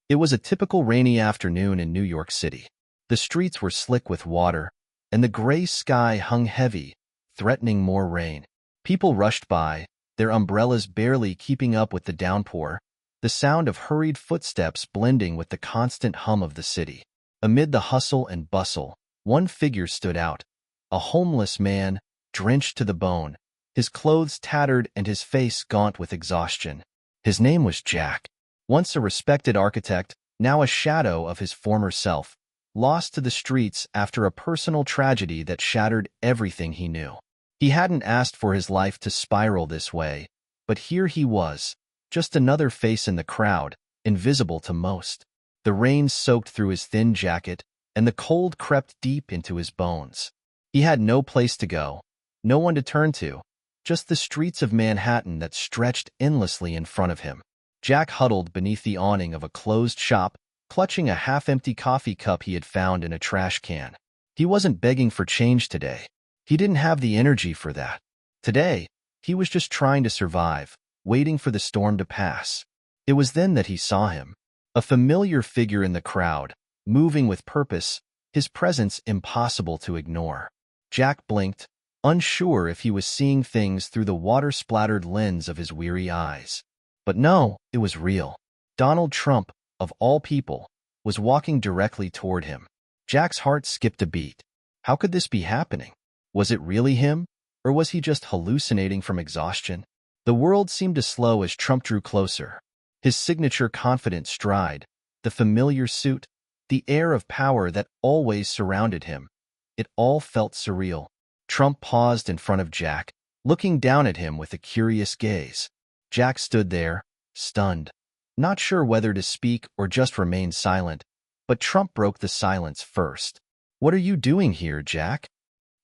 It was a typical rainy afternoon in New York City. The streets were slick with water, and the gray sky hung heavy, threatening more rain. People rushed by, their umbrellas barely keeping up with the downpour, the sound of hurried footsteps blending with the constant hum of the city. Amid the hustle and bustle, one figure stood out, a homeless man, drenched to the bone, his clothes tattered and his face gaunt with exhaustion. His name was Jack. Once a respected architect, now a shadow of his former self, lost to the streets after a personal tragedy that shattered everything he knew. He hadn't asked for his life to spiral this way, but here he was, just another face in the crowd, invisible to most. The rain soaked through his thin jacket, and the cold crept deep into his bones. He had no place to go, no one to turn to, just the streets of Manhattan that stretched endlessly in front of him. Jack huddled beneath the awning of a closed shop, clutching a half-empty coffee cup he had found in a trash can. He wasn't begging for change today. He didn't have the energy for that. Today, he was just trying to survive, waiting for the storm to pass. It was then that he saw him, a familiar figure in the crowd, moving with purpose, his presence impossible to ignore. Jack blinked, unsure if he was seeing things through the water-splattered lens of his weary eyes. But no, it was real. Donald Trump, of all people, was walking directly toward him. Jack's heart skipped a beat. How could this be happening? Was it really him, or was he just hallucinating from exhaustion? The world seemed to slow as Trump drew closer. His signature confident stride, the familiar suit, the air of power that always surrounded him. It all felt surreal. Trump paused in front of Jack, looking down at him with a curious gaze. Jack stood there, stunned, not sure whether to speak or just remain silent, but Trump broke the silence first. "What are you doing here, Jack?"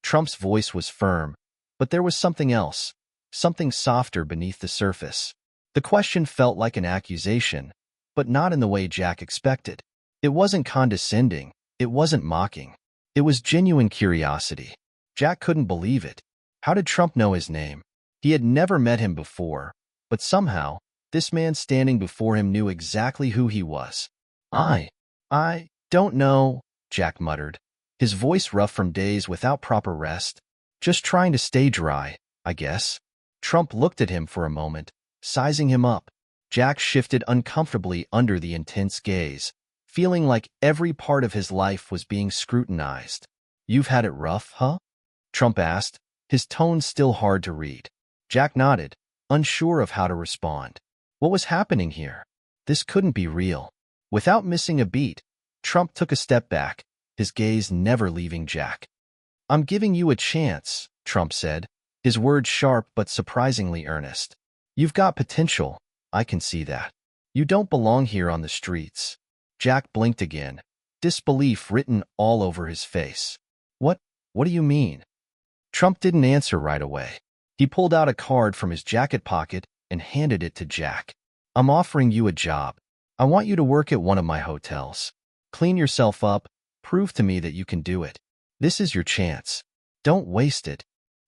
Trump's voice was firm, but there was something else, something softer beneath the surface. The question felt like an accusation, but not in the way Jack expected. It wasn't condescending, it wasn't mocking. It was genuine curiosity. Jack couldn't believe it. How did Trump know his name? He had never met him before, but somehow, this man standing before him knew exactly who he was. I don't know, Jack muttered, his voice rough from days without proper rest. "Just trying to stay dry, I guess." Trump looked at him for a moment, sizing him up. Jack shifted uncomfortably under the intense gaze, feeling like every part of his life was being scrutinized. "You've had it rough, huh?" Trump asked, his tone still hard to read. Jack nodded, unsure of how to respond. What was happening here? This couldn't be real. Without missing a beat, Trump took a step back, his gaze never leaving Jack. "I'm giving you a chance," Trump said, his words sharp but surprisingly earnest. "You've got potential, I can see that. You don't belong here on the streets." Jack blinked again, disbelief written all over his face. What do you mean?" Trump didn't answer right away. He pulled out a card from his jacket pocket and handed it to Jack. "I'm offering you a job. I want you to work at one of my hotels. Clean yourself up, prove to me that you can do it. This is your chance. Don't waste it."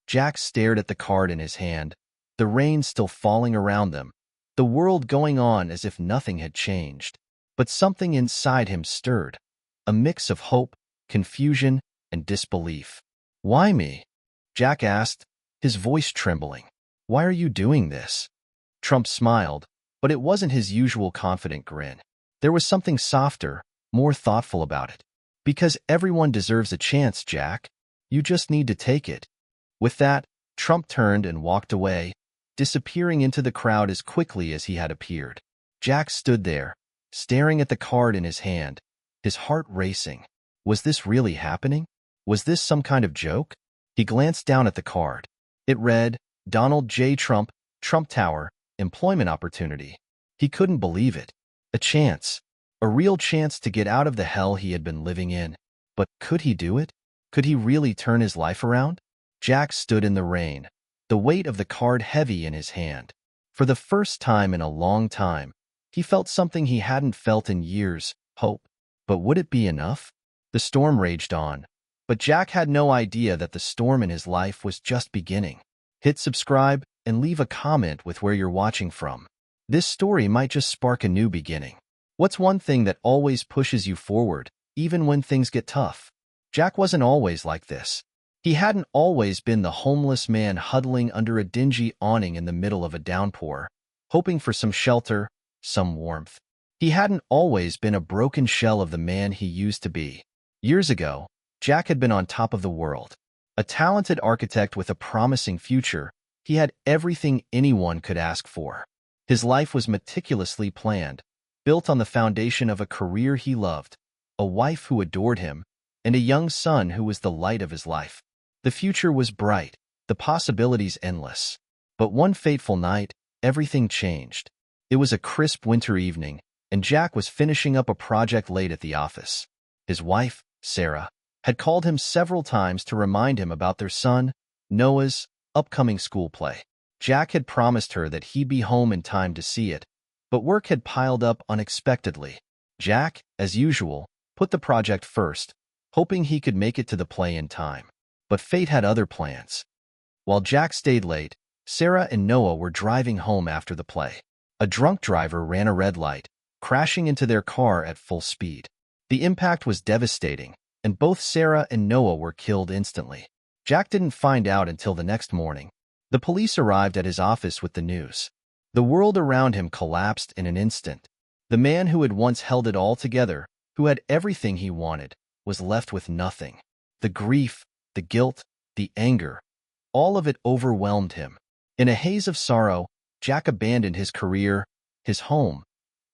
Jack stared at the card in his hand, the rain still falling around them, the world going on as if nothing had changed. But something inside him stirred, a mix of hope, confusion, and disbelief. "Why me?" Jack asked, his voice trembling. "Why are you doing this?" Trump smiled, but it wasn't his usual confident grin. There was something softer, more thoughtful about it. "Because everyone deserves a chance, Jack. You just need to take it." With that, Trump turned and walked away, disappearing into the crowd as quickly as he had appeared. Jack stood there, staring at the card in his hand, his heart racing. Was this really happening? Was this some kind of joke? He glanced down at the card. It read, "Donald J. Trump, Trump Tower, employment opportunity." He couldn't believe it. A chance. A real chance to get out of the hell he had been living in. But could he do it? Could he really turn his life around? Jack stood in the rain, the weight of the card heavy in his hand. For the first time in a long time, he felt something he hadn't felt in years, hope. But would it be enough? The storm raged on, but Jack had no idea that the storm in his life was just beginning. Hit subscribe and leave a comment with where you're watching from. This story might just spark a new beginning. What's one thing that always pushes you forward, even when things get tough? Jack wasn't always like this. He hadn't always been the homeless man huddling under a dingy awning in the middle of a downpour, hoping for some shelter, some warmth. He hadn't always been a broken shell of the man he used to be. Years ago, Jack had been on top of the world. A talented architect with a promising future, he had everything anyone could ask for. His life was meticulously planned, built on the foundation of a career he loved, a wife who adored him, and a young son who was the light of his life. The future was bright, the possibilities endless. But one fateful night, everything changed. It was a crisp winter evening, and Jack was finishing up a project late at the office. His wife, Sarah, had called him several times to remind him about their son, Noah's, upcoming school play. Jack had promised her that he'd be home in time to see it, but work had piled up unexpectedly. Jack, as usual, put the project first, hoping he could make it to the play in time. But fate had other plans. While Jack stayed late, Sarah and Noah were driving home after the play. A drunk driver ran a red light, crashing into their car at full speed. The impact was devastating, and both Sarah and Noah were killed instantly. Jack didn't find out until the next morning. The police arrived at his office with the news. The world around him collapsed in an instant. The man who had once held it all together, who had everything he wanted, was left with nothing. The grief, the guilt, the anger, all of it overwhelmed him. In a haze of sorrow, Jack abandoned his career, his home,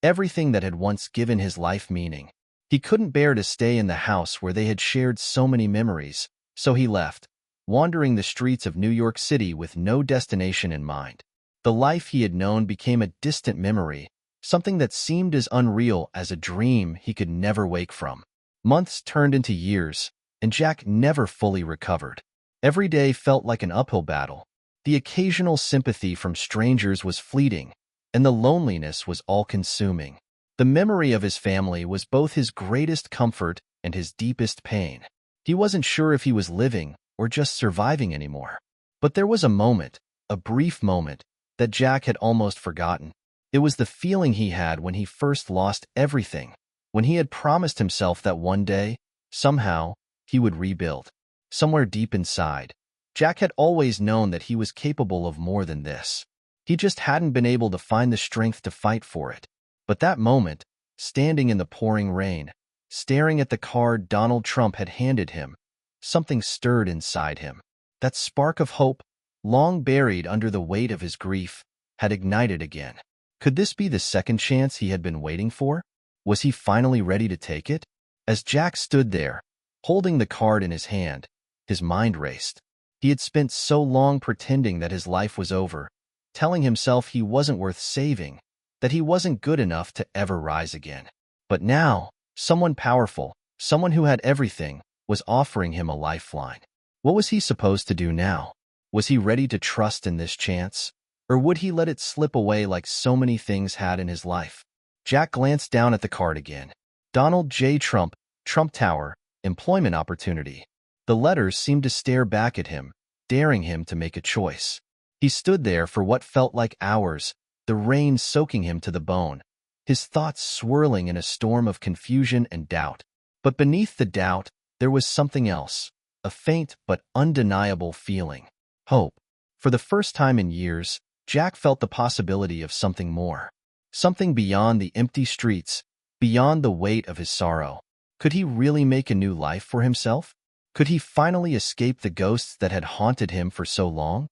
everything that had once given his life meaning. He couldn't bear to stay in the house where they had shared so many memories, so he left, wandering the streets of New York City with no destination in mind. The life he had known became a distant memory, something that seemed as unreal as a dream he could never wake from. Months turned into years, and Jack never fully recovered. Every day felt like an uphill battle. The occasional sympathy from strangers was fleeting, and the loneliness was all-consuming. The memory of his family was both his greatest comfort and his deepest pain. He wasn't sure if he was living or just surviving anymore. But there was a moment, a brief moment, that Jack had almost forgotten. It was the feeling he had when he first lost everything, when he had promised himself that one day, somehow, he would rebuild. Somewhere deep inside, Jack had always known that he was capable of more than this. He just hadn't been able to find the strength to fight for it. But that moment, standing in the pouring rain, staring at the card Donald Trump had handed him, something stirred inside him. That spark of hope, long buried under the weight of his grief, had ignited again. Could this be the second chance he had been waiting for? Was he finally ready to take it? As Jack stood there, holding the card in his hand, his mind raced. He had spent so long pretending that his life was over, telling himself he wasn't worth saving, that he wasn't good enough to ever rise again. But now, someone powerful, someone who had everything, was offering him a lifeline. What was he supposed to do now? Was he ready to trust in this chance? Or would he let it slip away like so many things had in his life? Jack glanced down at the card again. Donald J. Trump, Trump Tower, employment opportunity. The letters seemed to stare back at him, daring him to make a choice. He stood there for what felt like hours, the rain soaking him to the bone, his thoughts swirling in a storm of confusion and doubt. But beneath the doubt, there was something else, a faint but undeniable feeling. Hope. For the first time in years, Jack felt the possibility of something more. Something beyond the empty streets, beyond the weight of his sorrow. Could he really make a new life for himself? Could he finally escape the ghosts that had haunted him for so long?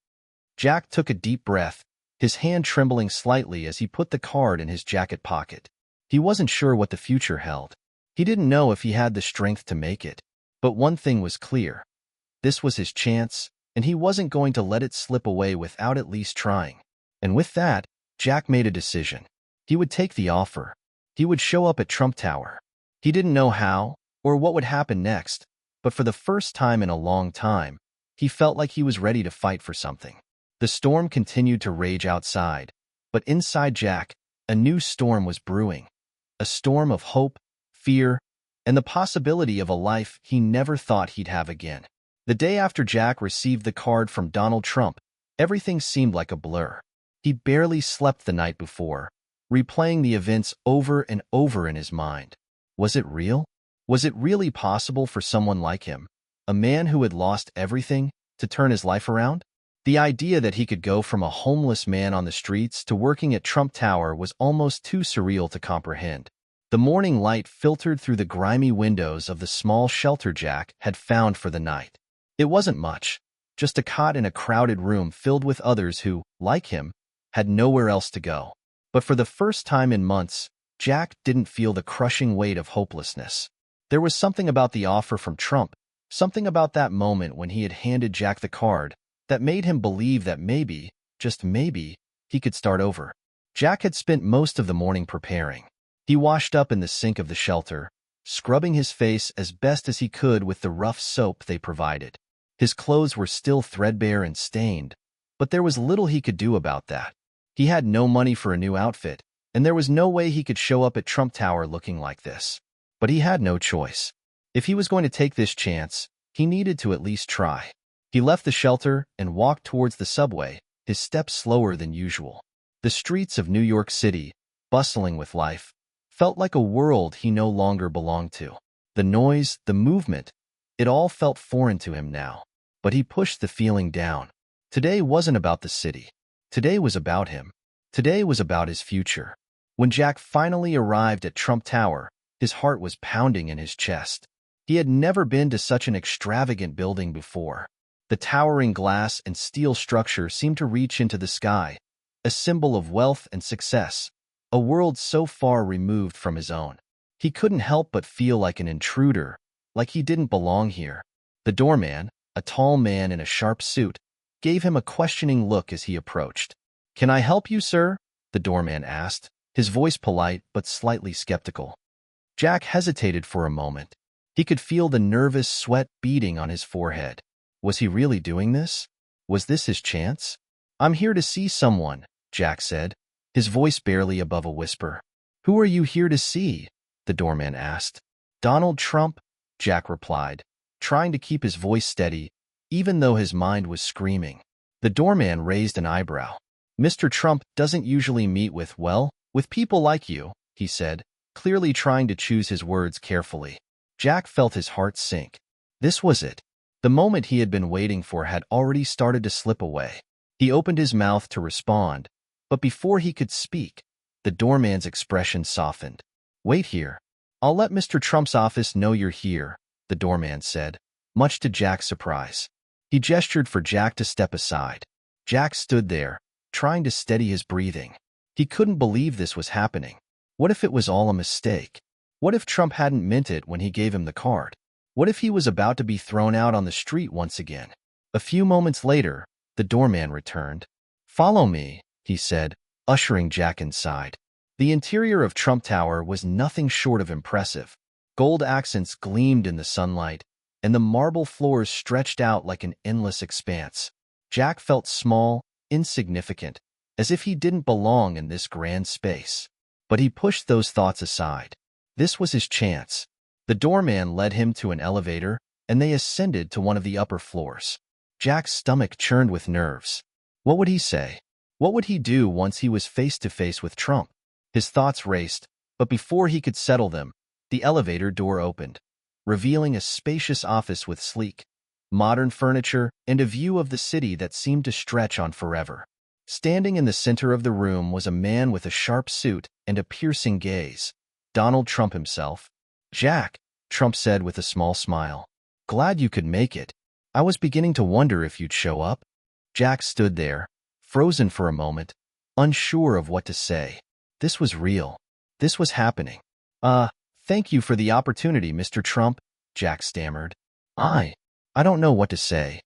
Jack took a deep breath, his hand trembling slightly as he put the card in his jacket pocket. He wasn't sure what the future held. He didn't know if he had the strength to make it. But one thing was clear. This was his chance, and he wasn't going to let it slip away without at least trying. And with that, Jack made a decision. He would take the offer. He would show up at Trump Tower. He didn't know how or what would happen next, but for the first time in a long time, he felt like he was ready to fight for something. The storm continued to rage outside, but inside Jack, a new storm was brewing. A storm of hope, fear, and the possibility of a life he never thought he'd have again. The day after Jack received the card from Donald Trump, everything seemed like a blur. He barely slept the night before, replaying the events over and over in his mind. Was it real? Was it really possible for someone like him, a man who had lost everything, to turn his life around? The idea that he could go from a homeless man on the streets to working at Trump Tower was almost too surreal to comprehend. The morning light filtered through the grimy windows of the small shelter Jack had found for the night. It wasn't much, just a cot in a crowded room filled with others who, like him, had nowhere else to go. But for the first time in months, Jack didn't feel the crushing weight of hopelessness. There was something about the offer from Trump, something about that moment when he had handed Jack the card, that made him believe that maybe, just maybe, he could start over. Jack had spent most of the morning preparing. He washed up in the sink of the shelter, scrubbing his face as best as he could with the rough soap they provided. His clothes were still threadbare and stained, but there was little he could do about that. He had no money for a new outfit, and there was no way he could show up at Trump Tower looking like this. But he had no choice. If he was going to take this chance, he needed to at least try. He left the shelter and walked towards the subway, his steps slower than usual. The streets of New York City, bustling with life, felt like a world he no longer belonged to. The noise, the movement, it all felt foreign to him now. But he pushed the feeling down. Today wasn't about the city. Today was about him. Today was about his future. When Jack finally arrived at Trump Tower, his heart was pounding in his chest. He had never been to such an extravagant building before. The towering glass and steel structure seemed to reach into the sky, a symbol of wealth and success, a world so far removed from his own. He couldn't help but feel like an intruder, like he didn't belong here. The doorman, a tall man in a sharp suit, gave him a questioning look as he approached. "Can I help you, sir?" the doorman asked, his voice polite but slightly skeptical. Jack hesitated for a moment. He could feel the nervous sweat beading on his forehead. Was he really doing this? Was this his chance? "I'm here to see someone," Jack said, his voice barely above a whisper. "Who are you here to see?" the doorman asked. "Donald Trump," Jack replied, trying to keep his voice steady, even though his mind was screaming. The doorman raised an eyebrow. "Mr. Trump doesn't usually meet with people like you," he said, clearly trying to choose his words carefully. Jack felt his heart sink. This was it. The moment he had been waiting for had already started to slip away. He opened his mouth to respond, but before he could speak, the doorman's expression softened. "Wait here. I'll let Mr. Trump's office know you're here," the doorman said, much to Jack's surprise. He gestured for Jack to step aside. Jack stood there, trying to steady his breathing. He couldn't believe this was happening. What if it was all a mistake? What if Trump hadn't meant it when he gave him the card? What if he was about to be thrown out on the street once again? A few moments later, the doorman returned. "Follow me," he said, ushering Jack inside. The interior of Trump Tower was nothing short of impressive. Gold accents gleamed in the sunlight, and the marble floors stretched out like an endless expanse. Jack felt small, insignificant, as if he didn't belong in this grand space. But he pushed those thoughts aside. This was his chance. The doorman led him to an elevator, and they ascended to one of the upper floors. Jack's stomach churned with nerves. What would he say? What would he do once he was face to face with Trump? His thoughts raced, but before he could settle them, the elevator door opened, revealing a spacious office with sleek, modern furniture and a view of the city that seemed to stretch on forever. Standing in the center of the room was a man with a sharp suit and a piercing gaze, Donald Trump himself. "Jack," Trump said with a small smile, "glad you could make it. I was beginning to wonder if you'd show up." Jack stood there, frozen for a moment, unsure of what to say. This was real. This was happening. Thank you for the opportunity, Mr. Trump," Jack stammered. I don't know what to say."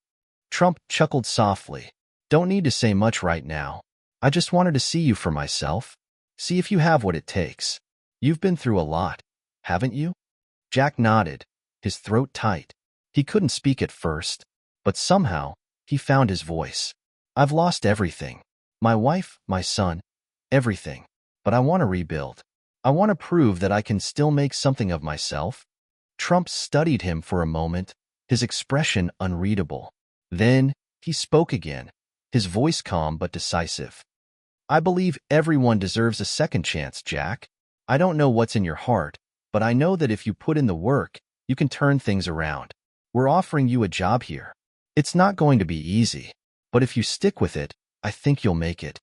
Trump chuckled softly. "Don't need to say much right now. I just wanted to see you for myself. See if you have what it takes. You've been through a lot, haven't you?" Jack nodded, his throat tight. He couldn't speak at first, but somehow he found his voice. "I've lost everything. My wife, my son, everything. But I want to rebuild. I want to prove that I can still make something of myself." Trump studied him for a moment, his expression unreadable. Then he spoke again, his voice calm but decisive. I believe everyone deserves a second chance, Jack. I don't know what's in your heart, but I know that if you put in the work, you can turn things around. We're offering you a job here. It's not going to be easy, but if you stick with it, I think you'll make it.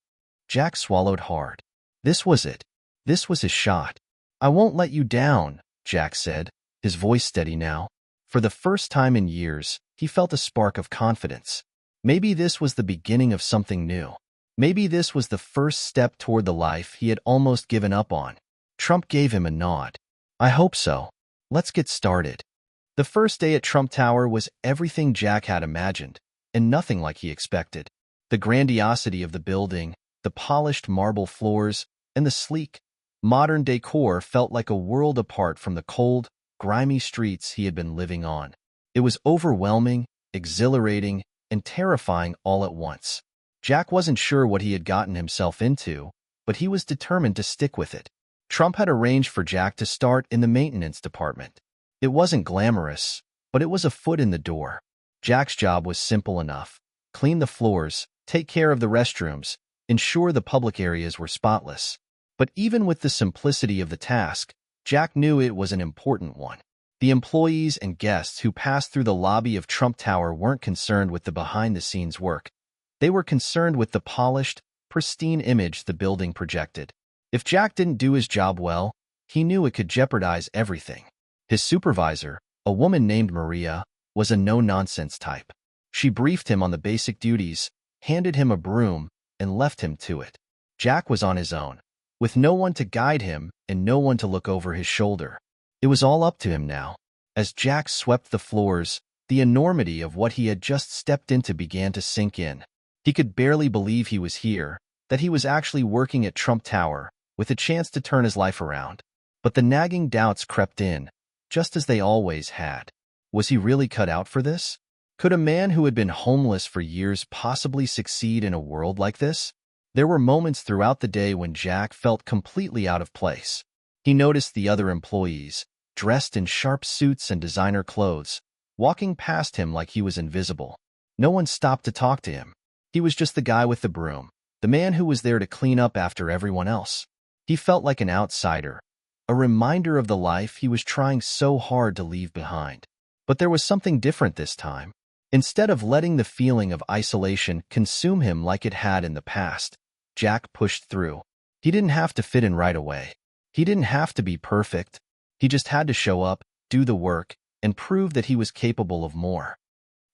Jack swallowed hard. This was it. This was his shot. I won't let you down, Jack said, his voice steady now. For the first time in years, he felt a spark of confidence. Maybe this was the beginning of something new. Maybe this was the first step toward the life he had almost given up on. Trump gave him a nod. I hope so. Let's get started. The first day at Trump Tower was everything Jack had imagined, and nothing like he expected. The grandiosity of the building, the polished marble floors, and the sleek, modern decor felt like a world apart from the cold, grimy streets he had been living on. It was overwhelming, exhilarating, and terrifying all at once. Jack wasn't sure what he had gotten himself into, but he was determined to stick with it. Trump had arranged for Jack to start in the maintenance department. It wasn't glamorous, but it was a foot in the door. Jack's job was simple enough. Clean the floors, take care of the restrooms, ensure the public areas were spotless. But even with the simplicity of the task, Jack knew it was an important one. The employees and guests who passed through the lobby of Trump Tower weren't concerned with the behind-the-scenes work. They were concerned with the polished, pristine image the building projected. If Jack didn't do his job well, he knew it could jeopardize everything. His supervisor, a woman named Maria, was a no-nonsense type. She briefed him on the basic duties, handed him a broom, and left him to it. Jack was on his own, with no one to guide him and no one to look over his shoulder. It was all up to him now. As Jack swept the floors, the enormity of what he had just stepped into began to sink in. He could barely believe he was here, that he was actually working at Trump Tower, with a chance to turn his life around. But the nagging doubts crept in, just as they always had. Was he really cut out for this? Could a man who had been homeless for years possibly succeed in a world like this? There were moments throughout the day when Jack felt completely out of place. He noticed the other employees, dressed in sharp suits and designer clothes, walking past him like he was invisible. No one stopped to talk to him. He was just the guy with the broom, the man who was there to clean up after everyone else. He felt like an outsider, a reminder of the life he was trying so hard to leave behind. But there was something different this time. Instead of letting the feeling of isolation consume him like it had in the past, Jack pushed through. He didn't have to fit in right away. He didn't have to be perfect. He just had to show up, do the work, and prove that he was capable of more.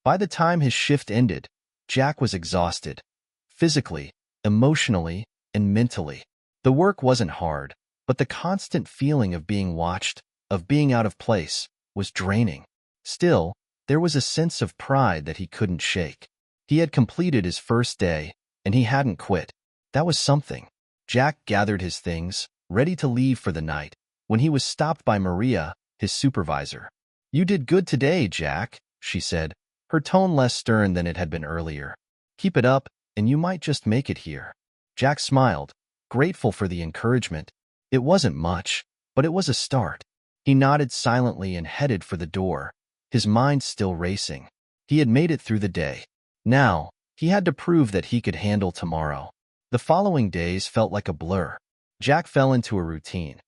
By the time his shift ended, Jack was exhausted, physically, emotionally, and mentally. The work wasn't hard, but the constant feeling of being watched, of being out of place, was draining. Still, there was a sense of pride that he couldn't shake. He had completed his first day, and he hadn't quit. That was something. Jack gathered his things, ready to leave for the night, when he was stopped by Maria, his supervisor. "You did good today, Jack," she said, her tone less stern than it had been earlier. "Keep it up, and you might just make it here." Jack smiled, grateful for the encouragement. It wasn't much, but it was a start. He nodded silently and headed for the door, his mind still racing. He had made it through the day. Now, he had to prove that he could handle tomorrow. The following days felt like a blur. Jack fell into a routine.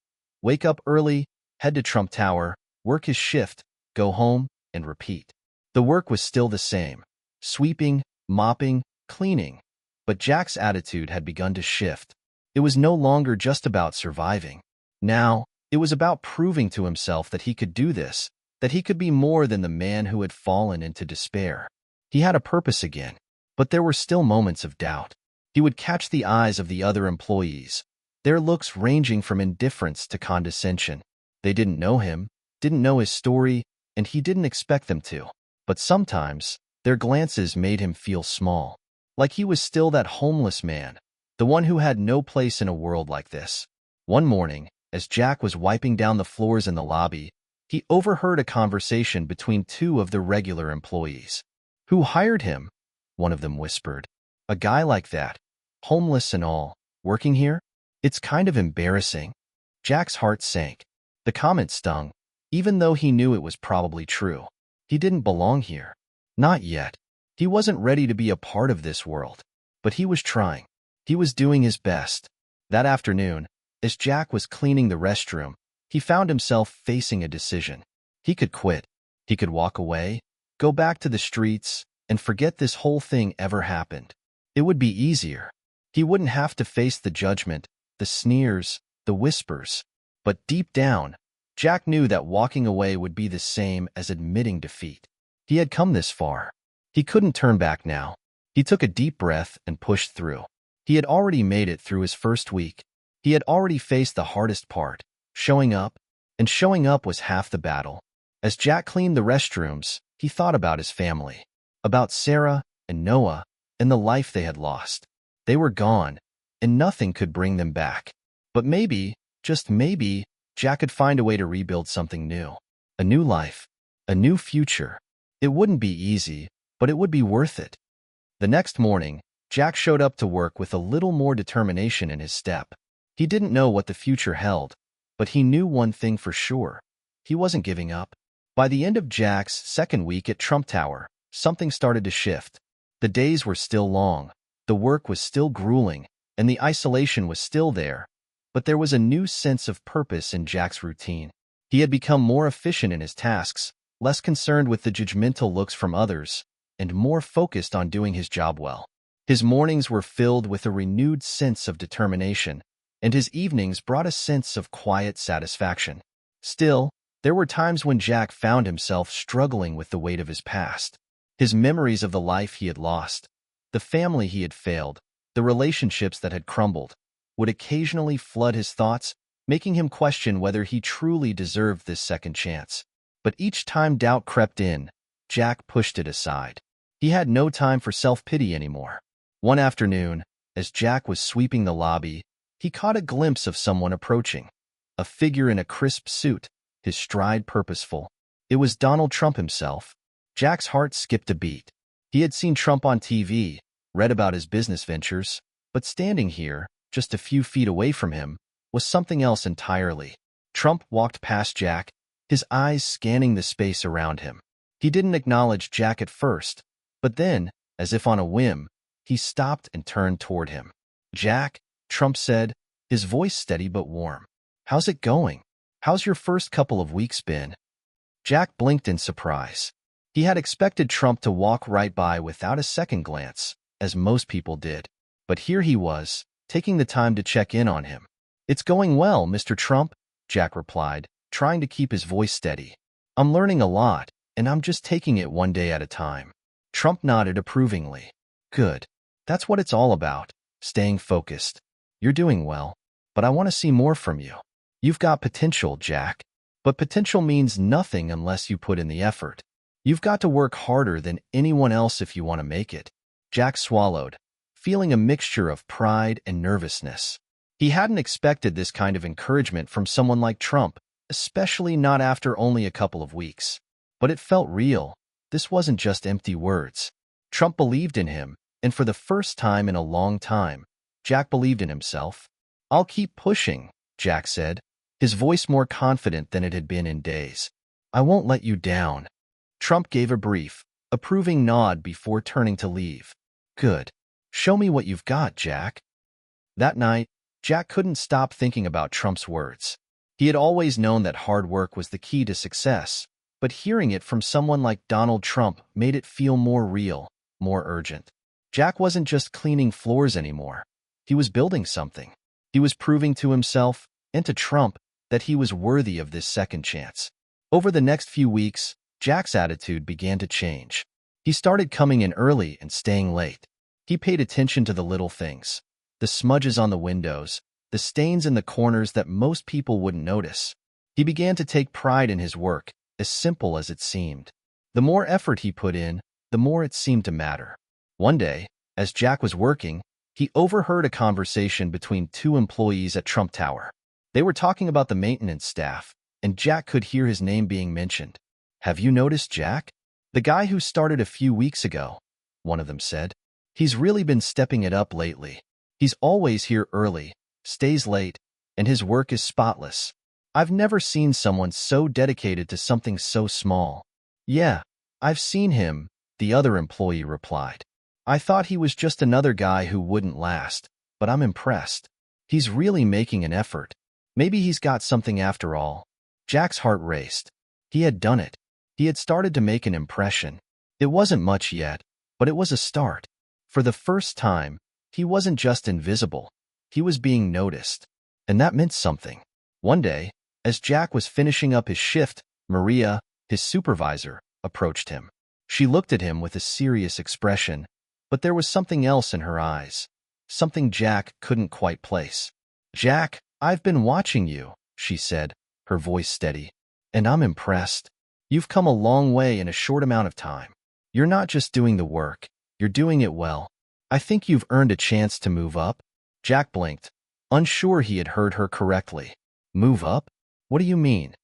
Wake up early, head to Trump Tower, work his shift, go home, and repeat. The work was still the same. Sweeping, mopping, cleaning. But Jack's attitude had begun to shift. It was no longer just about surviving. Now, it was about proving to himself that he could do this, that he could be more than the man who had fallen into despair. He had a purpose again, but there were still moments of doubt. He would catch the eyes of the other employees, their looks ranging from indifference to condescension. They didn't know him, didn't know his story, and he didn't expect them to. But sometimes, their glances made him feel small, like he was still that homeless man, the one who had no place in a world like this. One morning, as Jack was wiping down the floors in the lobby, he overheard a conversation between two of the regular employees. "Who hired him?" one of them whispered. "A guy like that, homeless and all, working here? It's kind of embarrassing." Jack's heart sank. The comment stung, even though he knew it was probably true. He didn't belong here. Not yet. He wasn't ready to be a part of this world. But he was trying. He was doing his best. That afternoon, as Jack was cleaning the restroom, he found himself facing a decision. He could quit. He could walk away, go back to the streets, and forget this whole thing ever happened. It would be easier. He wouldn't have to face the judgment, the sneers, the whispers. But deep down, Jack knew that walking away would be the same as admitting defeat. He had come this far. He couldn't turn back now. He took a deep breath and pushed through. He had already made it through his first week. He had already faced the hardest part, showing up, and showing up was half the battle. As Jack cleaned the restrooms, he thought about his family, about Sarah and Noah and the life they had lost. They were gone, and nothing could bring them back. But maybe, just maybe, Jack could find a way to rebuild something new. A new life, a new future. It wouldn't be easy, but it would be worth it. The next morning, Jack showed up to work with a little more determination in his step. He didn't know what the future held, but he knew one thing for sure. He wasn't giving up. By the end of Jack's second week at Trump Tower, something started to shift. The days were still long, the work was still grueling, and the isolation was still there. But there was a new sense of purpose in Jack's routine. He had become more efficient in his tasks, less concerned with the judgmental looks from others, and more focused on doing his job well. His mornings were filled with a renewed sense of determination, and his evenings brought a sense of quiet satisfaction. Still, there were times when Jack found himself struggling with the weight of his past. His memories of the life he had lost, the family he had failed, the relationships that had crumbled, would occasionally flood his thoughts, making him question whether he truly deserved this second chance. But each time doubt crept in, Jack pushed it aside. He had no time for self-pity anymore. One afternoon, as Jack was sweeping the lobby, he caught a glimpse of someone approaching. A figure in a crisp suit, his stride purposeful. It was Donald Trump himself. Jack's heart skipped a beat. He had seen Trump on TV, read about his business ventures, but standing here, just a few feet away from him, was something else entirely. Trump walked past Jack, his eyes scanning the space around him. He didn't acknowledge Jack at first, but then, as if on a whim, he stopped and turned toward him. "Jack," Trump said, his voice steady but warm. "How's it going? How's your first couple of weeks been?" Jack blinked in surprise. He had expected Trump to walk right by without a second glance, as most people did. But here he was, taking the time to check in on him. "It's going well, Mr. Trump," Jack replied, trying to keep his voice steady. "I'm learning a lot, and I'm just taking it one day at a time." Trump nodded approvingly. "Good. That's what it's all about, staying focused. You're doing well, but I want to see more from you. You've got potential, Jack. But potential means nothing unless you put in the effort. You've got to work harder than anyone else if you want to make it." Jack swallowed, feeling a mixture of pride and nervousness. He hadn't expected this kind of encouragement from someone like Trump, especially not after only a couple of weeks. But it felt real. This wasn't just empty words. Trump believed in him, and for the first time in a long time, Jack believed in himself. "I'll keep pushing," Jack said, his voice more confident than it had been in days. "I won't let you down." Trump gave a brief, approving nod before turning to leave. "Good. Show me what you've got, Jack." That night, Jack couldn't stop thinking about Trump's words. He had always known that hard work was the key to success, but hearing it from someone like Donald Trump made it feel more real, more urgent. Jack wasn't just cleaning floors anymore. He was building something. He was proving to himself, and to Trump, that he was worthy of this second chance. Over the next few weeks, Jack's attitude began to change. He started coming in early and staying late. He paid attention to the little things, the smudges on the windows, the stains in the corners that most people wouldn't notice. He began to take pride in his work, as simple as it seemed. The more effort he put in, the more it seemed to matter. One day, as Jack was working, he overheard a conversation between two employees at Trump Tower. They were talking about the maintenance staff, and Jack could hear his name being mentioned. "Have you noticed Jack? The guy who started a few weeks ago," one of them said. "He's really been stepping it up lately. He's always here early, stays late, and his work is spotless. I've never seen someone so dedicated to something so small." "Yeah, I've seen him," the other employee replied. "I thought he was just another guy who wouldn't last, but I'm impressed. He's really making an effort. Maybe he's got something after all. Jack's heart raced. He had done it. He had started to make an impression. It wasn't much yet, but it was a start. For the first time, he wasn't just invisible. He was being noticed. And that meant something. One day, as Jack was finishing up his shift, Maria, his supervisor, approached him. She looked at him with a serious expression, but there was something else in her eyes. Something Jack couldn't quite place. "Jack, I've been watching you," she said, her voice steady. "And I'm impressed. You've come a long way in a short amount of time. You're not just doing the work, you're doing it well. I think you've earned a chance to move up." Jack blinked, unsure he had heard her correctly. "Move up? What do you mean?"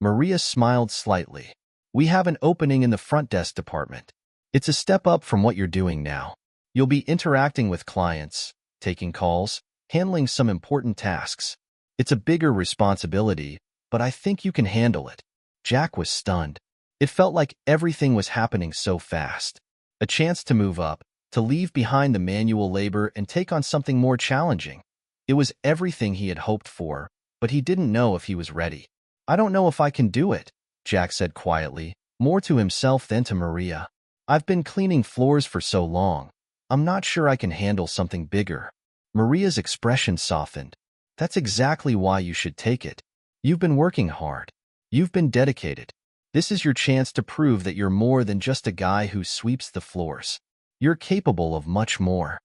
Maria smiled slightly. "We have an opening in the front desk department. It's a step up from what you're doing now. You'll be interacting with clients, taking calls, handling some important tasks. It's a bigger responsibility, but I think you can handle it." Jack was stunned. It felt like everything was happening so fast. A chance to move up, to leave behind the manual labor and take on something more challenging. It was everything he had hoped for, but he didn't know if he was ready. "I don't know if I can do it," Jack said quietly, more to himself than to Maria. "I've been cleaning floors for so long. I'm not sure I can handle something bigger." Maria's expression softened. "That's exactly why you should take it. You've been working hard. You've been dedicated. This is your chance to prove that you're more than just a guy who sweeps the floors. You're capable of much more."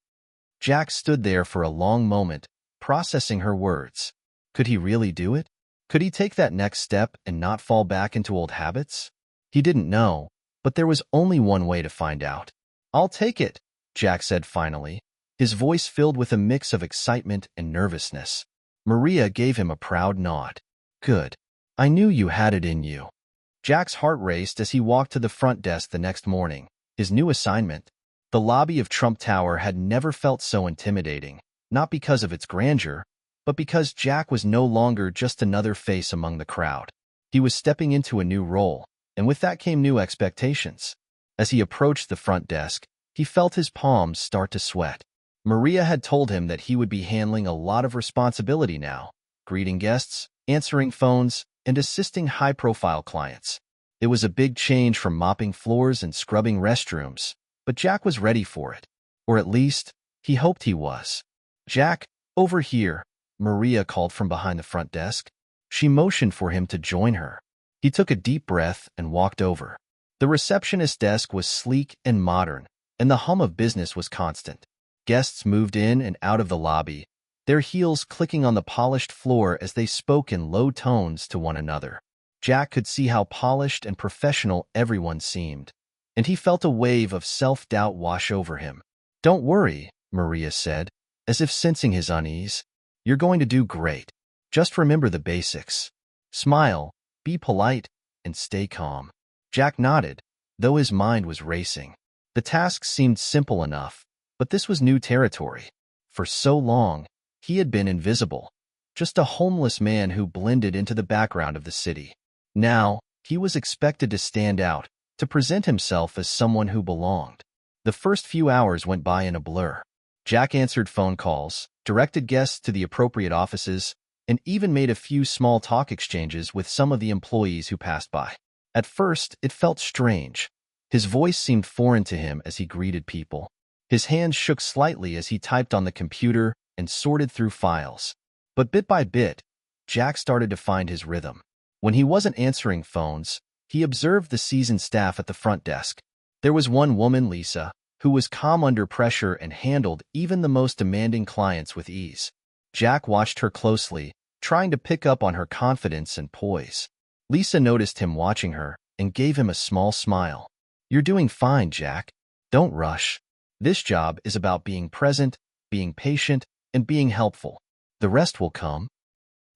Jack stood there for a long moment, processing her words. Could he really do it? Could he take that next step and not fall back into old habits? He didn't know, but there was only one way to find out. "I'll take it," Jack said finally, his voice filled with a mix of excitement and nervousness. Maria gave him a proud nod. "Good. I knew you had it in you." Jack's heart raced as he walked to the front desk the next morning. His new assignment. The lobby of Trump Tower had never felt so intimidating, not because of its grandeur, but because Jack was no longer just another face among the crowd. He was stepping into a new role, and with that came new expectations. As he approached the front desk, he felt his palms start to sweat. Maria had told him that he would be handling a lot of responsibility now, greeting guests, answering phones, and assisting high-profile clients. It was a big change from mopping floors and scrubbing restrooms, but Jack was ready for it. Or at least, he hoped he was. "Jack, over here," Maria called from behind the front desk. She motioned for him to join her. He took a deep breath and walked over. The receptionist desk was sleek and modern, and the hum of business was constant. Guests moved in and out of the lobby, their heels clicking on the polished floor as they spoke in low tones to one another. Jack could see how polished and professional everyone seemed, and he felt a wave of self-doubt wash over him. "Don't worry," Maria said, as if sensing his unease. "You're going to do great. Just remember the basics. Smile, be polite, and stay calm." Jack nodded, though his mind was racing. The task seemed simple enough, but this was new territory. For so long, he had been invisible, just a homeless man who blended into the background of the city. Now, he was expected to stand out, to present himself as someone who belonged. The first few hours went by in a blur. Jack answered phone calls, directed guests to the appropriate offices, and even made a few small talk exchanges with some of the employees who passed by. At first, it felt strange. His voice seemed foreign to him as he greeted people. His hands shook slightly as he typed on the computer and sorted through files. But bit by bit, Jack started to find his rhythm. When he wasn't answering phones, he observed the seasoned staff at the front desk. There was one woman, Lisa, who was calm under pressure and handled even the most demanding clients with ease. Jack watched her closely, trying to pick up on her confidence and poise. Lisa noticed him watching her and gave him a small smile. "You're doing fine, Jack. Don't rush. This job is about being present, being patient, and being helpful. The rest will come."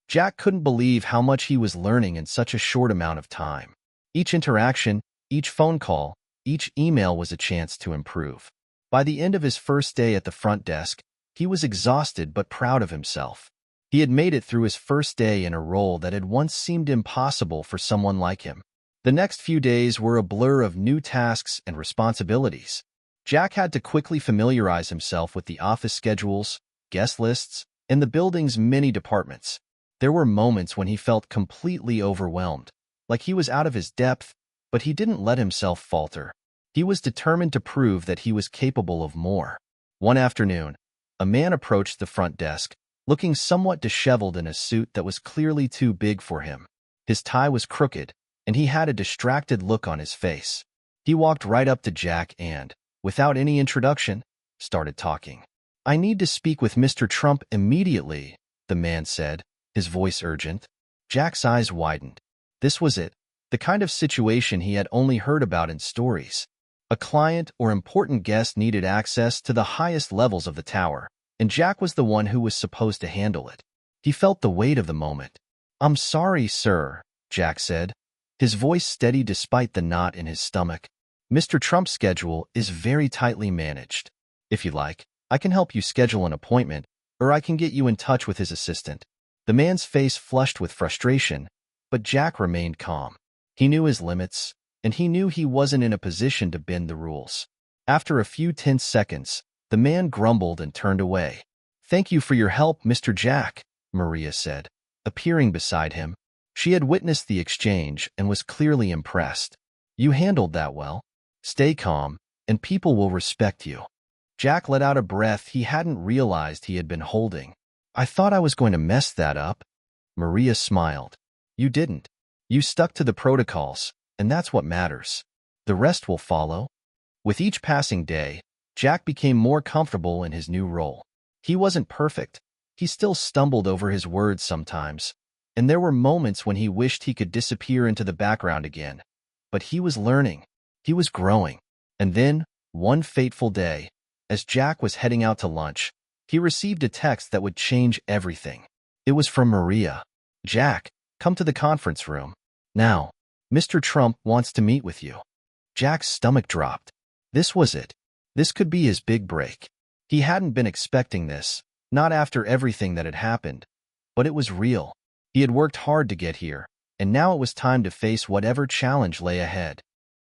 Jack couldn't believe how much he was learning in such a short amount of time. Each interaction, each phone call, each email was a chance to improve. By the end of his first day at the front desk, he was exhausted but proud of himself. He had made it through his first day in a role that had once seemed impossible for someone like him. The next few days were a blur of new tasks and responsibilities. Jack had to quickly familiarize himself with the office schedules, guest lists, and the building's many departments. There were moments when he felt completely overwhelmed, like he was out of his depth, but he didn't let himself falter. He was determined to prove that he was capable of more. One afternoon, a man approached the front desk, looking somewhat disheveled in a suit that was clearly too big for him. His tie was crooked, and he had a distracted look on his face. He walked right up to Jack and, without any introduction, started talking. "I need to speak with Mr. Trump immediately," the man said, his voice urgent. Jack's eyes widened. This was it, the kind of situation he had only heard about in stories. A client or important guest needed access to the highest levels of the tower, and Jack was the one who was supposed to handle it. He felt the weight of the moment. "I'm sorry, sir," Jack said, his voice steady despite the knot in his stomach. "Mr. Trump's schedule is very tightly managed. If you like, I can help you schedule an appointment, or I can get you in touch with his assistant." The man's face flushed with frustration, but Jack remained calm. He knew his limits, and he knew he wasn't in a position to bend the rules. After a few tense seconds, the man grumbled and turned away. "Thank you for your help, Mr. Jack," Maria said, appearing beside him. She had witnessed the exchange and was clearly impressed. "You handled that well. Stay calm, and people will respect you." Jack let out a breath he hadn't realized he had been holding. "I thought I was going to mess that up." Maria smiled. "You didn't. You stuck to the protocols, and that's what matters. The rest will follow." With each passing day, Jack became more comfortable in his new role. He wasn't perfect. He still stumbled over his words sometimes, and there were moments when he wished he could disappear into the background again. But he was learning. He was growing. And then, one fateful day, as Jack was heading out to lunch, he received a text that would change everything. It was from Maria. "Jack, come to the conference room. Now, Mr. Trump wants to meet with you." Jack's stomach dropped. This was it. This could be his big break. He hadn't been expecting this, not after everything that had happened. But it was real. He had worked hard to get here, and now it was time to face whatever challenge lay ahead.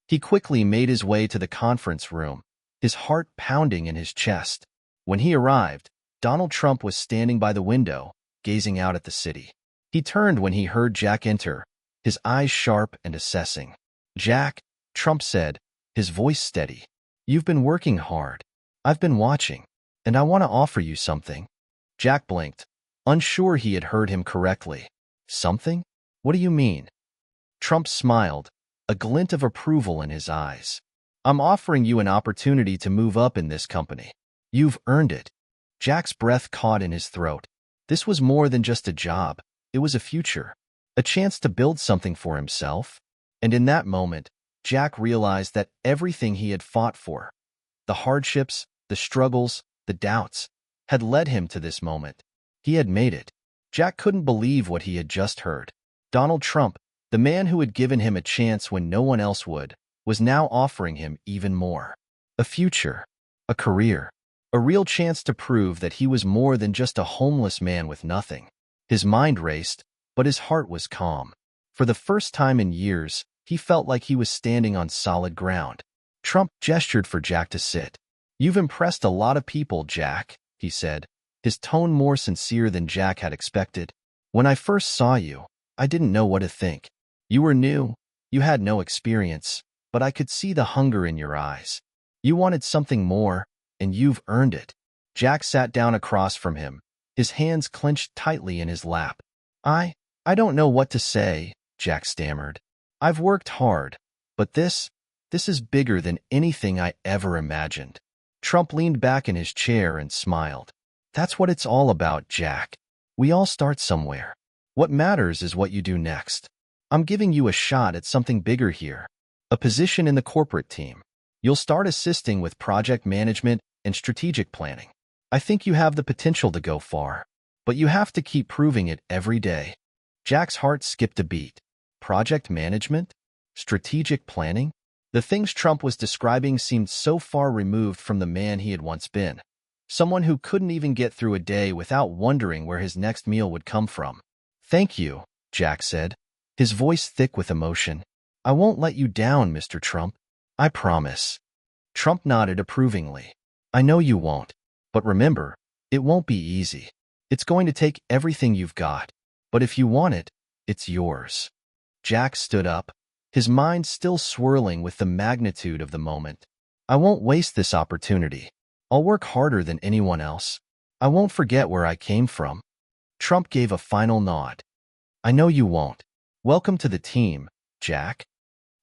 He quickly made his way to the conference room, his heart pounding in his chest. When he arrived, Donald Trump was standing by the window, gazing out at the city. He turned when he heard Jack enter, his eyes sharp and assessing. "Jack," Trump said, his voice steady, "you've been working hard. I've been watching, and I want to offer you something." Jack blinked, unsure he had heard him correctly. "Something? What do you mean?" Trump smiled, a glint of approval in his eyes. "I'm offering you an opportunity to move up in this company. You've earned it." Jack's breath caught in his throat. This was more than just a job. It was a future, a chance to build something for himself. And in that moment, Jack realized that everything he had fought for, the hardships, the struggles, the doubts, had led him to this moment. He had made it. Jack couldn't believe what he had just heard. Donald Trump, the man who had given him a chance when no one else would, was now offering him even more. A future, a career, a real chance to prove that he was more than just a homeless man with nothing. His mind raced, but his heart was calm. For the first time in years, he felt like he was standing on solid ground. Trump gestured for Jack to sit. "You've impressed a lot of people, Jack," he said, his tone more sincere than Jack had expected. "When I first saw you, I didn't know what to think. You were new, you had no experience, but I could see the hunger in your eyes. You wanted something more, and you've earned it." Jack sat down across from him, his hands clenched tightly in his lap. I don't know what to say," Jack stammered. "I've worked hard, but this is bigger than anything I ever imagined." Trump leaned back in his chair and smiled. "That's what it's all about, Jack. We all start somewhere. What matters is what you do next. I'm giving you a shot at something bigger here, a position in the corporate team. You'll start assisting with project management and strategic planning. I think you have the potential to go far, but you have to keep proving it every day." Jack's heart skipped a beat. Project management? Strategic planning? The things Trump was describing seemed so far removed from the man he had once been. Someone who couldn't even get through a day without wondering where his next meal would come from. "Thank you," Jack said, his voice thick with emotion. "I won't let you down, Mr. Trump. I promise." Trump nodded approvingly. "I know you won't. But remember, It won't be easy. It's going to take everything you've got. But if you want it, it's yours. Jack stood up, his mind still swirling with the magnitude of the moment. I won't waste this opportunity. I'll work harder than anyone else. I won't forget where I came from. Trump gave a final nod. I know you won't. Welcome to the team, Jack.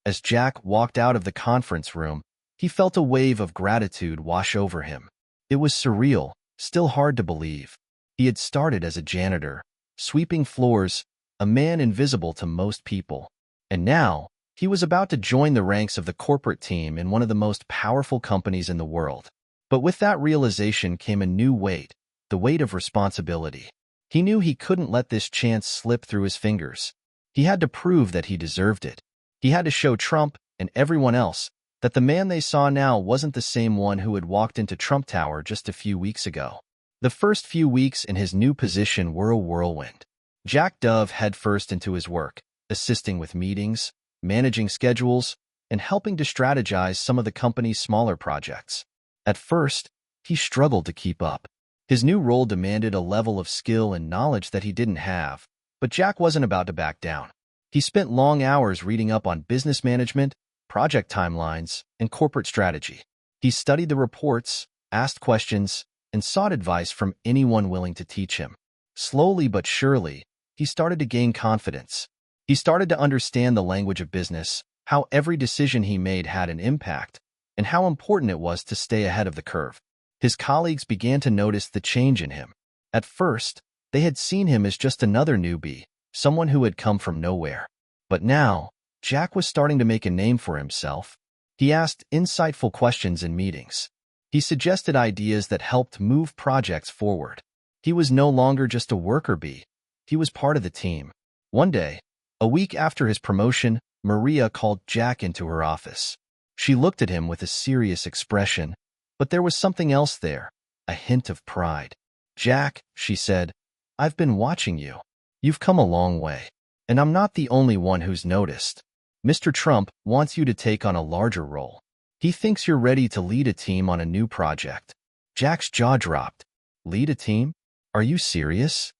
As Jack walked out of the conference room, he felt a wave of gratitude wash over him. It was surreal, still hard to believe. He had started as a janitor, sweeping floors, a man invisible to most people. And now, he was about to join the ranks of the corporate team in one of the most powerful companies in the world. But with that realization came a new weight, the weight of responsibility. He knew he couldn't let this chance slip through his fingers. He had to prove that he deserved it. He had to show Trump and everyone else that the man they saw now wasn't the same one who had walked into Trump Tower just a few weeks ago. The first few weeks in his new position were a whirlwind. Jack dove headfirst into his work, assisting with meetings, managing schedules, and helping to strategize some of the company's smaller projects. At first, he struggled to keep up. His new role demanded a level of skill and knowledge that he didn't have, but Jack wasn't about to back down. He spent long hours reading up on business management, project timelines, and corporate strategy. He studied the reports, asked questions, and sought advice from anyone willing to teach him. Slowly but surely, he started to gain confidence. He started to understand the language of business, how every decision he made had an impact, and how important it was to stay ahead of the curve. His colleagues began to notice the change in him. At first, they had seen him as just another newbie, someone who had come from nowhere. But now, Jack was starting to make a name for himself. He asked insightful questions in meetings. He suggested ideas that helped move projects forward. He was no longer just a worker bee. He was part of the team. One day, a week after his promotion, Maria called Jack into her office. She looked at him with a serious expression, but there was something else there, a hint of pride. Jack, she said, I've been watching you. You've come a long way, and I'm not the only one who's noticed. Mr. Trump wants you to take on a larger role. He thinks you're ready to lead a team on a new project. Jack's jaw dropped. Lead a team? Are you serious?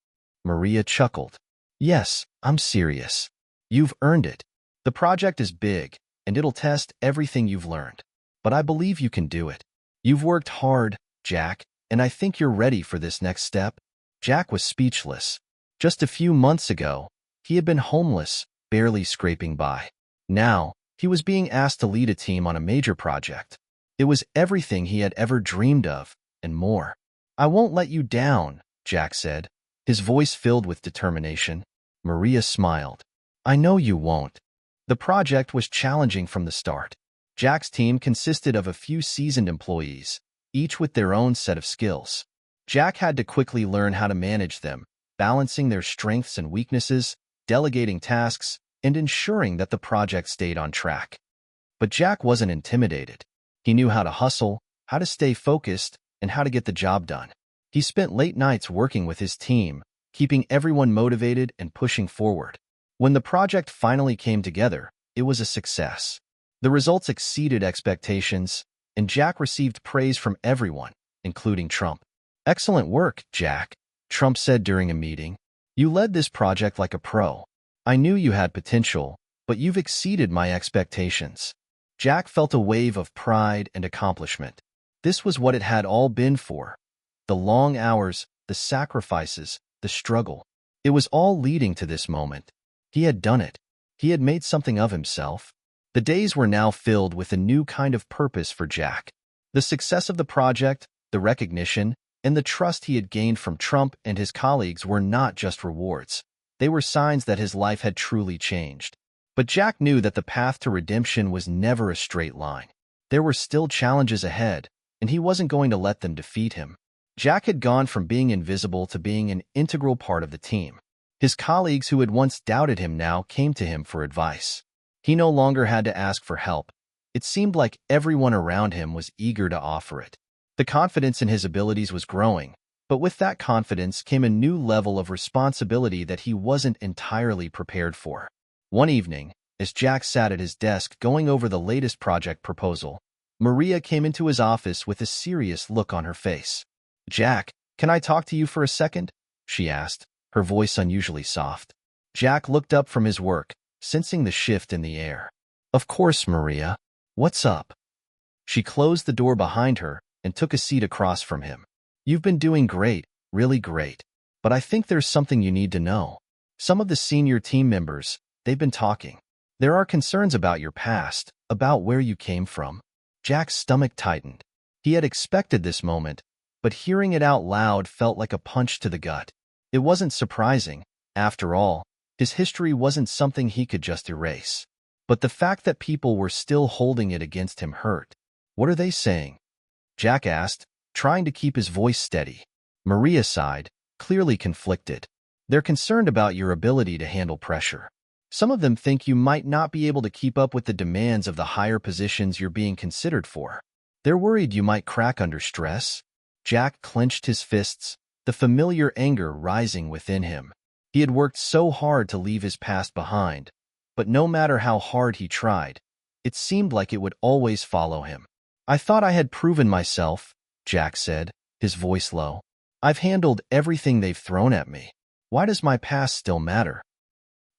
Maria chuckled. Yes, I'm serious. You've earned it. The project is big, and it'll test everything you've learned. But I believe you can do it. You've worked hard, Jack, and I think you're ready for this next step. Jack was speechless. Just a few months ago, he had been homeless, barely scraping by. Now, he was being asked to lead a team on a major project. It was everything he had ever dreamed of, and more. I won't let you down, Jack said, his voice filled with determination. Maria smiled. I know you won't. The project was challenging from the start. Jack's team consisted of a few seasoned employees, each with their own set of skills. Jack had to quickly learn how to manage them, balancing their strengths and weaknesses, delegating tasks, and ensuring that the project stayed on track. But Jack wasn't intimidated. He knew how to hustle, how to stay focused, and how to get the job done. He spent late nights working with his team, keeping everyone motivated and pushing forward. When the project finally came together, it was a success. The results exceeded expectations, and Jack received praise from everyone, including Trump. Excellent work, Jack, Trump said during a meeting. You led this project like a pro. I knew you had potential, but you've exceeded my expectations. Jack felt a wave of pride and accomplishment. This was what it had all been for. The long hours, the sacrifices, the struggle. It was all leading to this moment. He had done it. He had made something of himself. The days were now filled with a new kind of purpose for Jack. The success of the project, the recognition, and the trust he had gained from Trump and his colleagues were not just rewards. They were signs that his life had truly changed. But Jack knew that the path to redemption was never a straight line. There were still challenges ahead, and he wasn't going to let them defeat him. Jack had gone from being invisible to being an integral part of the team. His colleagues who had once doubted him now came to him for advice. He no longer had to ask for help. It seemed like everyone around him was eager to offer it. The confidence in his abilities was growing, but with that confidence came a new level of responsibility that he wasn't entirely prepared for. One evening, as Jack sat at his desk going over the latest project proposal, Maria came into his office with a serious look on her face. Jack, Can I talk to you for a second? She asked, her voice unusually soft. Jack looked up from his work, sensing the shift in the air. Of course, Maria. What's up? She closed the door behind her and took a seat across from him. You've been doing great, really great. But I think there's something you need to know. Some of the senior team members, they've been talking. There are concerns about your past, about where you came from. Jack's stomach tightened. He had expected this moment, but hearing it out loud felt like a punch to the gut. It wasn't surprising. After all, his history wasn't something he could just erase. But the fact that people were still holding it against him hurt. What are they saying? Jack asked, trying to keep his voice steady. Maria sighed, clearly conflicted. They're concerned about your ability to handle pressure. Some of them think you might not be able to keep up with the demands of the higher positions you're being considered for. They're worried you might crack under stress. Jack clenched his fists, the familiar anger rising within him. He had worked so hard to leave his past behind, but no matter how hard he tried, it seemed like it would always follow him. I thought I had proven myself, Jack said, his voice low. I've handled everything they've thrown at me. Why does my past still matter?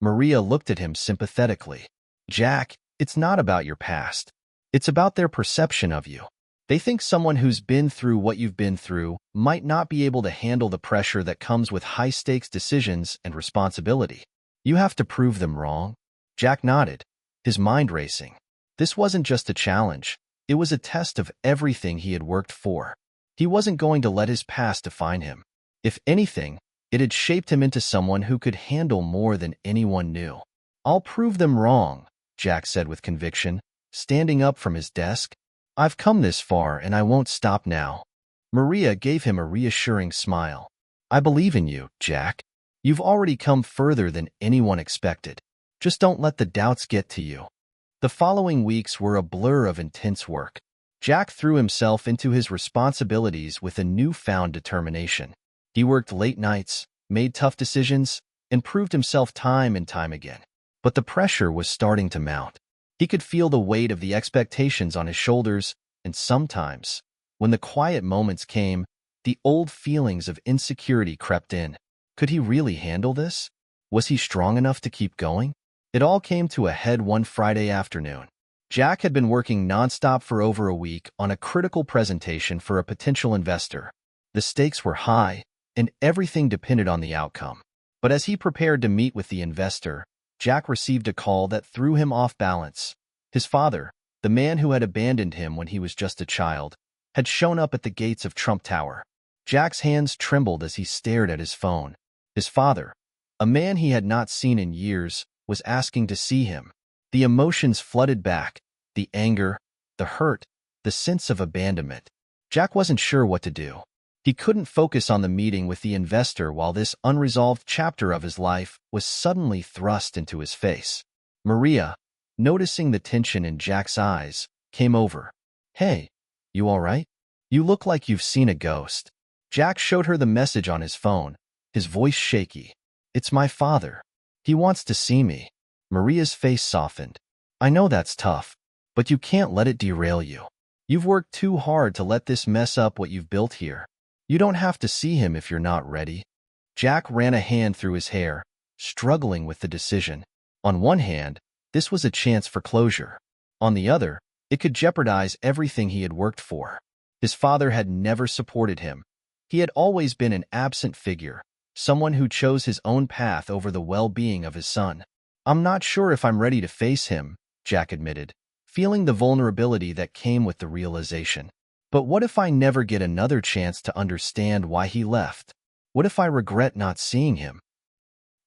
Maria looked at him sympathetically. Jack, it's not about your past. It's about their perception of you. They think someone who's been through what you've been through might not be able to handle the pressure that comes with high-stakes decisions and responsibility. You have to prove them wrong. Jack nodded, his mind racing. This wasn't just a challenge. It was a test of everything he had worked for. He wasn't going to let his past define him. If anything, it had shaped him into someone who could handle more than anyone knew. I'll prove them wrong, Jack said with conviction, standing up from his desk. I've come this far and I won't stop now. Maria gave him a reassuring smile. I believe in you, Jack. You've already come further than anyone expected. Just don't let the doubts get to you. The following weeks were a blur of intense work. Jack threw himself into his responsibilities with a newfound determination. He worked late nights, made tough decisions, and proved himself time and time again. But the pressure was starting to mount. He could feel the weight of the expectations on his shoulders, and sometimes, when the quiet moments came, the old feelings of insecurity crept in. Could he really handle this? Was he strong enough to keep going? It all came to a head one Friday afternoon. Jack had been working nonstop for over a week on a critical presentation for a potential investor. The stakes were high, and everything depended on the outcome. But as he prepared to meet with the investor, Jack received a call that threw him off balance. His father, the man who had abandoned him when he was just a child, had shown up at the gates of Trump Tower. Jack's hands trembled as he stared at his phone. His father, a man he had not seen in years, was asking to see him. The emotions flooded back, the anger, the hurt, the sense of abandonment. Jack wasn't sure what to do. He couldn't focus on the meeting with the investor while this unresolved chapter of his life was suddenly thrust into his face. Maria, noticing the tension in Jack's eyes, came over. Hey, you all right? You look like you've seen a ghost. Jack showed her the message on his phone, his voice shaky. It's my father. He wants to see me. Maria's face softened. I know that's tough, but you can't let it derail you. You've worked too hard to let this mess up what you've built here. You don't have to see him if you're not ready. Jack ran a hand through his hair, struggling with the decision. On one hand, this was a chance for closure. On the other, it could jeopardize everything he had worked for. His father had never supported him. He had always been an absent figure, someone who chose his own path over the well-being of his son. I'm not sure if I'm ready to face him, Jack admitted, feeling the vulnerability that came with the realization. But what if I never get another chance to understand why he left? What if I regret not seeing him?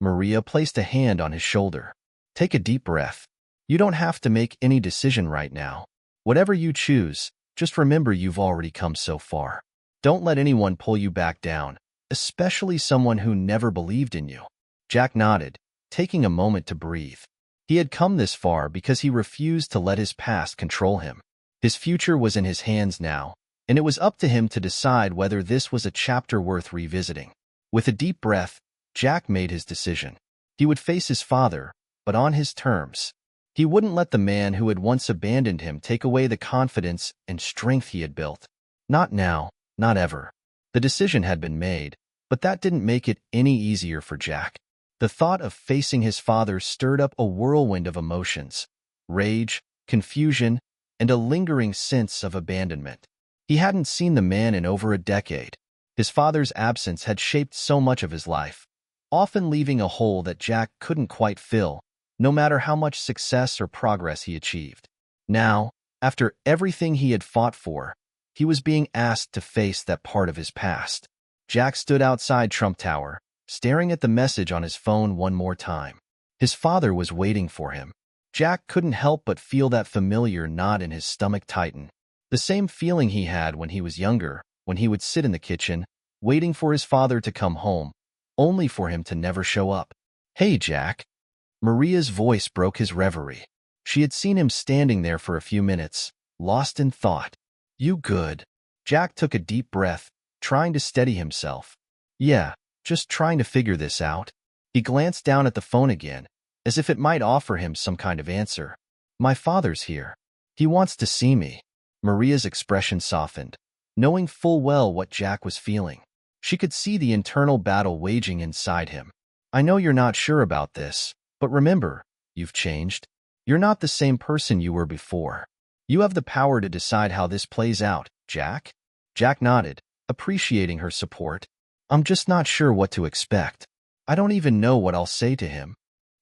Maria placed a hand on his shoulder. Take a deep breath. You don't have to make any decision right now. Whatever you choose, just remember you've already come so far. Don't let anyone pull you back down, especially someone who never believed in you. Jack nodded, taking a moment to breathe. He had come this far because he refused to let his past control him. His future was in his hands now, and it was up to him to decide whether this was a chapter worth revisiting. With a deep breath, Jack made his decision. He would face his father, but on his terms. He wouldn't let the man who had once abandoned him take away the confidence and strength he had built. Not now, not ever. The decision had been made, but that didn't make it any easier for Jack. The thought of facing his father stirred up a whirlwind of emotions: rage, confusion, and a lingering sense of abandonment. He hadn't seen the man in over a decade. His father's absence had shaped so much of his life, often leaving a hole that Jack couldn't quite fill, no matter how much success or progress he achieved. Now, after everything he had fought for, he was being asked to face that part of his past. Jack stood outside Trump Tower, staring at the message on his phone one more time. His father was waiting for him. Jack couldn't help but feel that familiar knot in his stomach tighten. The same feeling he had when he was younger, when he would sit in the kitchen, waiting for his father to come home, only for him to never show up. "Hey, Jack." Maria's voice broke his reverie. She had seen him standing there for a few minutes, lost in thought. "You good?" Jack took a deep breath, trying to steady himself. "Yeah, just trying to figure this out." He glanced down at the phone again, as if it might offer him some kind of answer. "My father's here. He wants to see me." Maria's expression softened, knowing full well what Jack was feeling. She could see the internal battle waging inside him. "I know you're not sure about this, but remember, you've changed. You're not the same person you were before. You have the power to decide how this plays out, Jack." Jack nodded, appreciating her support. "I'm just not sure what to expect. I don't even know what I'll say to him."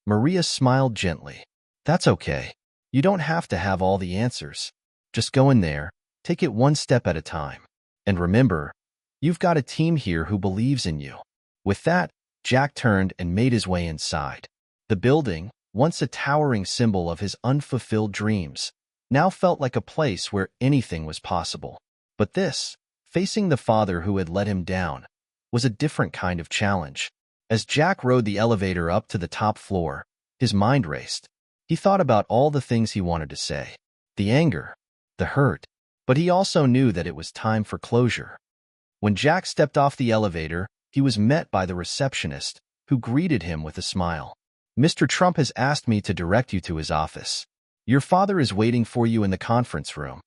Maria smiled gently. "That's okay. You don't have to have all the answers. Just go in there, take it one step at a time. And remember, you've got a team here who believes in you." With that, Jack turned and made his way inside. The building, once a towering symbol of his unfulfilled dreams, now felt like a place where anything was possible. But this, facing the father who had let him down, was a different kind of challenge. As Jack rode the elevator up to the top floor, his mind raced. He thought about all the things he wanted to say. The anger, the hurt, but he also knew that it was time for closure. When Jack stepped off the elevator, he was met by the receptionist, who greeted him with a smile. "Mr. Trump has asked me to direct you to his office. Your father is waiting for you in the conference room."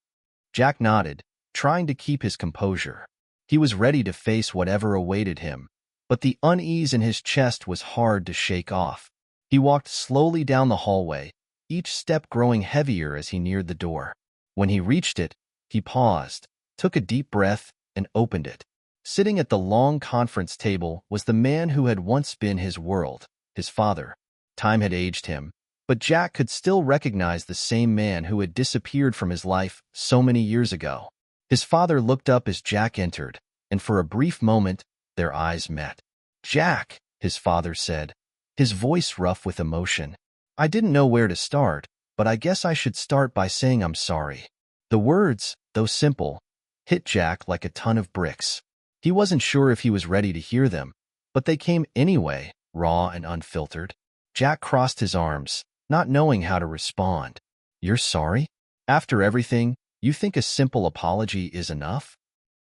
Jack nodded, trying to keep his composure. He was ready to face whatever awaited him, but the unease in his chest was hard to shake off. He walked slowly down the hallway, each step growing heavier as he neared the door. When he reached it, he paused, took a deep breath, and opened it. Sitting at the long conference table was the man who had once been his world, his father. Time had aged him, but Jack could still recognize the same man who had disappeared from his life so many years ago. His father looked up as Jack entered, and for a brief moment, their eyes met. "Jack," his father said, his voice rough with emotion. "I didn't know where to start, but I guess I should start by saying I'm sorry." The words, though simple, hit Jack like a ton of bricks. He wasn't sure if he was ready to hear them, but they came anyway, raw and unfiltered. Jack crossed his arms, not knowing how to respond. "You're sorry? After everything, you think a simple apology is enough?"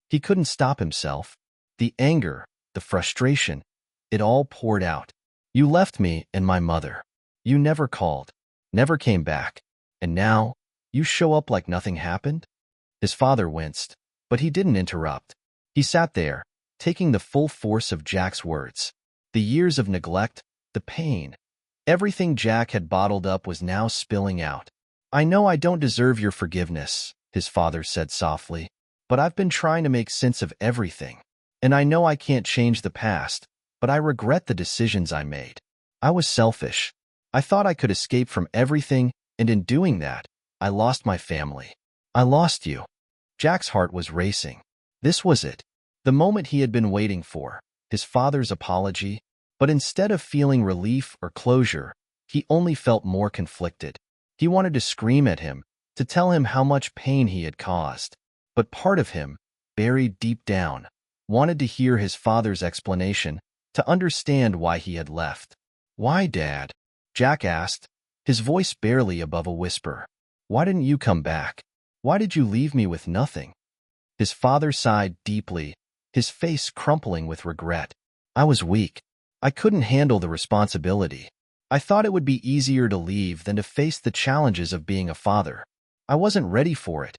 He couldn't stop himself. The anger, the frustration, it all poured out. "You left me and my mother. You never called, never came back, and now you show up like nothing happened?" His father winced, but he didn't interrupt. He sat there, taking the full force of Jack's words. The years of neglect, the pain, everything Jack had bottled up was now spilling out. "I know I don't deserve your forgiveness," his father said softly, "but I've been trying to make sense of everything. And I know I can't change the past, but I regret the decisions I made. I was selfish. I thought I could escape from everything, and in doing that, I lost my family. I lost you." Jack's heart was racing. This was it, the moment he had been waiting for, his father's apology. But instead of feeling relief or closure, he only felt more conflicted. He wanted to scream at him, to tell him how much pain he had caused. But part of him, buried deep down, wanted to hear his father's explanation, to understand why he had left. "Why, Dad?" Jack asked, his voice barely above a whisper. "Why didn't you come back? Why did you leave me with nothing?" His father sighed deeply, his face crumpling with regret. "I was weak. I couldn't handle the responsibility. I thought it would be easier to leave than to face the challenges of being a father. I wasn't ready for it,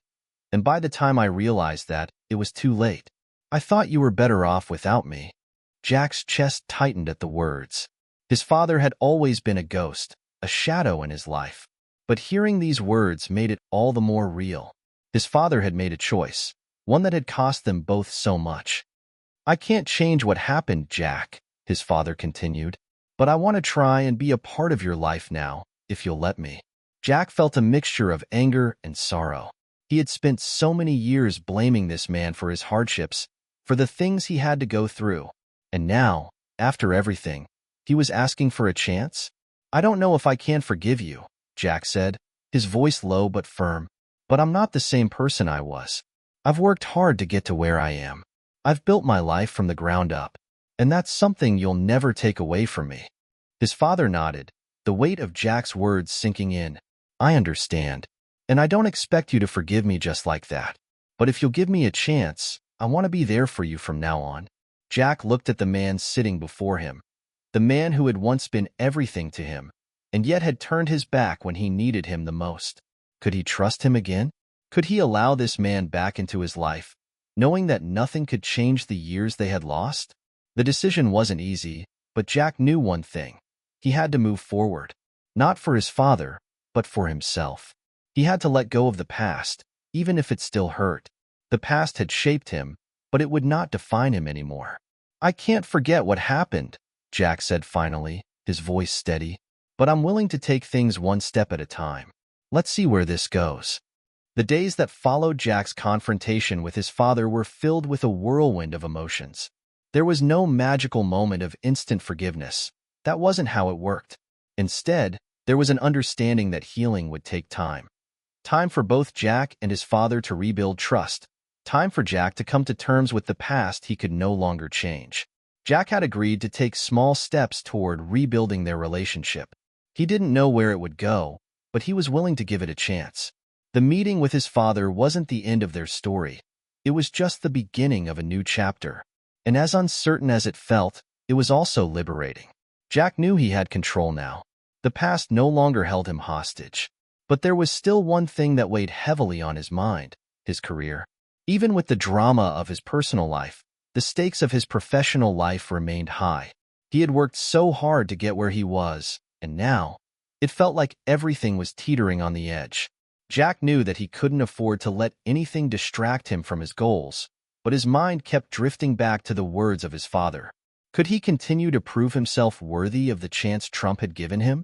and by the time I realized that, it was too late. I thought you were better off without me. Jack's chest tightened at the words. His father had always been a ghost, a shadow in his life. But hearing these words made it all the more real. His father had made a choice, one that had cost them both so much. I can't change what happened, Jack, his father continued, but I want to try and be a part of your life now, if you'll let me. Jack felt a mixture of anger and sorrow. He had spent so many years blaming this man for his hardships, for the things he had to go through. And now, after everything, he was asking for a chance? I don't know if I can forgive you, Jack said, his voice low but firm. But I'm not the same person I was. I've worked hard to get to where I am. I've built my life from the ground up, and that's something you'll never take away from me. His father nodded, the weight of Jack's words sinking in. I understand, and I don't expect you to forgive me just like that. But if you'll give me a chance, I want to be there for you from now on. Jack looked at the man sitting before him, the man who had once been everything to him, and yet had turned his back when he needed him the most. Could he trust him again? Could he allow this man back into his life, knowing that nothing could change the years they had lost? The decision wasn't easy, but Jack knew one thing. He had to move forward. Not for his father, but for himself. He had to let go of the past, even if it still hurt. The past had shaped him, but it would not define him anymore. I can't forget what happened, Jack said finally, his voice steady. But I'm willing to take things one step at a time. Let's see where this goes. The days that followed Jack's confrontation with his father were filled with a whirlwind of emotions. There was no magical moment of instant forgiveness. That wasn't how it worked. Instead, there was an understanding that healing would take time. Time for both Jack and his father to rebuild trust. Time for Jack to come to terms with the past he could no longer change. Jack had agreed to take small steps toward rebuilding their relationship. He didn't know where it would go, but he was willing to give it a chance. The meeting with his father wasn't the end of their story. It was just the beginning of a new chapter. And as uncertain as it felt, it was also liberating. Jack knew he had control now. The past no longer held him hostage. But there was still one thing that weighed heavily on his mind: his career. Even with the drama of his personal life, the stakes of his professional life remained high. He had worked so hard to get where he was, and now, it felt like everything was teetering on the edge. Jack knew that he couldn't afford to let anything distract him from his goals, but his mind kept drifting back to the words of his father. Could he continue to prove himself worthy of the chance Trump had given him?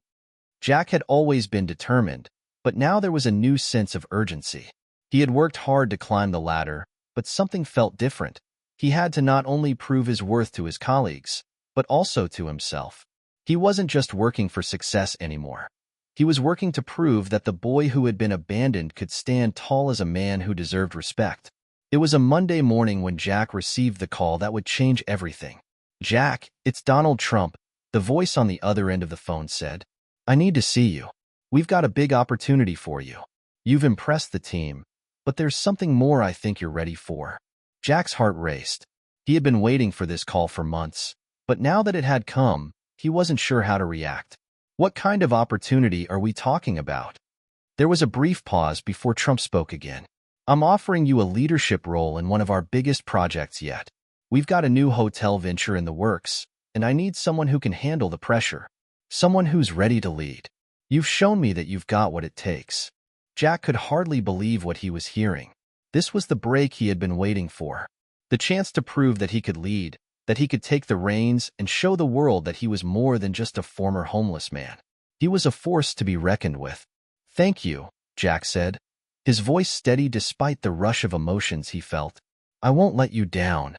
Jack had always been determined, but now there was a new sense of urgency. He had worked hard to climb the ladder, but something felt different. He had to not only prove his worth to his colleagues, but also to himself. He wasn't just working for success anymore. He was working to prove that the boy who had been abandoned could stand tall as a man who deserved respect. It was a Monday morning when Jack received the call that would change everything. "Jack, it's Donald Trump," the voice on the other end of the phone said. "I need to see you. We've got a big opportunity for you. You've impressed the team, but there's something more I think you're ready for." Jack's heart raced. He had been waiting for this call for months, but now that it had come, he wasn't sure how to react. "What kind of opportunity are we talking about?" There was a brief pause before Trump spoke again. "I'm offering you a leadership role in one of our biggest projects yet. We've got a new hotel venture in the works, and I need someone who can handle the pressure. Someone who's ready to lead. You've shown me that you've got what it takes." Jack could hardly believe what he was hearing. This was the break he had been waiting for. The chance to prove that he could lead, that he could take the reins and show the world that he was more than just a former homeless man. He was a force to be reckoned with. "Thank you," Jack said, his voice steady despite the rush of emotions he felt. "I won't let you down."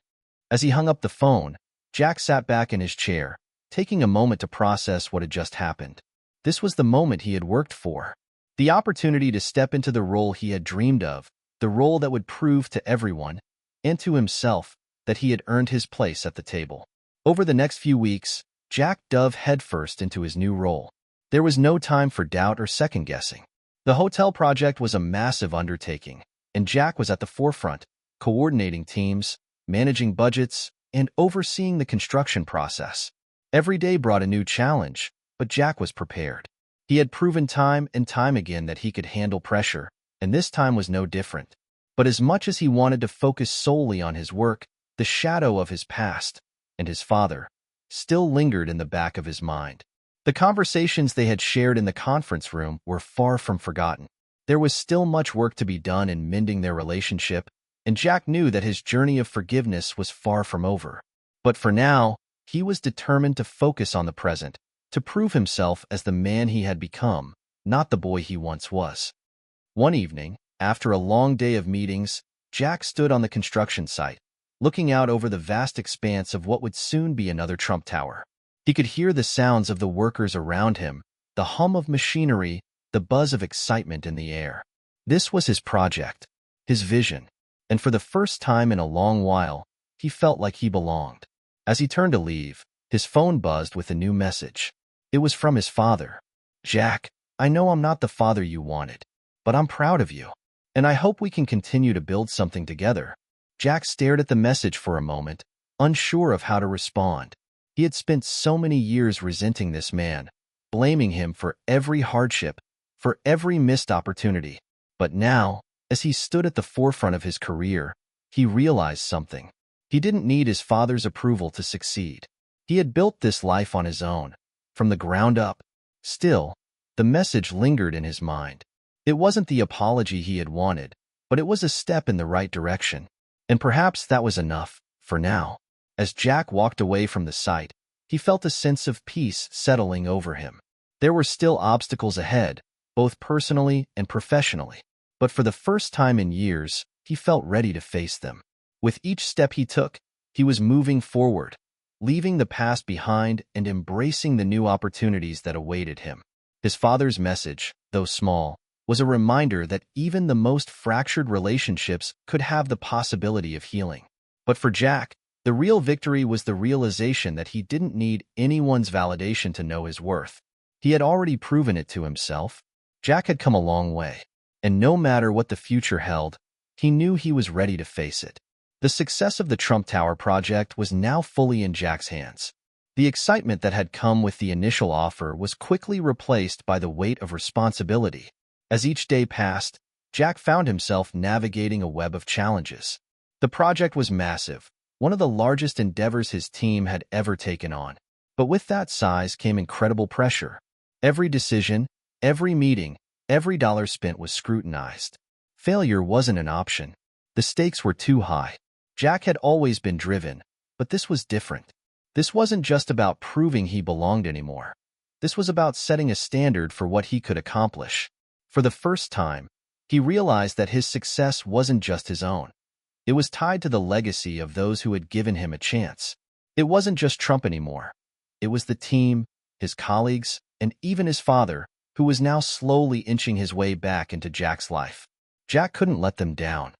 As he hung up the phone, Jack sat back in his chair, taking a moment to process what had just happened. This was the moment he had worked for. The opportunity to step into the role he had dreamed of, the role that would prove to everyone, and to himself, that he had earned his place at the table. Over the next few weeks, Jack dove headfirst into his new role. There was no time for doubt or second-guessing. The hotel project was a massive undertaking, and Jack was at the forefront, coordinating teams, managing budgets, and overseeing the construction process. Every day brought a new challenge, but Jack was prepared. He had proven time and time again that he could handle pressure, and this time was no different. But as much as he wanted to focus solely on his work, The shadow of his past and his father still lingered in the back of his mind. The conversations they had shared in the conference room were far from forgotten. There was still much work to be done in mending their relationship, and Jack knew that his journey of forgiveness was far from over. But for now, he was determined to focus on the present, to prove himself as the man he had become, not the boy he once was. One evening, after a long day of meetings, Jack stood on the construction site, looking out over the vast expanse of what would soon be another Trump Tower. He could hear the sounds of the workers around him, the hum of machinery, the buzz of excitement in the air. This was his project, his vision, and for the first time in a long while, he felt like he belonged. As he turned to leave, his phone buzzed with a new message. It was from his father. "Jack, I know I'm not the father you wanted, but I'm proud of you, and I hope we can continue to build something together." Jack stared at the message for a moment, unsure of how to respond. He had spent so many years resenting this man, blaming him for every hardship, for every missed opportunity. But now, as he stood at the forefront of his career, he realized something. He didn't need his father's approval to succeed. He had built this life on his own, from the ground up. Still, the message lingered in his mind. It wasn't the apology he had wanted, but it was a step in the right direction. And perhaps that was enough, for now. As Jack walked away from the site, he felt a sense of peace settling over him. There were still obstacles ahead, both personally and professionally, but for the first time in years, he felt ready to face them. With each step he took, he was moving forward, leaving the past behind and embracing the new opportunities that awaited him. His father's message, though small, was a reminder that even the most fractured relationships could have the possibility of healing. But for Jack, the real victory was the realization that he didn't need anyone's validation to know his worth. He had already proven it to himself. Jack had come a long way, and no matter what the future held, he knew he was ready to face it. The success of the Trump Tower project was now fully in Jack's hands. The excitement that had come with the initial offer was quickly replaced by the weight of responsibility. As each day passed, Jack found himself navigating a web of challenges. The project was massive, one of the largest endeavors his team had ever taken on. But with that size came incredible pressure. Every decision, every meeting, every dollar spent was scrutinized. Failure wasn't an option. The stakes were too high. Jack had always been driven, but this was different. This wasn't just about proving he belonged anymore. This was about setting a standard for what he could accomplish. For the first time, he realized that his success wasn't just his own. It was tied to the legacy of those who had given him a chance. It wasn't just Trump anymore. It was the team, his colleagues, and even his father, who was now slowly inching his way back into Jack's life. Jack couldn't let them down.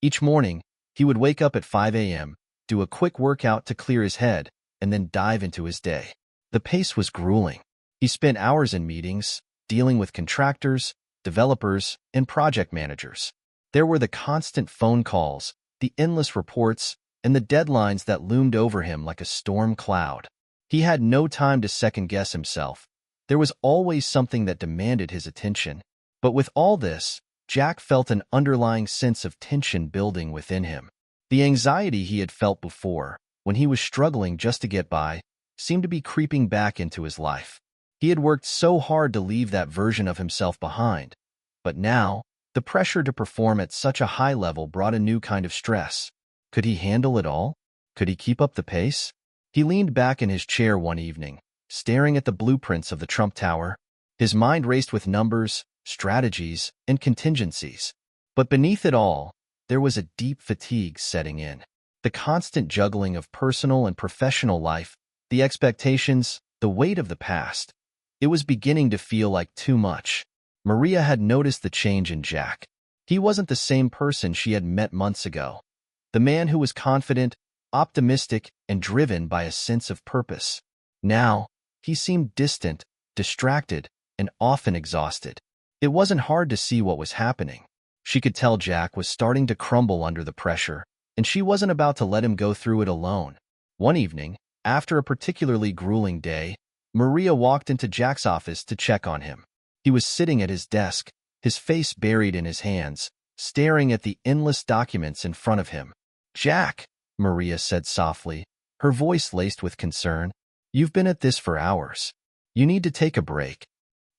Each morning, he would wake up at 5 a.m., do a quick workout to clear his head, and then dive into his day. The pace was grueling. He spent hours in meetings, dealing with contractors, developers, and project managers. There were the constant phone calls, the endless reports, and the deadlines that loomed over him like a storm cloud. He had no time to second-guess himself. There was always something that demanded his attention. But with all this, Jack felt an underlying sense of tension building within him. The anxiety he had felt before, when he was struggling just to get by, seemed to be creeping back into his life. He had worked so hard to leave that version of himself behind. But now, the pressure to perform at such a high level brought a new kind of stress. Could he handle it all? Could he keep up the pace? He leaned back in his chair one evening, staring at the blueprints of the Trump Tower. His mind raced with numbers, strategies, and contingencies. But beneath it all, there was a deep fatigue setting in. The constant juggling of personal and professional life, the expectations, the weight of the past. It was beginning to feel like too much. Maria had noticed the change in Jack. He wasn't the same person she had met months ago. The man who was confident, optimistic, and driven by a sense of purpose. Now, he seemed distant, distracted, and often exhausted. It wasn't hard to see what was happening. She could tell Jack was starting to crumble under the pressure, and she wasn't about to let him go through it alone. One evening, after a particularly grueling day, Maria walked into Jack's office to check on him. He was sitting at his desk, his face buried in his hands, staring at the endless documents in front of him. "Jack," Maria said softly, her voice laced with concern. "You've been at this for hours. You need to take a break."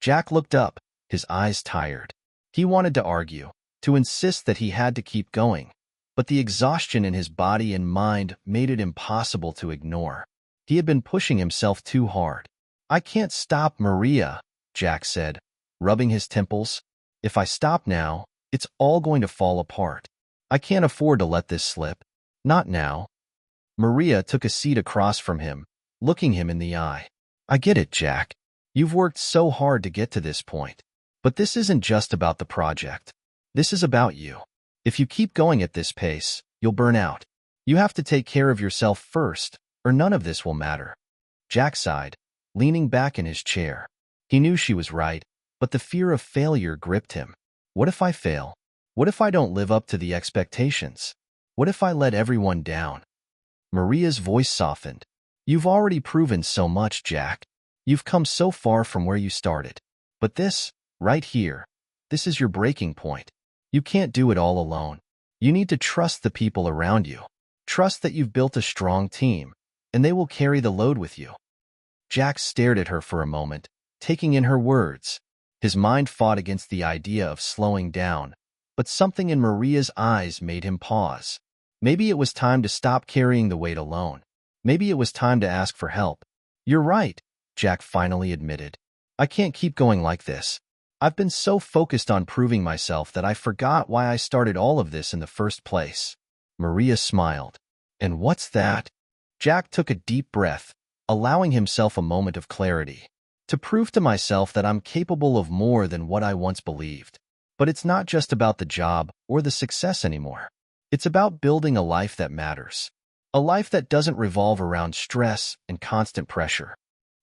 Jack looked up, his eyes tired. He wanted to argue, to insist that he had to keep going, but the exhaustion in his body and mind made it impossible to ignore. He had been pushing himself too hard. "I can't stop, Maria," Jack said, rubbing his temples. "If I stop now, it's all going to fall apart. I can't afford to let this slip. Not now." Maria took a seat across from him, looking him in the eye. "I get it, Jack. You've worked so hard to get to this point. But this isn't just about the project. This is about you. If you keep going at this pace, you'll burn out. You have to take care of yourself first, or none of this will matter." Jack sighed, leaning back in his chair. He knew she was right, but the fear of failure gripped him. What if I fail? What if I don't live up to the expectations? What if I let everyone down? Maria's voice softened. "You've already proven so much, Jack. You've come so far from where you started. But this, right here, this is your breaking point. You can't do it all alone. You need to trust the people around you. Trust that you've built a strong team, and they will carry the load with you." Jack stared at her for a moment, taking in her words. His mind fought against the idea of slowing down, but something in Maria's eyes made him pause. Maybe it was time to stop carrying the weight alone. Maybe it was time to ask for help. "You're right," Jack finally admitted. "I can't keep going like this. I've been so focused on proving myself that I forgot why I started all of this in the first place." Maria smiled. "And what's that?" Jack took a deep breath, allowing himself a moment of clarity. "To prove to myself that I'm capable of more than what I once believed. But it's not just about the job or the success anymore. It's about building a life that matters. A life that doesn't revolve around stress and constant pressure."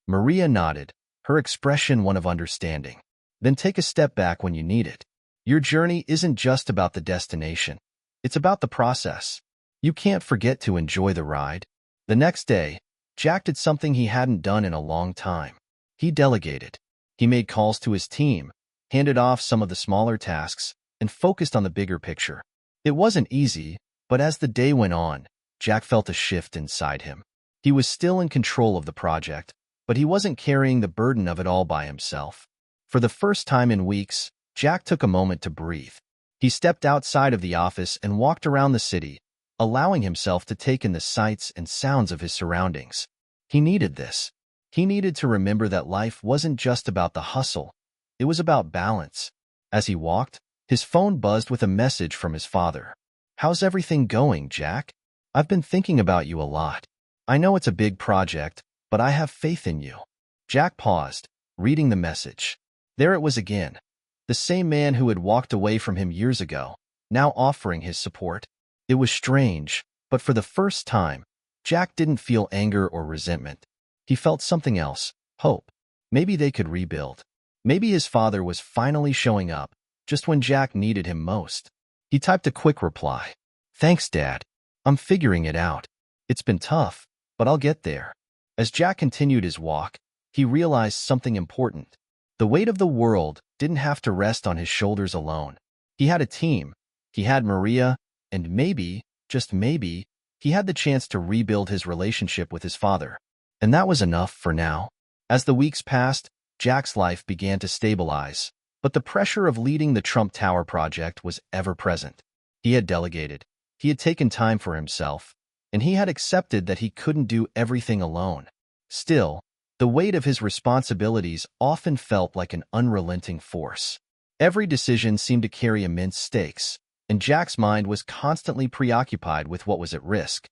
Maria nodded, her expression one of understanding. "Then take a step back when you need it. Your journey isn't just about the destination. It's about the process. You can't forget to enjoy the ride." The next day, Jack did something he hadn't done in a long time. He delegated. He made calls to his team, handed off some of the smaller tasks, and focused on the bigger picture. It wasn't easy, but as the day went on, Jack felt a shift inside him. He was still in control of the project, but he wasn't carrying the burden of it all by himself. For the first time in weeks, Jack took a moment to breathe. He stepped outside of the office and walked around the city, allowing himself to take in the sights and sounds of his surroundings. He needed this. He needed to remember that life wasn't just about the hustle. It was about balance. As he walked, his phone buzzed with a message from his father. "How's everything going, Jack? I've been thinking about you a lot. I know it's a big project, but I have faith in you." Jack paused, reading the message. There it was again. The same man who had walked away from him years ago, now offering his support. It was strange, but for the first time, Jack didn't feel anger or resentment. He felt something else, hope. Maybe they could rebuild. Maybe his father was finally showing up, just when Jack needed him most. He typed a quick reply. "Thanks, Dad. I'm figuring it out. It's been tough, but I'll get there." As Jack continued his walk, he realized something important. The weight of the world didn't have to rest on his shoulders alone. He had a team. He had Maria, and maybe, just maybe, he had the chance to rebuild his relationship with his father. And that was enough for now. As the weeks passed, Jack's life began to stabilize, but the pressure of leading the Trump Tower project was ever present. He had delegated. He had taken time for himself, and he had accepted that he couldn't do everything alone. Still, the weight of his responsibilities often felt like an unrelenting force. Every decision seemed to carry immense stakes, and Jack's mind was constantly preoccupied with what was at risk.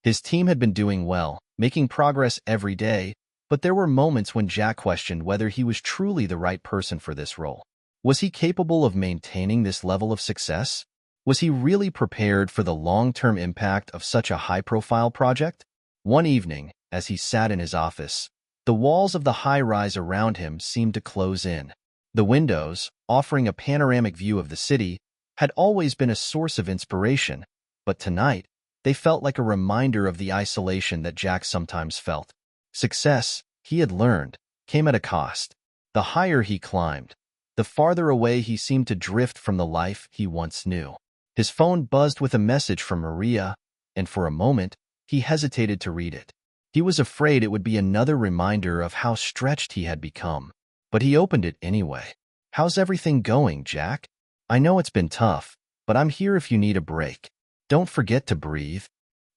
His team had been doing well, making progress every day, but there were moments when Jack questioned whether he was truly the right person for this role. Was he capable of maintaining this level of success? Was he really prepared for the long-term impact of such a high-profile project? One evening, as he sat in his office, the walls of the high-rise around him seemed to close in. The windows, offering a panoramic view of the city, had always been a source of inspiration, but tonight, they felt like a reminder of the isolation that Jack sometimes felt. Success, he had learned, came at a cost. The higher he climbed, the farther away he seemed to drift from the life he once knew. His phone buzzed with a message from Maria, and for a moment, he hesitated to read it. He was afraid it would be another reminder of how stretched he had become. But he opened it anyway. "How's everything going, Jack? I know it's been tough, but I'm here if you need a break. Don't forget to breathe."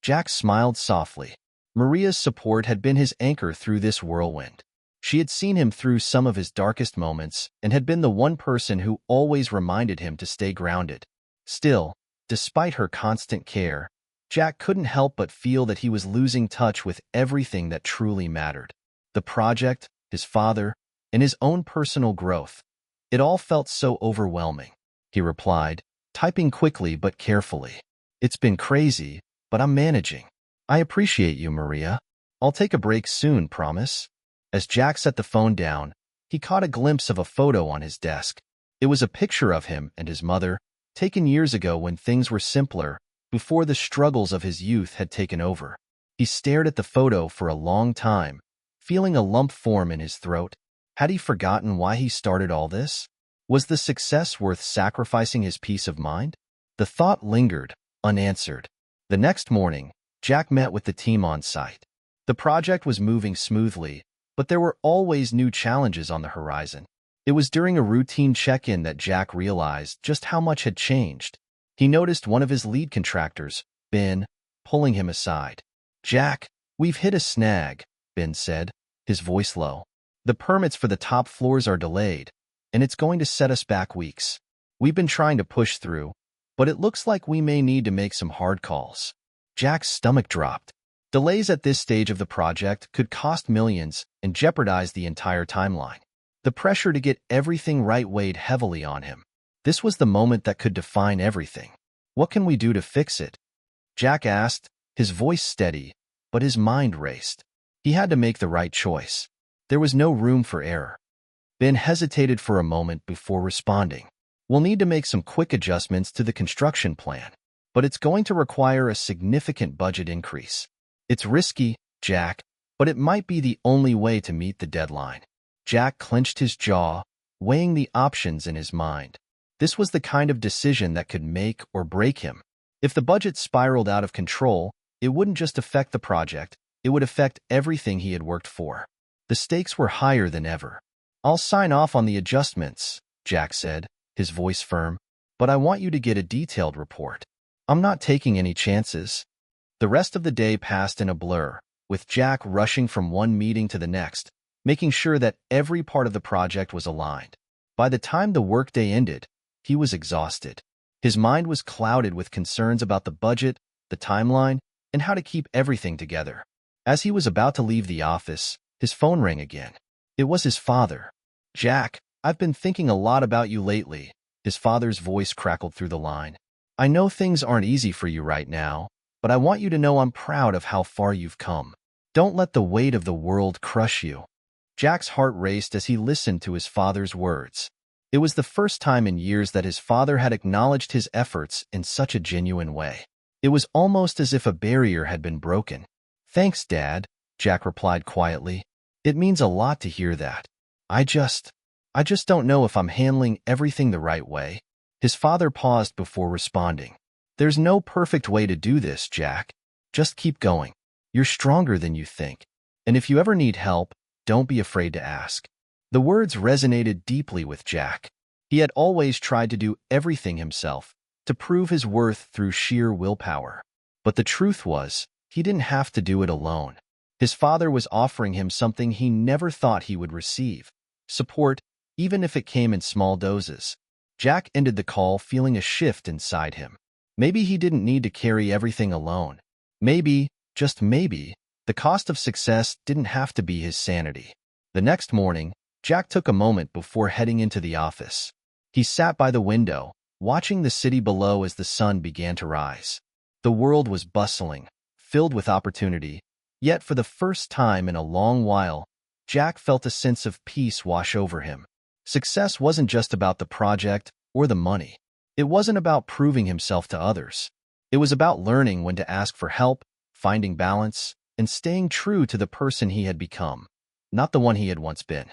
Jack smiled softly. Maria's support had been his anchor through this whirlwind. She had seen him through some of his darkest moments and had been the one person who always reminded him to stay grounded. Still, despite her constant care, Jack couldn't help but feel that he was losing touch with everything that truly mattered. The project, his father, and his own personal growth. It all felt so overwhelming. He replied, typing quickly but carefully. "It's been crazy, but I'm managing. I appreciate you, Maria. I'll take a break soon, promise." As Jack set the phone down, he caught a glimpse of a photo on his desk. It was a picture of him and his mother, taken years ago when things were simpler, before the struggles of his youth had taken over. He stared at the photo for a long time, feeling a lump form in his throat. Had he forgotten why he started all this? Was the success worth sacrificing his peace of mind? The thought lingered, unanswered. The next morning, Jack met with the team on site. The project was moving smoothly, but there were always new challenges on the horizon. It was during a routine check-in that Jack realized just how much had changed. He noticed one of his lead contractors, Ben, pulling him aside. "Jack, we've hit a snag," Ben said, his voice low. "The permits for the top floors are delayed, and it's going to set us back weeks. We've been trying to push through, but it looks like we may need to make some hard calls." Jack's stomach dropped. Delays at this stage of the project could cost millions and jeopardize the entire timeline. The pressure to get everything right weighed heavily on him. This was the moment that could define everything. "What can we do to fix it?" Jack asked, his voice steady, but his mind raced. He had to make the right choice. There was no room for error. Ben hesitated for a moment before responding. "We'll need to make some quick adjustments to the construction plan, but it's going to require a significant budget increase. It's risky, Jack, but it might be the only way to meet the deadline." Jack clenched his jaw, weighing the options in his mind. This was the kind of decision that could make or break him. If the budget spiraled out of control, it wouldn't just affect the project, it would affect everything he had worked for. The stakes were higher than ever. "I'll sign off on the adjustments," Jack said, his voice firm, "but I want you to get a detailed report. I'm not taking any chances." The rest of the day passed in a blur, with Jack rushing from one meeting to the next, making sure that every part of the project was aligned. By the time the workday ended, he was exhausted. His mind was clouded with concerns about the budget, the timeline, and how to keep everything together. As he was about to leave the office, his phone rang again. It was his father. "Jack, I've been thinking a lot about you lately," his father's voice crackled through the line. "I know things aren't easy for you right now, but I want you to know I'm proud of how far you've come. Don't let the weight of the world crush you." Jack's heart raced as he listened to his father's words. It was the first time in years that his father had acknowledged his efforts in such a genuine way. It was almost as if a barrier had been broken. "Thanks, Dad," Jack replied quietly. "It means a lot to hear that. I just don't know if I'm handling everything the right way." His father paused before responding. "There's no perfect way to do this, Jack. Just keep going. You're stronger than you think. And if you ever need help, don't be afraid to ask." The words resonated deeply with Jack. He had always tried to do everything himself, to prove his worth through sheer willpower. But the truth was, he didn't have to do it alone. His father was offering him something he never thought he would receive: support, even if it came in small doses. Jack ended the call feeling a shift inside him. Maybe he didn't need to carry everything alone. Maybe, just maybe, the cost of success didn't have to be his sanity. The next morning, Jack took a moment before heading into the office. He sat by the window, watching the city below as the sun began to rise. The world was bustling, filled with opportunity, yet for the first time in a long while, Jack felt a sense of peace wash over him. Success wasn't just about the project or the money. It wasn't about proving himself to others. It was about learning when to ask for help, finding balance, and staying true to the person he had become, not the one he had once been.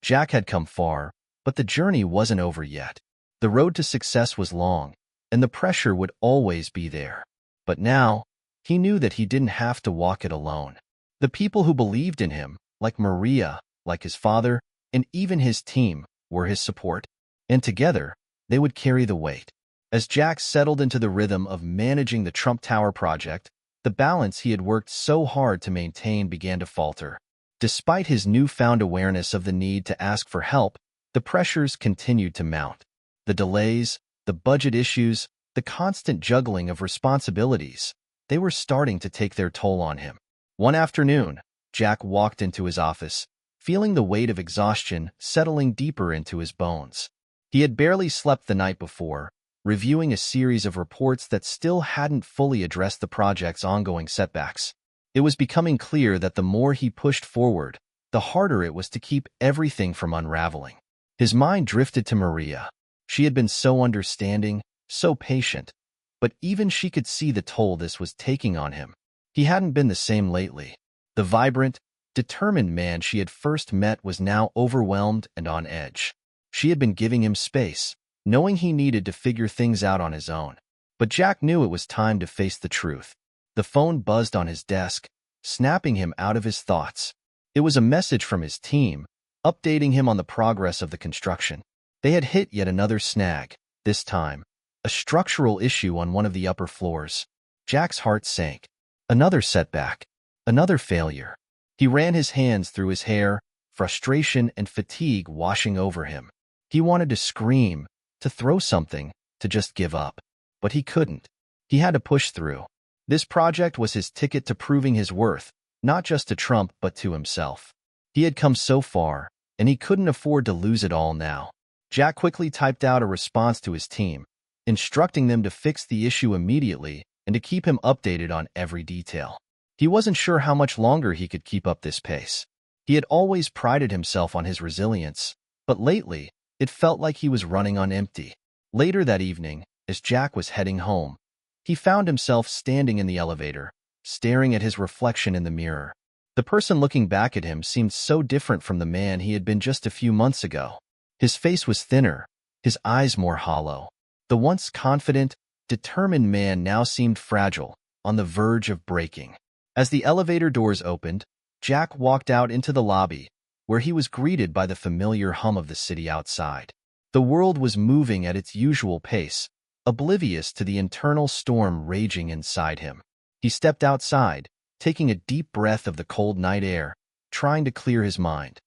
Jack had come far, but the journey wasn't over yet. The road to success was long, and the pressure would always be there. But now, He knew that he didn't have to walk it alone. The people who believed in him, like Maria, like his father, and even his team, were his support, and together, they would carry the weight. As Jack settled into the rhythm of managing the Trump Tower project, the balance he had worked so hard to maintain began to falter. Despite his newfound awareness of the need to ask for help, the pressures continued to mount. The delays, the budget issues, the constant juggling of responsibilities, they were starting to take their toll on him. One afternoon, Jack walked into his office, feeling the weight of exhaustion settling deeper into his bones. He had barely slept the night before, reviewing a series of reports that still hadn't fully addressed the project's ongoing setbacks. It was becoming clear that the more he pushed forward, the harder it was to keep everything from unraveling. His mind drifted to Maria. She had been so understanding, so patient, but even she could see the toll this was taking on him. He hadn't been the same lately. The vibrant, determined man she had first met was now overwhelmed and on edge. She had been giving him space, knowing he needed to figure things out on his own. But Jack knew it was time to face the truth. The phone buzzed on his desk, snapping him out of his thoughts. It was a message from his team, updating him on the progress of the construction. They had hit yet another snag, this time a structural issue on one of the upper floors. Jack's heart sank. Another setback, another failure. He ran his hands through his hair, frustration and fatigue washing over him. He wanted to scream, to throw something, to just give up. But he couldn't. He had to push through. This project was his ticket to proving his worth, not just to Trump but to himself. He had come so far, and he couldn't afford to lose it all now. Jack quickly typed out a response to his team, instructing them to fix the issue immediately and to keep him updated on every detail. He wasn't sure how much longer he could keep up this pace. He had always prided himself on his resilience, but lately, it felt like he was running on empty. Later that evening, as Jack was heading home, he found himself standing in the elevator, staring at his reflection in the mirror. The person looking back at him seemed so different from the man he had been just a few months ago. His face was thinner, his eyes more hollow. The once confident, determined man now seemed fragile, on the verge of breaking. As the elevator doors opened, Jack walked out into the lobby, where he was greeted by the familiar hum of the city outside. The world was moving at its usual pace, oblivious to the internal storm raging inside him. He stepped outside, taking a deep breath of the cold night air, trying to clear his mind.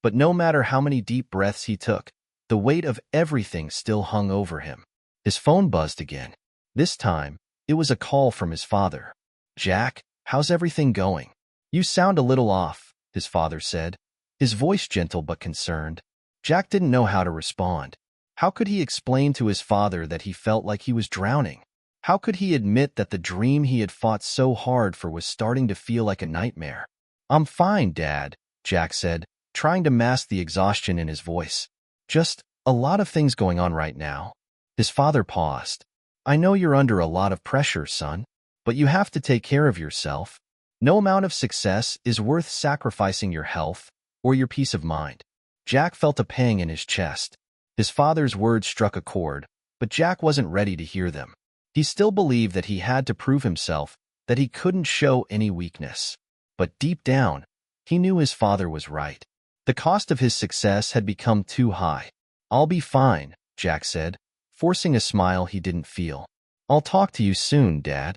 But no matter how many deep breaths he took, the weight of everything still hung over him. His phone buzzed again. This time, it was a call from his father. "Jack, how's everything going?" "You sound a little off," his father said, his voice gentle but concerned. Jack didn't know how to respond. How could he explain to his father that he felt like he was drowning? How could he admit that the dream he had fought so hard for was starting to feel like a nightmare? "I'm fine, Dad," Jack said, trying to mask the exhaustion in his voice. "Just a lot of things going on right now." His father paused. "I know you're under a lot of pressure, son, but you have to take care of yourself. No amount of success is worth sacrificing your health or your peace of mind." Jack felt a pang in his chest. His father's words struck a chord, but Jack wasn't ready to hear them. He still believed that he had to prove himself, that he couldn't show any weakness. But deep down, he knew his father was right. The cost of his success had become too high. "I'll be fine," Jack said, forcing a smile he didn't feel. "I'll talk to you soon, Dad."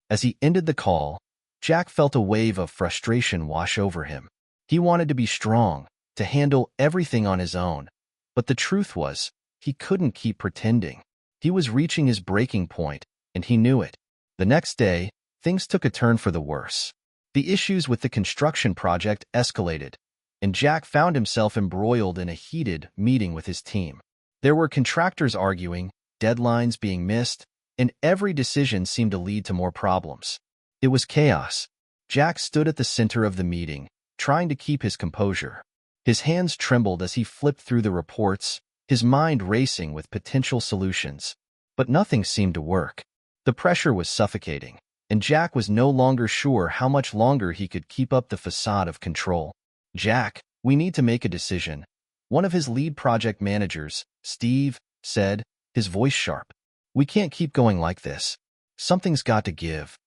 As he ended the call, Jack felt a wave of frustration wash over him. He wanted to be strong, to handle everything on his own. But the truth was, he couldn't keep pretending. He was reaching his breaking point, and he knew it. The next day, things took a turn for the worse. The issues with the construction project escalated, and Jack found himself embroiled in a heated meeting with his team. There were contractors arguing, deadlines being missed, and every decision seemed to lead to more problems. It was chaos. Jack stood at the center of the meeting, trying to keep his composure. His hands trembled as he flipped through the reports, his mind racing with potential solutions. But nothing seemed to work. The pressure was suffocating, and Jack was no longer sure how much longer he could keep up the facade of control. "Jack, we need to make a decision," one of his lead project managers, Steve, said, his voice sharp. "We can't keep going like this. Something's got to give."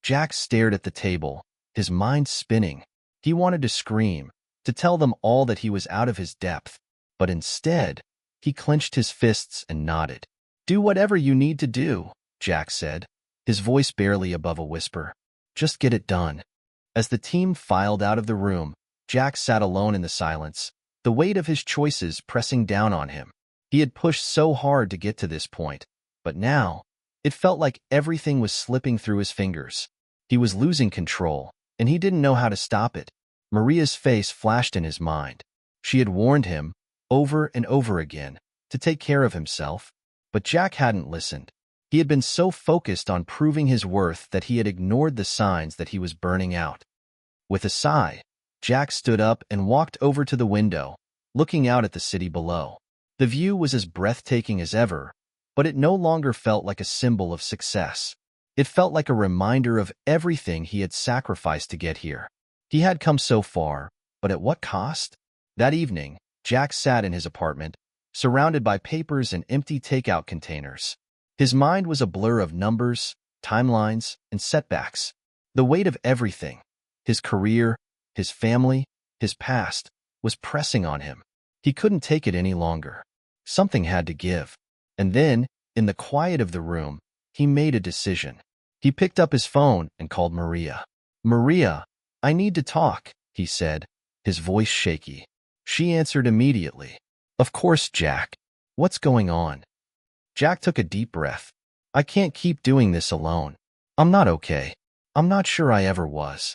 Jack stared at the table, his mind spinning. He wanted to scream, to tell them all that he was out of his depth, but instead, he clenched his fists and nodded. "Do whatever you need to do," Jack said, his voice barely above a whisper. "Just get it done." As the team filed out of the room, Jack sat alone in the silence, the weight of his choices pressing down on him. He had pushed so hard to get to this point, but now, it felt like everything was slipping through his fingers. He was losing control, and he didn't know how to stop it. Maria's face flashed in his mind. She had warned him, over and over again, to take care of himself, but Jack hadn't listened. He had been so focused on proving his worth that he had ignored the signs that he was burning out. With a sigh, Jack stood up and walked over to the window, looking out at the city below. The view was as breathtaking as ever, but it no longer felt like a symbol of success. It felt like a reminder of everything he had sacrificed to get here. He had come so far, but at what cost? That evening, Jack sat in his apartment, surrounded by papers and empty takeout containers. His mind was a blur of numbers, timelines, and setbacks. The weight of everything, his career, his family, his past, was pressing on him. He couldn't take it any longer. Something had to give. And then, in the quiet of the room, he made a decision. He picked up his phone and called Maria. "Maria, I need to talk," he said, his voice shaky. She answered immediately. "Of course, Jack. What's going on?" Jack took a deep breath. "I can't keep doing this alone. I'm not okay. I'm not sure I ever was."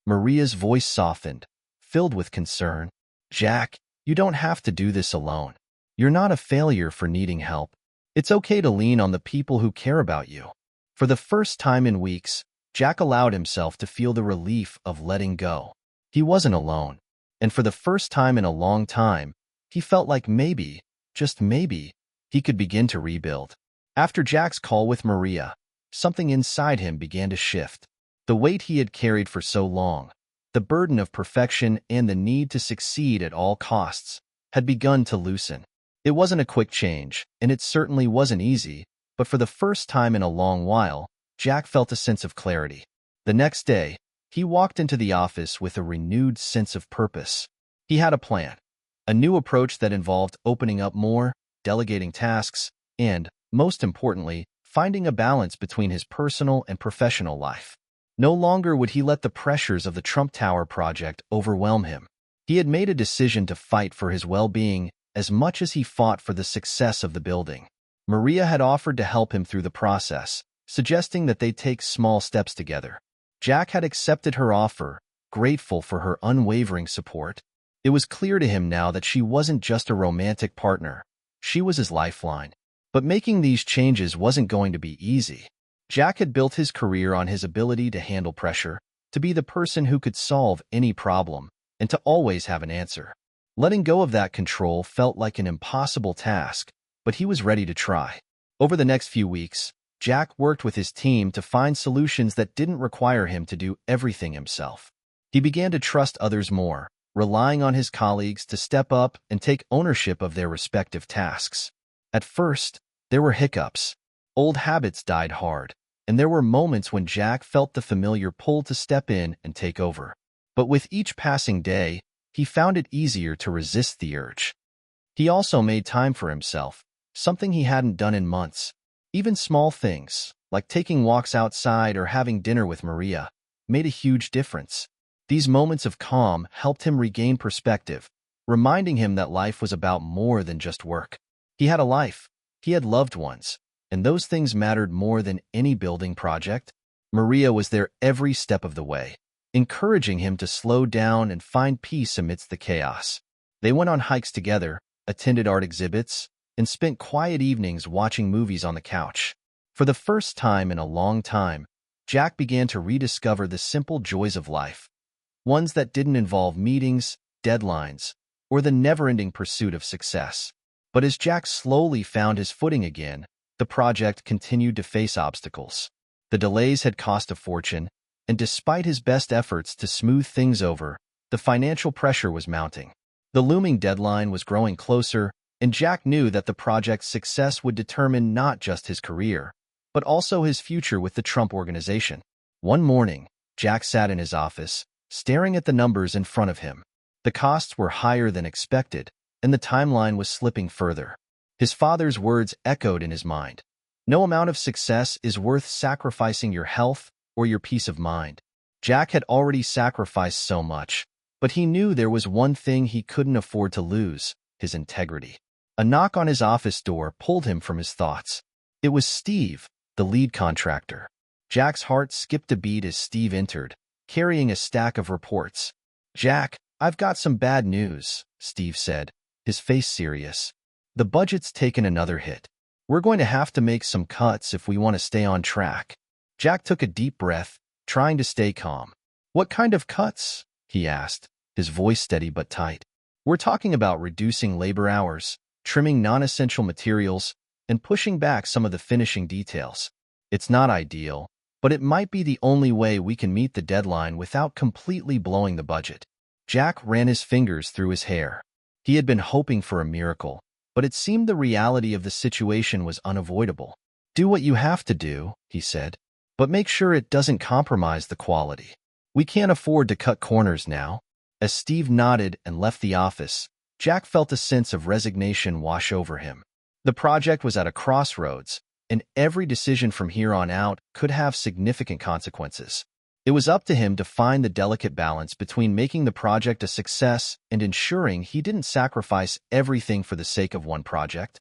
Maria's voice softened, filled with concern. "Jack, you don't have to do this alone. You're not a failure for needing help. It's okay to lean on the people who care about you." For the first time in weeks, Jack allowed himself to feel the relief of letting go. He wasn't alone, and for the first time in a long time, he felt like maybe, just maybe, he could begin to rebuild. After Jack's call with Maria, something inside him began to shift. The weight he had carried for so long, the burden of perfection and the need to succeed at all costs, had begun to loosen. It wasn't a quick change, and it certainly wasn't easy, but for the first time in a long while, Jack felt a sense of clarity. The next day, he walked into the office with a renewed sense of purpose. He had a plan, a new approach that involved opening up more, delegating tasks, and, most importantly, finding a balance between his personal and professional life. No longer would he let the pressures of the Trump Tower project overwhelm him. He had made a decision to fight for his well-being as much as he fought for the success of the building. Maria had offered to help him through the process, suggesting that they take small steps together. Jack had accepted her offer, grateful for her unwavering support. It was clear to him now that she wasn't just a romantic partner. She was his lifeline. But making these changes wasn't going to be easy. Jack had built his career on his ability to handle pressure, to be the person who could solve any problem, and to always have an answer. Letting go of that control felt like an impossible task, but he was ready to try. Over the next few weeks, Jack worked with his team to find solutions that didn't require him to do everything himself. He began to trust others more, relying on his colleagues to step up and take ownership of their respective tasks. At first, there were hiccups. Old habits died hard, and there were moments when Jack felt the familiar pull to step in and take over. But with each passing day, he found it easier to resist the urge. He also made time for himself, something he hadn't done in months. Even small things, like taking walks outside or having dinner with Maria, made a huge difference. These moments of calm helped him regain perspective, reminding him that life was about more than just work. He had a life, he had loved ones, and those things mattered more than any building project. Maria was there every step of the way, encouraging him to slow down and find peace amidst the chaos. They went on hikes together, attended art exhibits, and spent quiet evenings watching movies on the couch. For the first time in a long time, Jack began to rediscover the simple joys of life, ones that didn't involve meetings, deadlines, or the never-ending pursuit of success. But as Jack slowly found his footing again, the project continued to face obstacles. The delays had cost a fortune, and despite his best efforts to smooth things over, the financial pressure was mounting. The looming deadline was growing closer, and Jack knew that the project's success would determine not just his career, but also his future with the Trump organization. One morning, Jack sat in his office, staring at the numbers in front of him. The costs were higher than expected, and the timeline was slipping further. His father's words echoed in his mind. No amount of success is worth sacrificing your health or your peace of mind. Jack had already sacrificed so much, but he knew there was one thing he couldn't afford to lose: his integrity. A knock on his office door pulled him from his thoughts. It was Steve, the lead contractor. Jack's heart skipped a beat as Steve entered, carrying a stack of reports. "Jack, I've got some bad news," Steve said, his face serious. "The budget's taken another hit. We're going to have to make some cuts if we want to stay on track." Jack took a deep breath, trying to stay calm. "What kind of cuts?" he asked, his voice steady but tight. "We're talking about reducing labor hours, trimming non-essential materials, and pushing back some of the finishing details. It's not ideal, but it might be the only way we can meet the deadline without completely blowing the budget." Jack ran his fingers through his hair. He had been hoping for a miracle, but it seemed the reality of the situation was unavoidable. "Do what you have to do," he said, "but make sure it doesn't compromise the quality. We can't afford to cut corners now." As Steve nodded and left the office, Jack felt a sense of resignation wash over him. The project was at a crossroads, and every decision from here on out could have significant consequences. It was up to him to find the delicate balance between making the project a success and ensuring he didn't sacrifice everything for the sake of one project.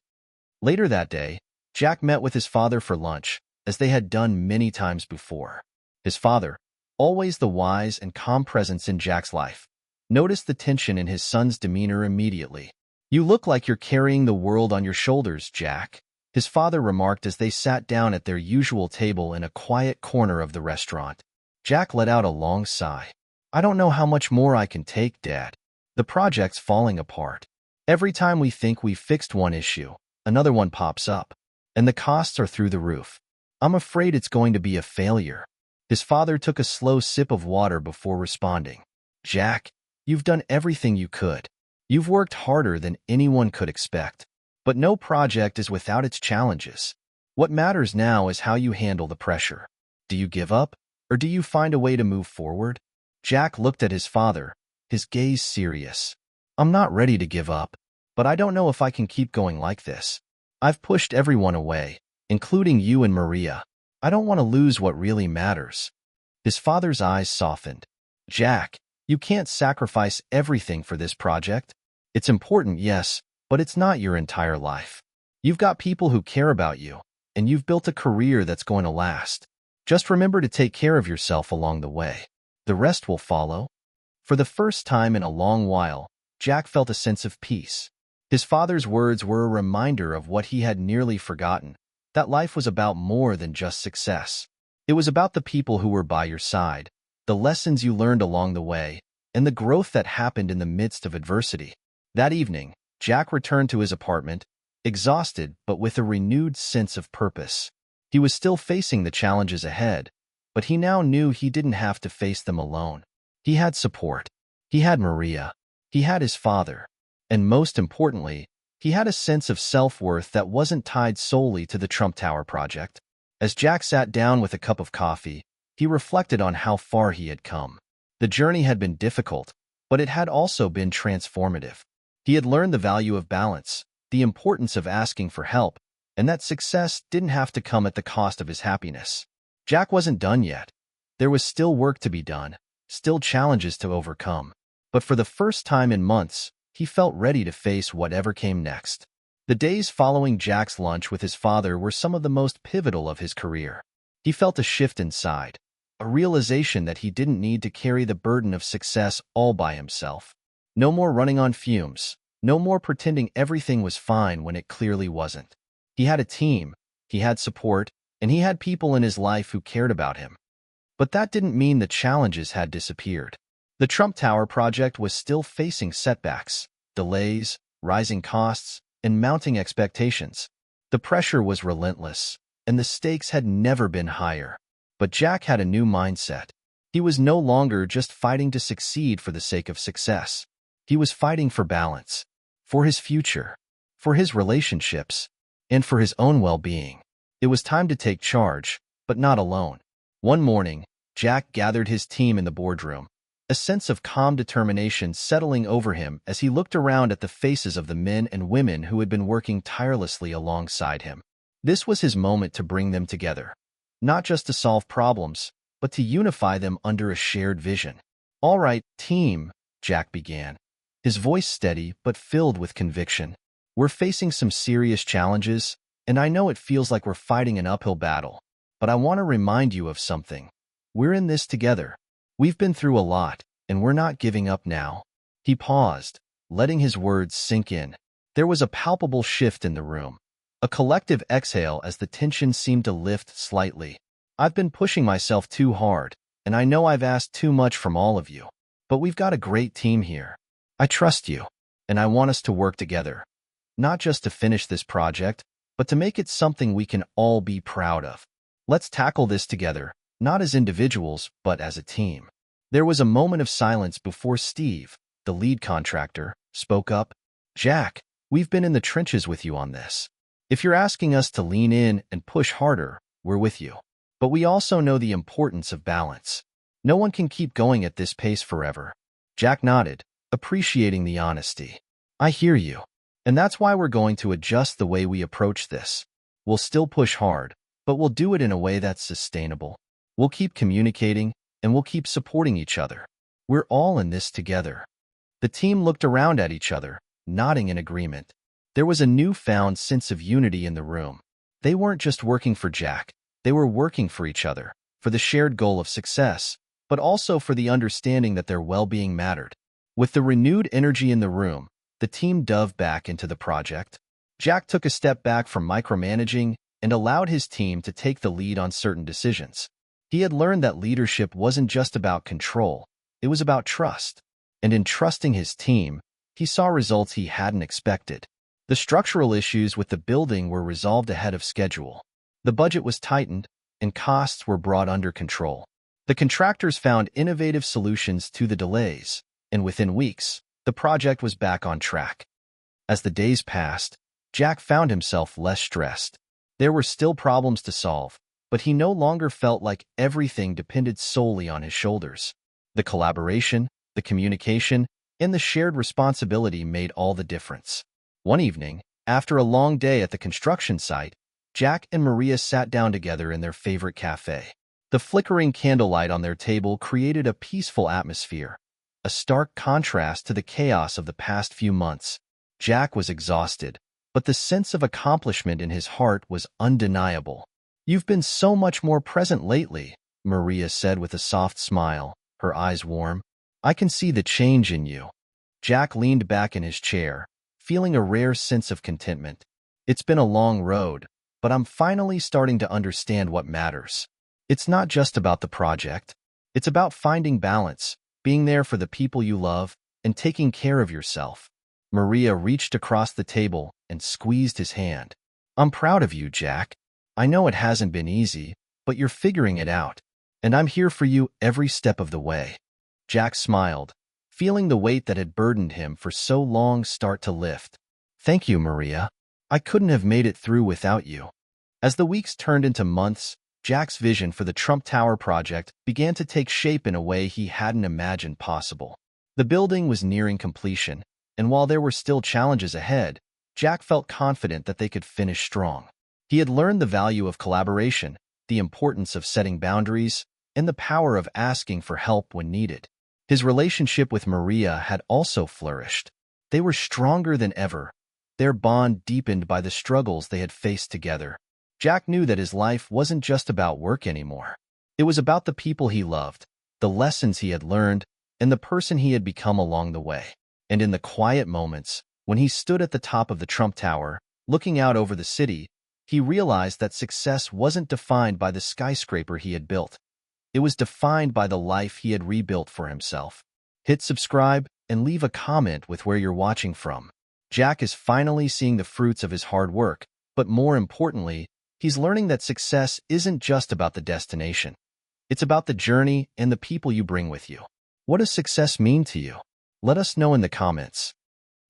Later that day, Jack met with his father for lunch, as they had done many times before. His father, always the wise and calm presence in Jack's life, noticed the tension in his son's demeanor immediately. "You look like you're carrying the world on your shoulders, Jack," his father remarked as they sat down at their usual table in a quiet corner of the restaurant. Jack let out a long sigh. "I don't know how much more I can take, Dad. The project's falling apart. Every time we think we've fixed one issue, another one pops up, and the costs are through the roof. I'm afraid it's going to be a failure." His father took a slow sip of water before responding. "Jack, you've done everything you could. You've worked harder than anyone could expect. But no project is without its challenges. What matters now is how you handle the pressure. Do you give up, or do you find a way to move forward?" Jack looked at his father, his gaze serious. "I'm not ready to give up, but I don't know if I can keep going like this. I've pushed everyone away, including you and Maria. I don't want to lose what really matters." His father's eyes softened. "Jack, you can't sacrifice everything for this project. It's important, yes, but it's not your entire life. You've got people who care about you, and you've built a career that's going to last. Just remember to take care of yourself along the way. The rest will follow." For the first time in a long while, Jack felt a sense of peace. His father's words were a reminder of what he had nearly forgotten, that life was about more than just success. It was about the people who were by your side, the lessons you learned along the way, and the growth that happened in the midst of adversity. That evening, Jack returned to his apartment, exhausted but with a renewed sense of purpose. He was still facing the challenges ahead, but he now knew he didn't have to face them alone. He had support. He had Maria. He had his father. And most importantly, he had a sense of self-worth that wasn't tied solely to the Trump Tower project. As Jack sat down with a cup of coffee, he reflected on how far he had come. The journey had been difficult, but it had also been transformative. He had learned the value of balance, the importance of asking for help, and that success didn't have to come at the cost of his happiness. Jack wasn't done yet. There was still work to be done, still challenges to overcome. But for the first time in months, he felt ready to face whatever came next. The days following Jack's lunch with his father were some of the most pivotal of his career. He felt a shift inside, a realization that he didn't need to carry the burden of success all by himself. No more running on fumes, no more pretending everything was fine when it clearly wasn't. He had a team, he had support, and he had people in his life who cared about him. But that didn't mean the challenges had disappeared. The Trump Tower project was still facing setbacks, delays, rising costs, and mounting expectations. The pressure was relentless, and the stakes had never been higher. But Jack had a new mindset. He was no longer just fighting to succeed for the sake of success. He was fighting for balance, for his future, for his relationships, and for his own well-being. It was time to take charge, but not alone. One morning, Jack gathered his team in the boardroom, a sense of calm determination settling over him as he looked around at the faces of the men and women who had been working tirelessly alongside him. This was his moment to bring them together, not just to solve problems, but to unify them under a shared vision. "All right, team," Jack began, his voice steady but filled with conviction. "We're facing some serious challenges, and I know it feels like we're fighting an uphill battle, but I want to remind you of something. We're in this together. We've been through a lot, and we're not giving up now." He paused, letting his words sink in. There was a palpable shift in the room, a collective exhale as the tension seemed to lift slightly. "I've been pushing myself too hard, and I know I've asked too much from all of you, but we've got a great team here. I trust you, and I want us to work together, not just to finish this project, but to make it something we can all be proud of. Let's tackle this together, not as individuals, but as a team." There was a moment of silence before Steve, the lead contractor, spoke up. "Jack, we've been in the trenches with you on this. If you're asking us to lean in and push harder, we're with you. But we also know the importance of balance. No one can keep going at this pace forever." Jack nodded, appreciating the honesty. "I hear you. And that's why we're going to adjust the way we approach this. We'll still push hard, but we'll do it in a way that's sustainable. We'll keep communicating, and we'll keep supporting each other. We're all in this together." The team looked around at each other, nodding in agreement. There was a newfound sense of unity in the room. They weren't just working for Jack. They were working for each other, for the shared goal of success, but also for the understanding that their well-being mattered. With the renewed energy in the room, the team dove back into the project. Jack took a step back from micromanaging and allowed his team to take the lead on certain decisions. He had learned that leadership wasn't just about control, it was about trust. And in trusting his team, he saw results he hadn't expected. The structural issues with the building were resolved ahead of schedule. The budget was tightened, and costs were brought under control. The contractors found innovative solutions to the delays, and within weeks, the project was back on track. As the days passed, Jack found himself less stressed. There were still problems to solve, but he no longer felt like everything depended solely on his shoulders. The collaboration, the communication, and the shared responsibility made all the difference. One evening, after a long day at the construction site, Jack and Maria sat down together in their favorite cafe. The flickering candlelight on their table created a peaceful atmosphere, a stark contrast to the chaos of the past few months. Jack was exhausted, but the sense of accomplishment in his heart was undeniable. "You've been so much more present lately," Maria said with a soft smile, her eyes warm. "I can see the change in you." Jack leaned back in his chair, feeling a rare sense of contentment. "It's been a long road, but I'm finally starting to understand what matters. It's not just about the project. It's about finding balance, being there for the people you love, and taking care of yourself." Maria reached across the table and squeezed his hand. "I'm proud of you, Jack. I know it hasn't been easy, but you're figuring it out, and I'm here for you every step of the way." Jack smiled, feeling the weight that had burdened him for so long start to lift. "Thank you, Maria. I couldn't have made it through without you." As the weeks turned into months, Jack's vision for the Trump Tower project began to take shape in a way he hadn't imagined possible. The building was nearing completion, and while there were still challenges ahead, Jack felt confident that they could finish strong. He had learned the value of collaboration, the importance of setting boundaries, and the power of asking for help when needed. His relationship with Maria had also flourished. They were stronger than ever, their bond deepened by the struggles they had faced together. Jack knew that his life wasn't just about work anymore. It was about the people he loved, the lessons he had learned, and the person he had become along the way. And in the quiet moments, when he stood at the top of the Trump Tower, looking out over the city, he realized that success wasn't defined by the skyscraper he had built. It was defined by the life he had rebuilt for himself. Hit subscribe and leave a comment with where you're watching from. Jack is finally seeing the fruits of his hard work, but more importantly, he's learning that success isn't just about the destination. It's about the journey and the people you bring with you. What does success mean to you? Let us know in the comments.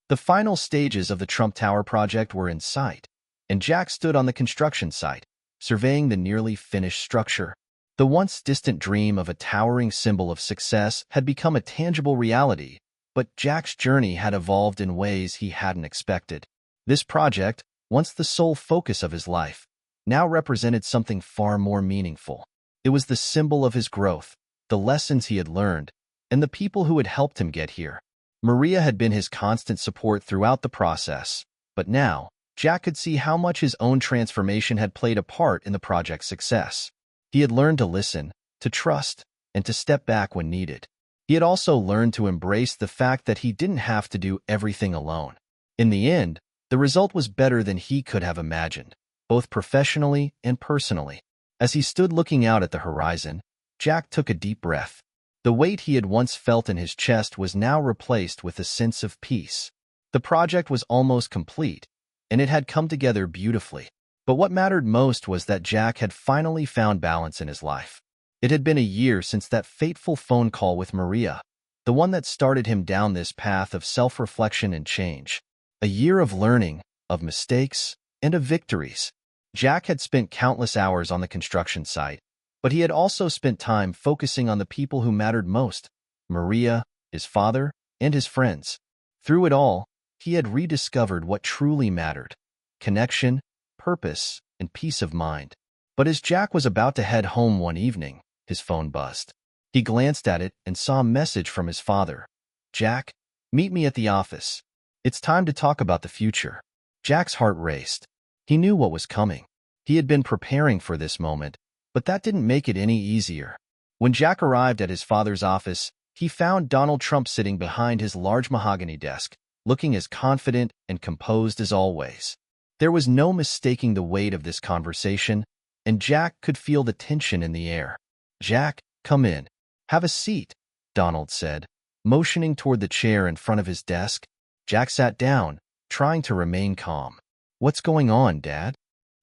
The final stages of the Trump Tower project were in sight, and Jack stood on the construction site, surveying the nearly finished structure. The once distant dream of a towering symbol of success had become a tangible reality, but Jack's journey had evolved in ways he hadn't expected. This project, once the sole focus of his life, now represented something far more meaningful. It was the symbol of his growth, the lessons he had learned, and the people who had helped him get here. Maria had been his constant support throughout the process, but now, Jack could see how much his own transformation had played a part in the project's success. He had learned to listen, to trust, and to step back when needed. He had also learned to embrace the fact that he didn't have to do everything alone. In the end, the result was better than he could have imagined, both professionally and personally. As he stood looking out at the horizon, Jack took a deep breath. The weight he had once felt in his chest was now replaced with a sense of peace. The project was almost complete, and it had come together beautifully. But what mattered most was that Jack had finally found balance in his life. It had been a year since that fateful phone call with Maria, the one that started him down this path of self-reflection and change. A year of learning, of mistakes, and of victories. Jack had spent countless hours on the construction site, but he had also spent time focusing on the people who mattered most: Maria, his father, and his friends. Through it all, he had rediscovered what truly mattered: connection, purpose, and peace of mind. But as Jack was about to head home one evening, his phone buzzed. He glanced at it and saw a message from his father. "Jack, meet me at the office. It's time to talk about the future." Jack's heart raced. He knew what was coming. He had been preparing for this moment, but that didn't make it any easier. When Jack arrived at his father's office, he found Donald Trump sitting behind his large mahogany desk, looking as confident and composed as always. There was no mistaking the weight of this conversation, and Jack could feel the tension in the air. "Jack, come in. Have a seat," Donald said, motioning toward the chair in front of his desk. Jack sat down, trying to remain calm. "What's going on, Dad?"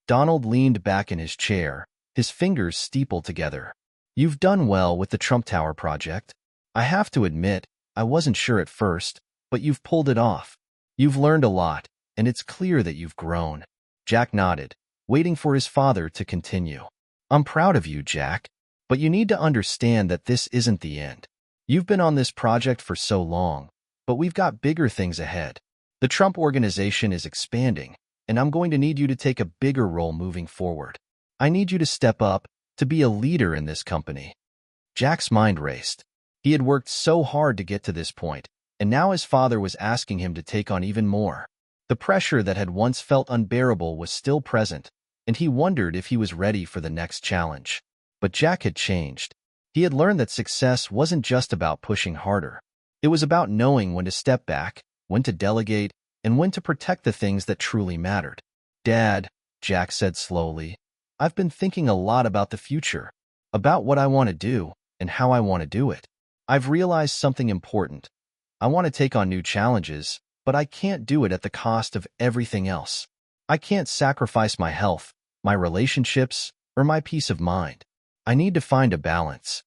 Donald leaned back in his chair, his fingers steepled together. "You've done well with the Trump Tower project. I have to admit, I wasn't sure at first, but you've pulled it off. You've learned a lot, and it's clear that you've grown." Jack nodded, waiting for his father to continue. "I'm proud of you, Jack, but you need to understand that this isn't the end. You've been on this project for so long, but we've got bigger things ahead. The Trump organization is expanding, and I'm going to need you to take a bigger role moving forward. I need you to step up, to be a leader in this company." Jack's mind raced. He had worked so hard to get to this point, and now his father was asking him to take on even more. The pressure that had once felt unbearable was still present, and he wondered if he was ready for the next challenge. But Jack had changed. He had learned that success wasn't just about pushing harder. It was about knowing when to step back, when to delegate, and when to protect the things that truly mattered. "Dad," Jack said slowly, "I've been thinking a lot about the future, about what I want to do and how I want to do it. I've realized something important. I want to take on new challenges, but I can't do it at the cost of everything else. I can't sacrifice my health, my relationships, or my peace of mind. I need to find a balance."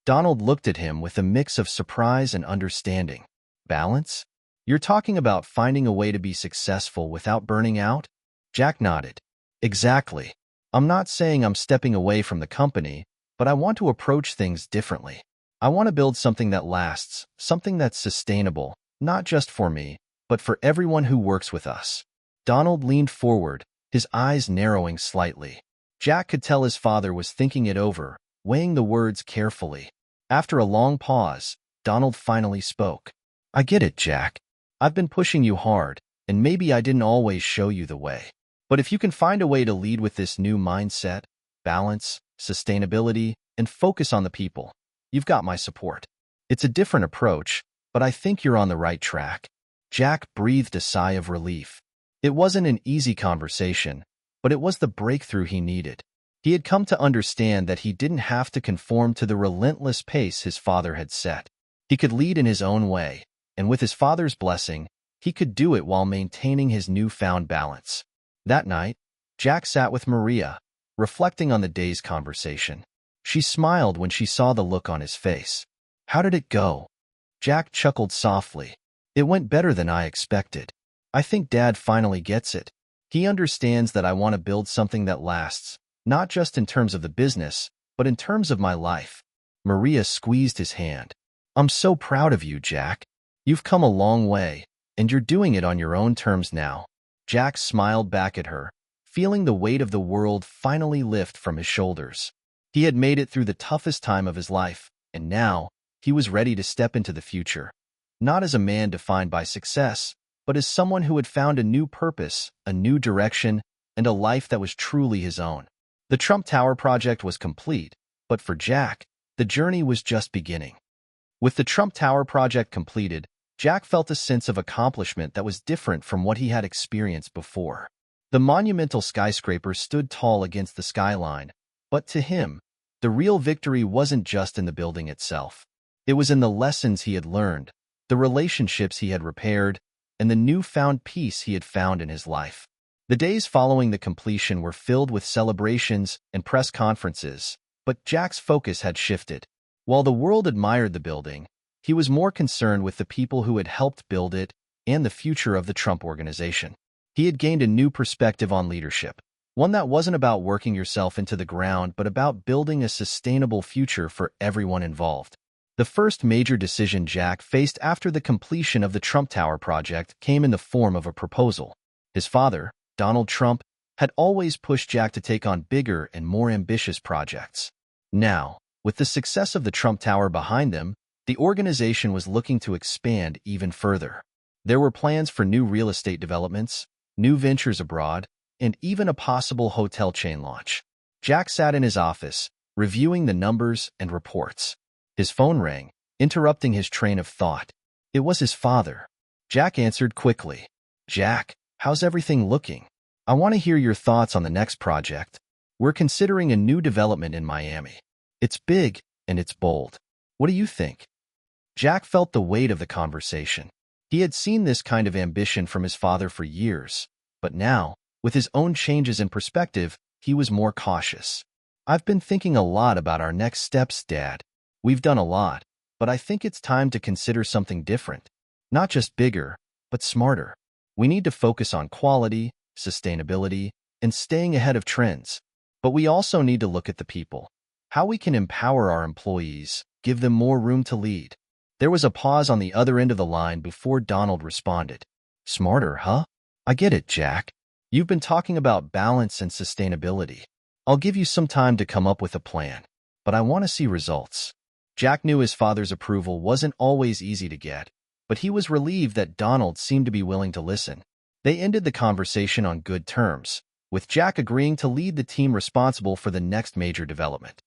Donald looked at him with a mix of surprise and understanding. "Balance? You're talking about finding a way to be successful without burning out?" Jack nodded. "Exactly. I'm not saying I'm stepping away from the company, but I want to approach things differently. I want to build something that lasts, something that's sustainable, not just for me, but for everyone who works with us." Donald leaned forward, his eyes narrowing slightly. Jack could tell his father was thinking it over, weighing the words carefully. After a long pause, Donald finally spoke. "I get it, Jack. I've been pushing you hard, and maybe I didn't always show you the way. But if you can find a way to lead with this new mindset, balance, sustainability, and focus on the people, you've got my support. It's a different approach, but I think you're on the right track." Jack breathed a sigh of relief. It wasn't an easy conversation, but it was the breakthrough he needed. He had come to understand that he didn't have to conform to the relentless pace his father had set. He could lead in his own way, and with his father's blessing, he could do it while maintaining his newfound balance. That night, Jack sat with Maria, reflecting on the day's conversation. She smiled when she saw the look on his face. "How did it go?" Jack chuckled softly. "It went better than I expected. I think Dad finally gets it. He understands that I want to build something that lasts, not just in terms of the business, but in terms of my life. Maria squeezed his hand. I'm so proud of you, Jack. You've come a long way, and you're doing it on your own terms now. Jack smiled back at her, feeling the weight of the world finally lift from his shoulders. He had made it through the toughest time of his life, and now he was ready to step into the future. Not as a man defined by success, but as someone who had found a new purpose, a new direction, and a life that was truly his own. The Trump Tower project was complete, but for Jack, the journey was just beginning. With the Trump Tower project completed, Jack felt a sense of accomplishment that was different from what he had experienced before. The monumental skyscraper stood tall against the skyline, but to him, the real victory wasn't just in the building itself. It was in the lessons he had learned, the relationships he had repaired, and the newfound peace he had found in his life. The days following the completion were filled with celebrations and press conferences, but Jack's focus had shifted. While the world admired the building, he was more concerned with the people who had helped build it and the future of the Trump organization. He had gained a new perspective on leadership, one that wasn't about working yourself into the ground but about building a sustainable future for everyone involved. The first major decision Jack faced after the completion of the Trump Tower project came in the form of a proposal. His father, Donald Trump, had always pushed Jack to take on bigger and more ambitious projects. Now, with the success of the Trump Tower behind them, the organization was looking to expand even further. There were plans for new real estate developments, new ventures abroad, and even a possible hotel chain launch. Jack sat in his office, reviewing the numbers and reports. His phone rang, interrupting his train of thought. It was his father. Jack answered quickly. Jack, how's everything looking? I want to hear your thoughts on the next project. We're considering a new development in Miami. It's big and it's bold. What do you think? Jack felt the weight of the conversation. He had seen this kind of ambition from his father for years, but now, with his own changes in perspective, he was more cautious. I've been thinking a lot about our next steps, Dad. We've done a lot, but I think it's time to consider something different. Not just bigger, but smarter. We need to focus on quality, sustainability, and staying ahead of trends. But we also need to look at the people. How we can empower our employees, give them more room to lead. There was a pause on the other end of the line before Donald responded. Smarter, huh? I get it, Jack. You've been talking about balance and sustainability. I'll give you some time to come up with a plan, but I want to see results. Jack knew his father's approval wasn't always easy to get, but he was relieved that Donald seemed to be willing to listen. They ended the conversation on good terms, with Jack agreeing to lead the team responsible for the next major development.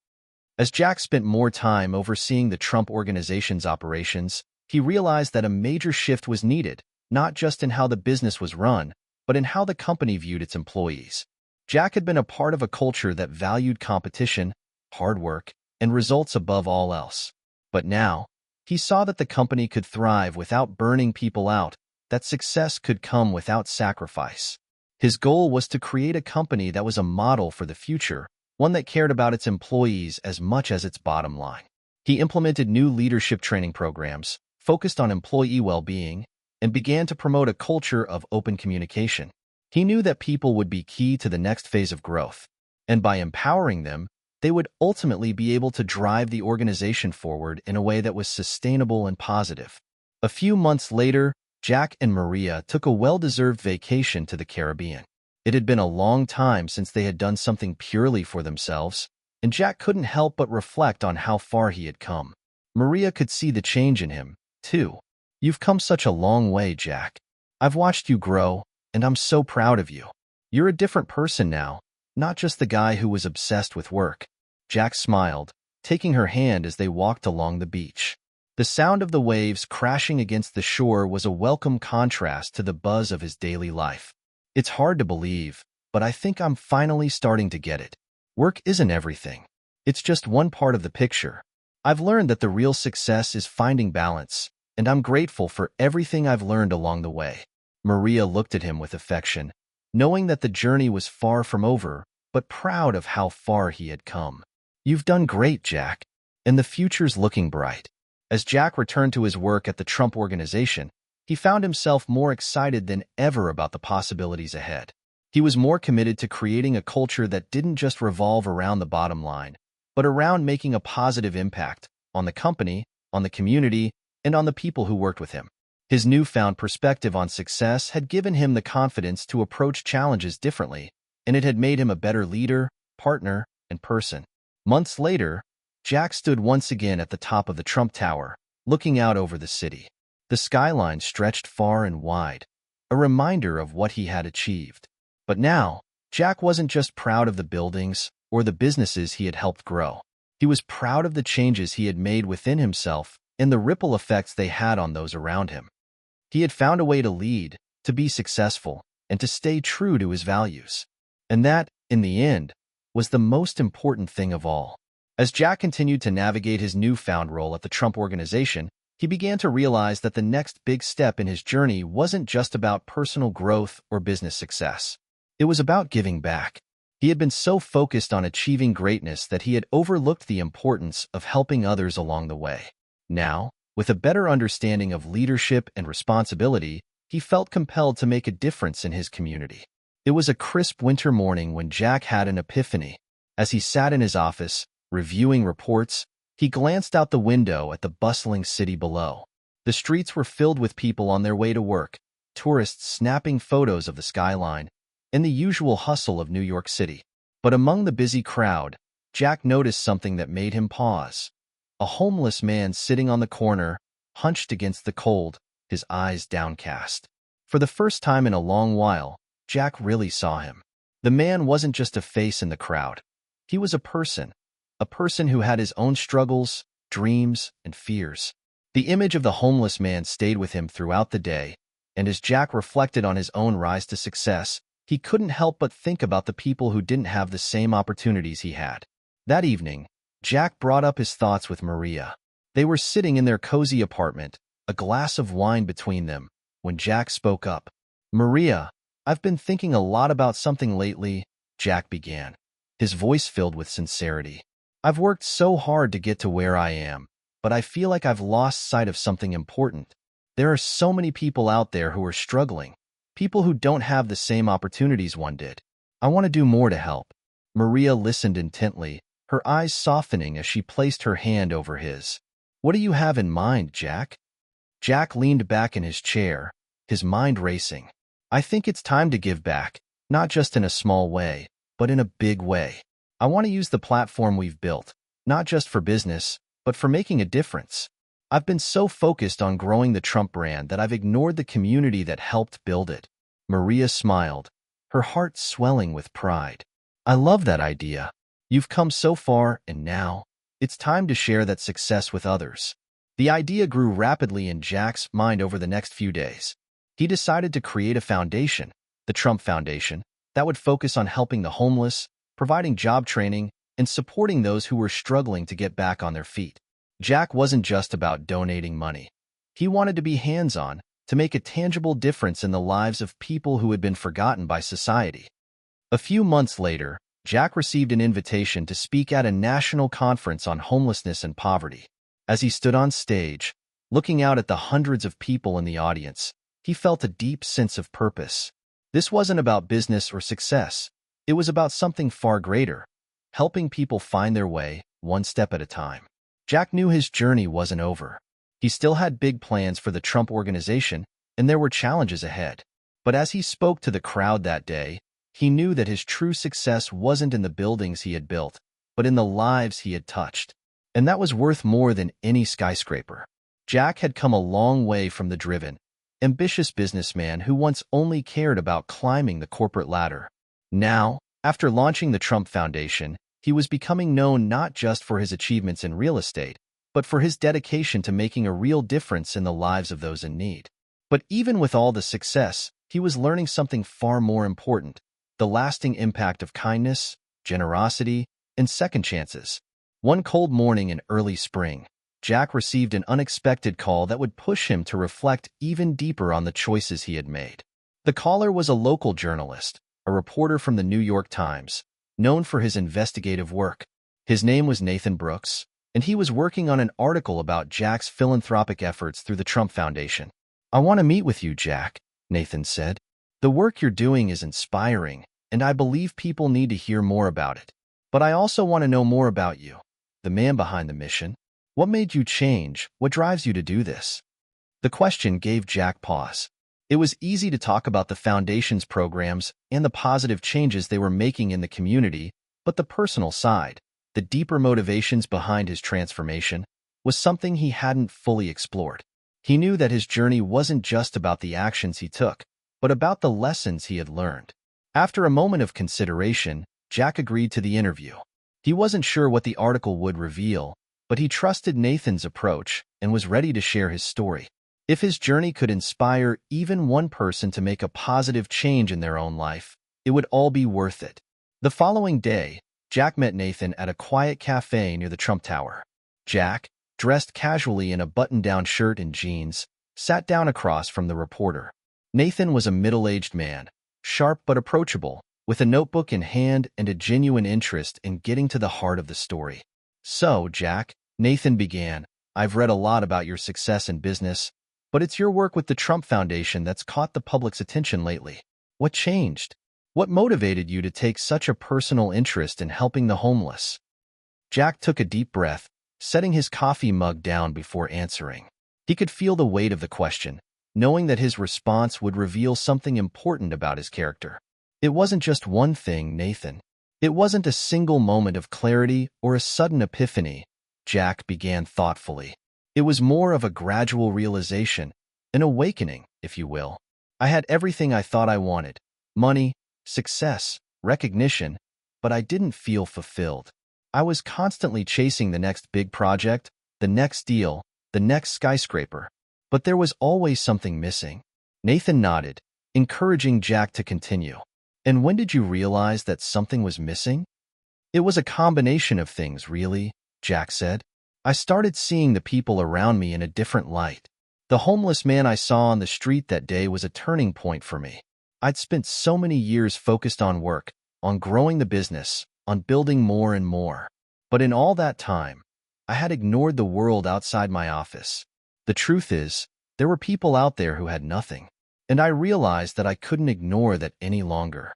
As Jack spent more time overseeing the Trump organization's operations, he realized that a major shift was needed, not just in how the business was run, but in how the company viewed its employees. Jack had been a part of a culture that valued competition, hard work, and results above all else. But now, he saw that the company could thrive without burning people out, that success could come without sacrifice. His goal was to create a company that was a model for the future, one that cared about its employees as much as its bottom line. He implemented new leadership training programs, focused on employee well-being, and began to promote a culture of open communication. He knew that people would be key to the next phase of growth, and by empowering them, they would ultimately be able to drive the organization forward in a way that was sustainable and positive. A few months later, Jack and Maria took a well-deserved vacation to the Caribbean. It had been a long time since they had done something purely for themselves, and Jack couldn't help but reflect on how far he had come. Maria could see the change in him, too. You've come such a long way, Jack. I've watched you grow, and I'm so proud of you. You're a different person now, not just the guy who was obsessed with work. Jack smiled, taking her hand as they walked along the beach. The sound of the waves crashing against the shore was a welcome contrast to the buzz of his daily life. It's hard to believe, but I think I'm finally starting to get it. Work isn't everything. It's just one part of the picture. I've learned that the real success is finding balance, and I'm grateful for everything I've learned along the way. Maria looked at him with affection, knowing that the journey was far from over, but proud of how far he had come. You've done great, Jack, and the future's looking bright. As Jack returned to his work at the Trump organization, he found himself more excited than ever about the possibilities ahead. He was more committed to creating a culture that didn't just revolve around the bottom line, but around making a positive impact on the company, on the community, and on the people who worked with him. His newfound perspective on success had given him the confidence to approach challenges differently, and it had made him a better leader, partner, and person. Months later, Jack stood once again at the top of the Trump Tower, looking out over the city. The skyline stretched far and wide, a reminder of what he had achieved. But now, Jack wasn't just proud of the buildings or the businesses he had helped grow. He was proud of the changes he had made within himself and the ripple effects they had on those around him. He had found a way to lead, to be successful, and to stay true to his values. And that, in the end, was the most important thing of all. As Jack continued to navigate his newfound role at the Trump Organization, he began to realize that the next big step in his journey wasn't just about personal growth or business success. It was about giving back. He had been so focused on achieving greatness that he had overlooked the importance of helping others along the way. Now, with a better understanding of leadership and responsibility, he felt compelled to make a difference in his community. It was a crisp winter morning when Jack had an epiphany. As he sat in his office, reviewing reports, he glanced out the window at the bustling city below. The streets were filled with people on their way to work, tourists snapping photos of the skyline, and the usual hustle of New York City. But among the busy crowd, Jack noticed something that made him pause. A homeless man sitting on the corner, hunched against the cold, his eyes downcast. For the first time in a long while, Jack really saw him. The man wasn't just a face in the crowd. He was a person who had his own struggles, dreams, and fears. The image of the homeless man stayed with him throughout the day, and as Jack reflected on his own rise to success, he couldn't help but think about the people who didn't have the same opportunities he had. That evening, Jack brought up his thoughts with Maria. They were sitting in their cozy apartment, a glass of wine between them, when Jack spoke up. "Maria, I've been thinking a lot about something lately," Jack began, his voice filled with sincerity. "I've worked so hard to get to where I am, but I feel like I've lost sight of something important. There are so many people out there who are struggling, people who don't have the same opportunities one did. I want to do more to help." Maria listened intently, her eyes softening as she placed her hand over his. "What do you have in mind, Jack?" Jack leaned back in his chair, his mind racing. "I think it's time to give back, not just in a small way, but in a big way. I want to use the platform we've built, not just for business, but for making a difference. I've been so focused on growing the Trump brand that I've ignored the community that helped build it." Maria smiled, her heart swelling with pride. "I love that idea. You've come so far, and now, it's time to share that success with others." The idea grew rapidly in Jack's mind over the next few days. He decided to create a foundation, the Trump Foundation, that would focus on helping the homeless, providing job training, and supporting those who were struggling to get back on their feet. Jack wasn't just about donating money. He wanted to be hands-on, to make a tangible difference in the lives of people who had been forgotten by society. A few months later, Jack received an invitation to speak at a national conference on homelessness and poverty. As he stood on stage, looking out at the hundreds of people in the audience, he felt a deep sense of purpose. This wasn't about business or success. It was about something far greater, helping people find their way, one step at a time. Jack knew his journey wasn't over. He still had big plans for the Trump Organization, and there were challenges ahead. But as he spoke to the crowd that day, he knew that his true success wasn't in the buildings he had built, but in the lives he had touched. And that was worth more than any skyscraper. Jack had come a long way from the driven, ambitious businessman who once only cared about climbing the corporate ladder. Now, after launching the Trump Foundation, he was becoming known not just for his achievements in real estate, but for his dedication to making a real difference in the lives of those in need. But even with all the success, he was learning something far more important: the lasting impact of kindness, generosity, and second chances. One cold morning in early spring, Jack received an unexpected call that would push him to reflect even deeper on the choices he had made. The caller was a local journalist, a reporter from the New York Times, known for his investigative work. His name was Nathan Brooks, and he was working on an article about Jack's philanthropic efforts through the Trump Foundation. "I want to meet with you, Jack," Nathan said. "The work you're doing is inspiring, and I believe people need to hear more about it." But I also want to know more about you, the man behind the mission. What made you change? What drives you to do this? The question gave Jack pause. It was easy to talk about the Foundation's programs and the positive changes they were making in the community, but the personal side, the deeper motivations behind his transformation, was something he hadn't fully explored. He knew that his journey wasn't just about the actions he took, but about the lessons he had learned. After a moment of consideration, Jack agreed to the interview. He wasn't sure what the article would reveal, but he trusted Nathan's approach and was ready to share his story. If his journey could inspire even one person to make a positive change in their own life, it would all be worth it. The following day, Jack met Nathan at a quiet cafe near the Trump Tower. Jack, dressed casually in a button-down shirt and jeans, sat down across from the reporter. Nathan was a middle-aged man, sharp but approachable, with a notebook in hand and a genuine interest in getting to the heart of the story. "So, Jack," Nathan began, "I've read a lot about your success in business, but it's your work with the Trump Foundation that's caught the public's attention lately. What changed? What motivated you to take such a personal interest in helping the homeless?" Jack took a deep breath, setting his coffee mug down before answering. He could feel the weight of the question, knowing that his response would reveal something important about his character. It wasn't just one thing, Nathan. It wasn't a single moment of clarity or a sudden epiphany, Jack began thoughtfully. It was more of a gradual realization, an awakening, if you will. I had everything I thought I wanted: money, success, recognition, but I didn't feel fulfilled. I was constantly chasing the next big project, the next deal, the next skyscraper, but there was always something missing. Nathan nodded, encouraging Jack to continue. "And when did you realize that something was missing?" "It was a combination of things, really," Jack said. "I started seeing the people around me in a different light. The homeless man I saw on the street that day was a turning point for me. I'd spent so many years focused on work, on growing the business, on building more and more. But in all that time, I had ignored the world outside my office. The truth is, there were people out there who had nothing, and I realized that I couldn't ignore that any longer."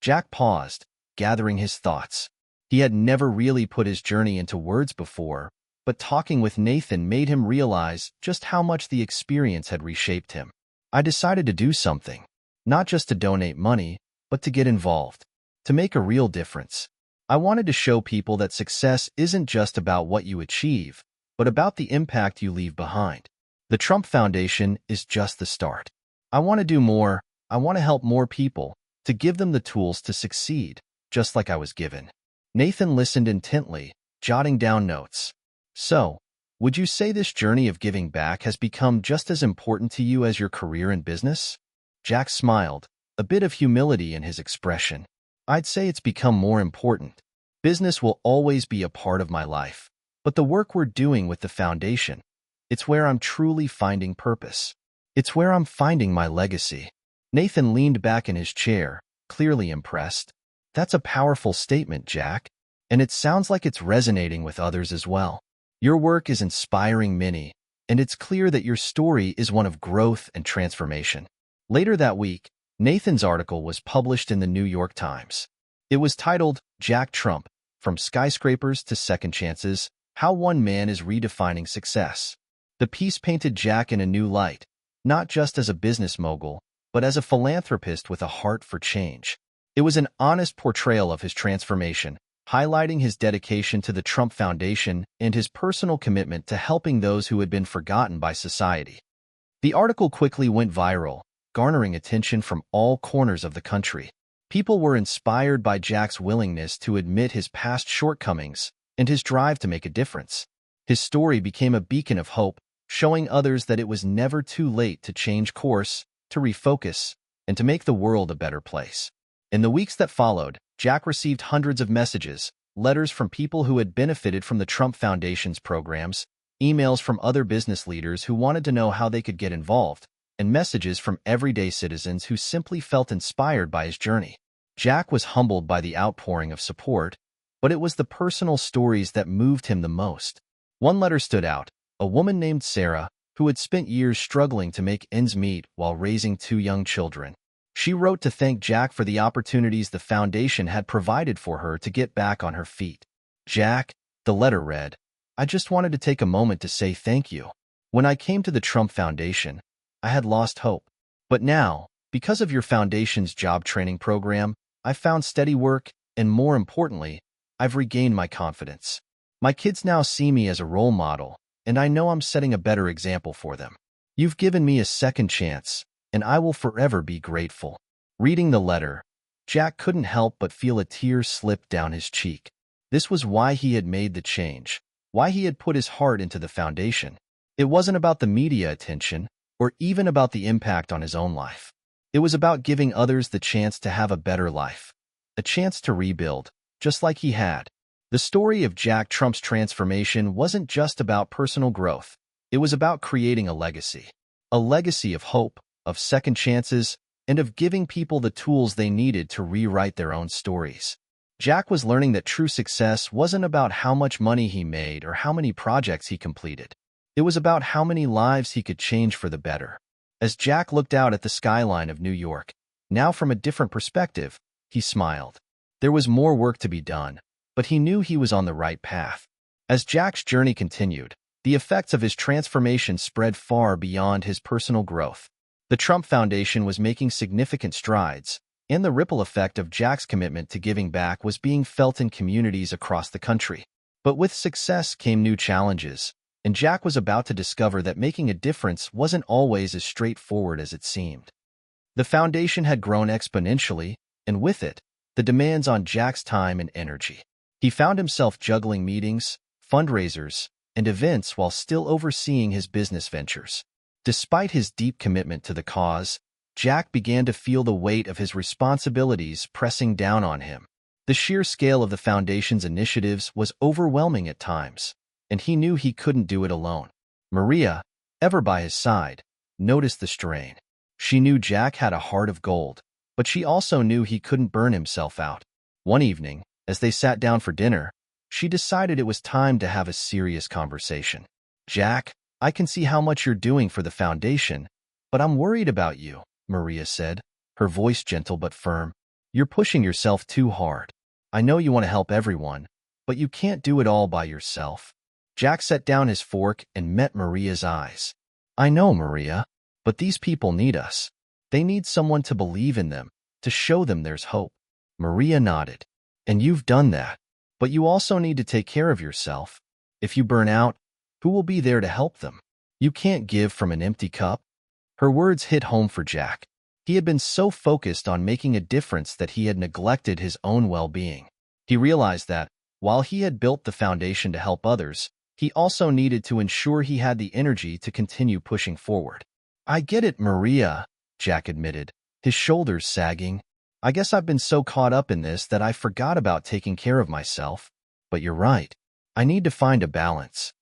Jack paused, gathering his thoughts. He had never really put his journey into words before, but talking with Nathan made him realize just how much the experience had reshaped him. "I decided to do something, not just to donate money, but to get involved, to make a real difference. I wanted to show people that success isn't just about what you achieve, but about the impact you leave behind. The Trump Foundation is just the start. I want to do more. I want to help more people, to give them the tools to succeed, just like I was given." Nathan listened intently, jotting down notes. "So, would you say this journey of giving back has become just as important to you as your career in business?" Jack smiled, a bit of humility in his expression. "I'd say it's become more important. Business will always be a part of my life, but the work we're doing with the foundation, it's where I'm truly finding purpose. It's where I'm finding my legacy." Nathan leaned back in his chair, clearly impressed. "That's a powerful statement, Jack, and it sounds like it's resonating with others as well. Your work is inspiring many, and it's clear that your story is one of growth and transformation." Later that week, Nathan's article was published in the New York Times. It was titled, "Jack Trump, From Skyscrapers to Second Chances, How One Man is Redefining Success." The piece painted Jack in a new light, not just as a business mogul, but as a philanthropist with a heart for change. It was an honest portrayal of his transformation, highlighting his dedication to the Trump Foundation and his personal commitment to helping those who had been forgotten by society. The article quickly went viral, garnering attention from all corners of the country. People were inspired by Jack's willingness to admit his past shortcomings and his drive to make a difference. His story became a beacon of hope, showing others that it was never too late to change course, to refocus, and to make the world a better place. In the weeks that followed, Jack received hundreds of messages, letters from people who had benefited from the Trump Foundation's programs, emails from other business leaders who wanted to know how they could get involved, and messages from everyday citizens who simply felt inspired by his journey. Jack was humbled by the outpouring of support, but it was the personal stories that moved him the most. One letter stood out: a woman named Sarah, who had spent years struggling to make ends meet while raising two young children. She wrote to thank Jack for the opportunities the foundation had provided for her to get back on her feet. Jack, the letter read, I just wanted to take a moment to say thank you. When I came to the Trump Foundation, I had lost hope. But now, because of your foundation's job training program, I've found steady work, and more importantly, I've regained my confidence. My kids now see me as a role model, and I know I'm setting a better example for them. You've given me a second chance, and I will forever be grateful. Reading the letter, Jack couldn't help but feel a tear slip down his cheek. This was why he had made the change, why he had put his heart into the foundation. It wasn't about the media attention, or even about the impact on his own life. It was about giving others the chance to have a better life, a chance to rebuild, just like he had. The story of Jack Trump's transformation wasn't just about personal growth. It was about creating a legacy of hope, of second chances, and of giving people the tools they needed to rewrite their own stories. Jack was learning that true success wasn't about how much money he made or how many projects he completed. It was about how many lives he could change for the better. As Jack looked out at the skyline of New York, now from a different perspective, he smiled. There was more work to be done, but he knew he was on the right path. As Jack's journey continued, the effects of his transformation spread far beyond his personal growth. The Trump Foundation was making significant strides, and the ripple effect of Jack's commitment to giving back was being felt in communities across the country. But with success came new challenges, and Jack was about to discover that making a difference wasn't always as straightforward as it seemed. The foundation had grown exponentially, and with it, the demands on Jack's time and energy. He found himself juggling meetings, fundraisers, and events while still overseeing his business ventures. Despite his deep commitment to the cause, Jack began to feel the weight of his responsibilities pressing down on him. The sheer scale of the foundation's initiatives was overwhelming at times, and he knew he couldn't do it alone. Maria, ever by his side, noticed the strain. She knew Jack had a heart of gold, but she also knew he couldn't burn himself out. One evening, as they sat down for dinner, she decided it was time to have a serious conversation. Jack, I can see how much you're doing for the foundation, but I'm worried about you, Maria said, her voice gentle but firm. You're pushing yourself too hard. I know you want to help everyone, but you can't do it all by yourself. Jack set down his fork and met Maria's eyes. I know, Maria, but these people need us. They need someone to believe in them, to show them there's hope. Maria nodded. And you've done that. But you also need to take care of yourself. If you burn out, who will be there to help them? You can't give from an empty cup. Her words hit home for Jack. He had been so focused on making a difference that he had neglected his own well-being. He realized that, while he had built the foundation to help others, he also needed to ensure he had the energy to continue pushing forward. I get it, Maria, Jack admitted, his shoulders sagging. I guess I've been so caught up in this that I forgot about taking care of myself. But you're right. I need to find a balance.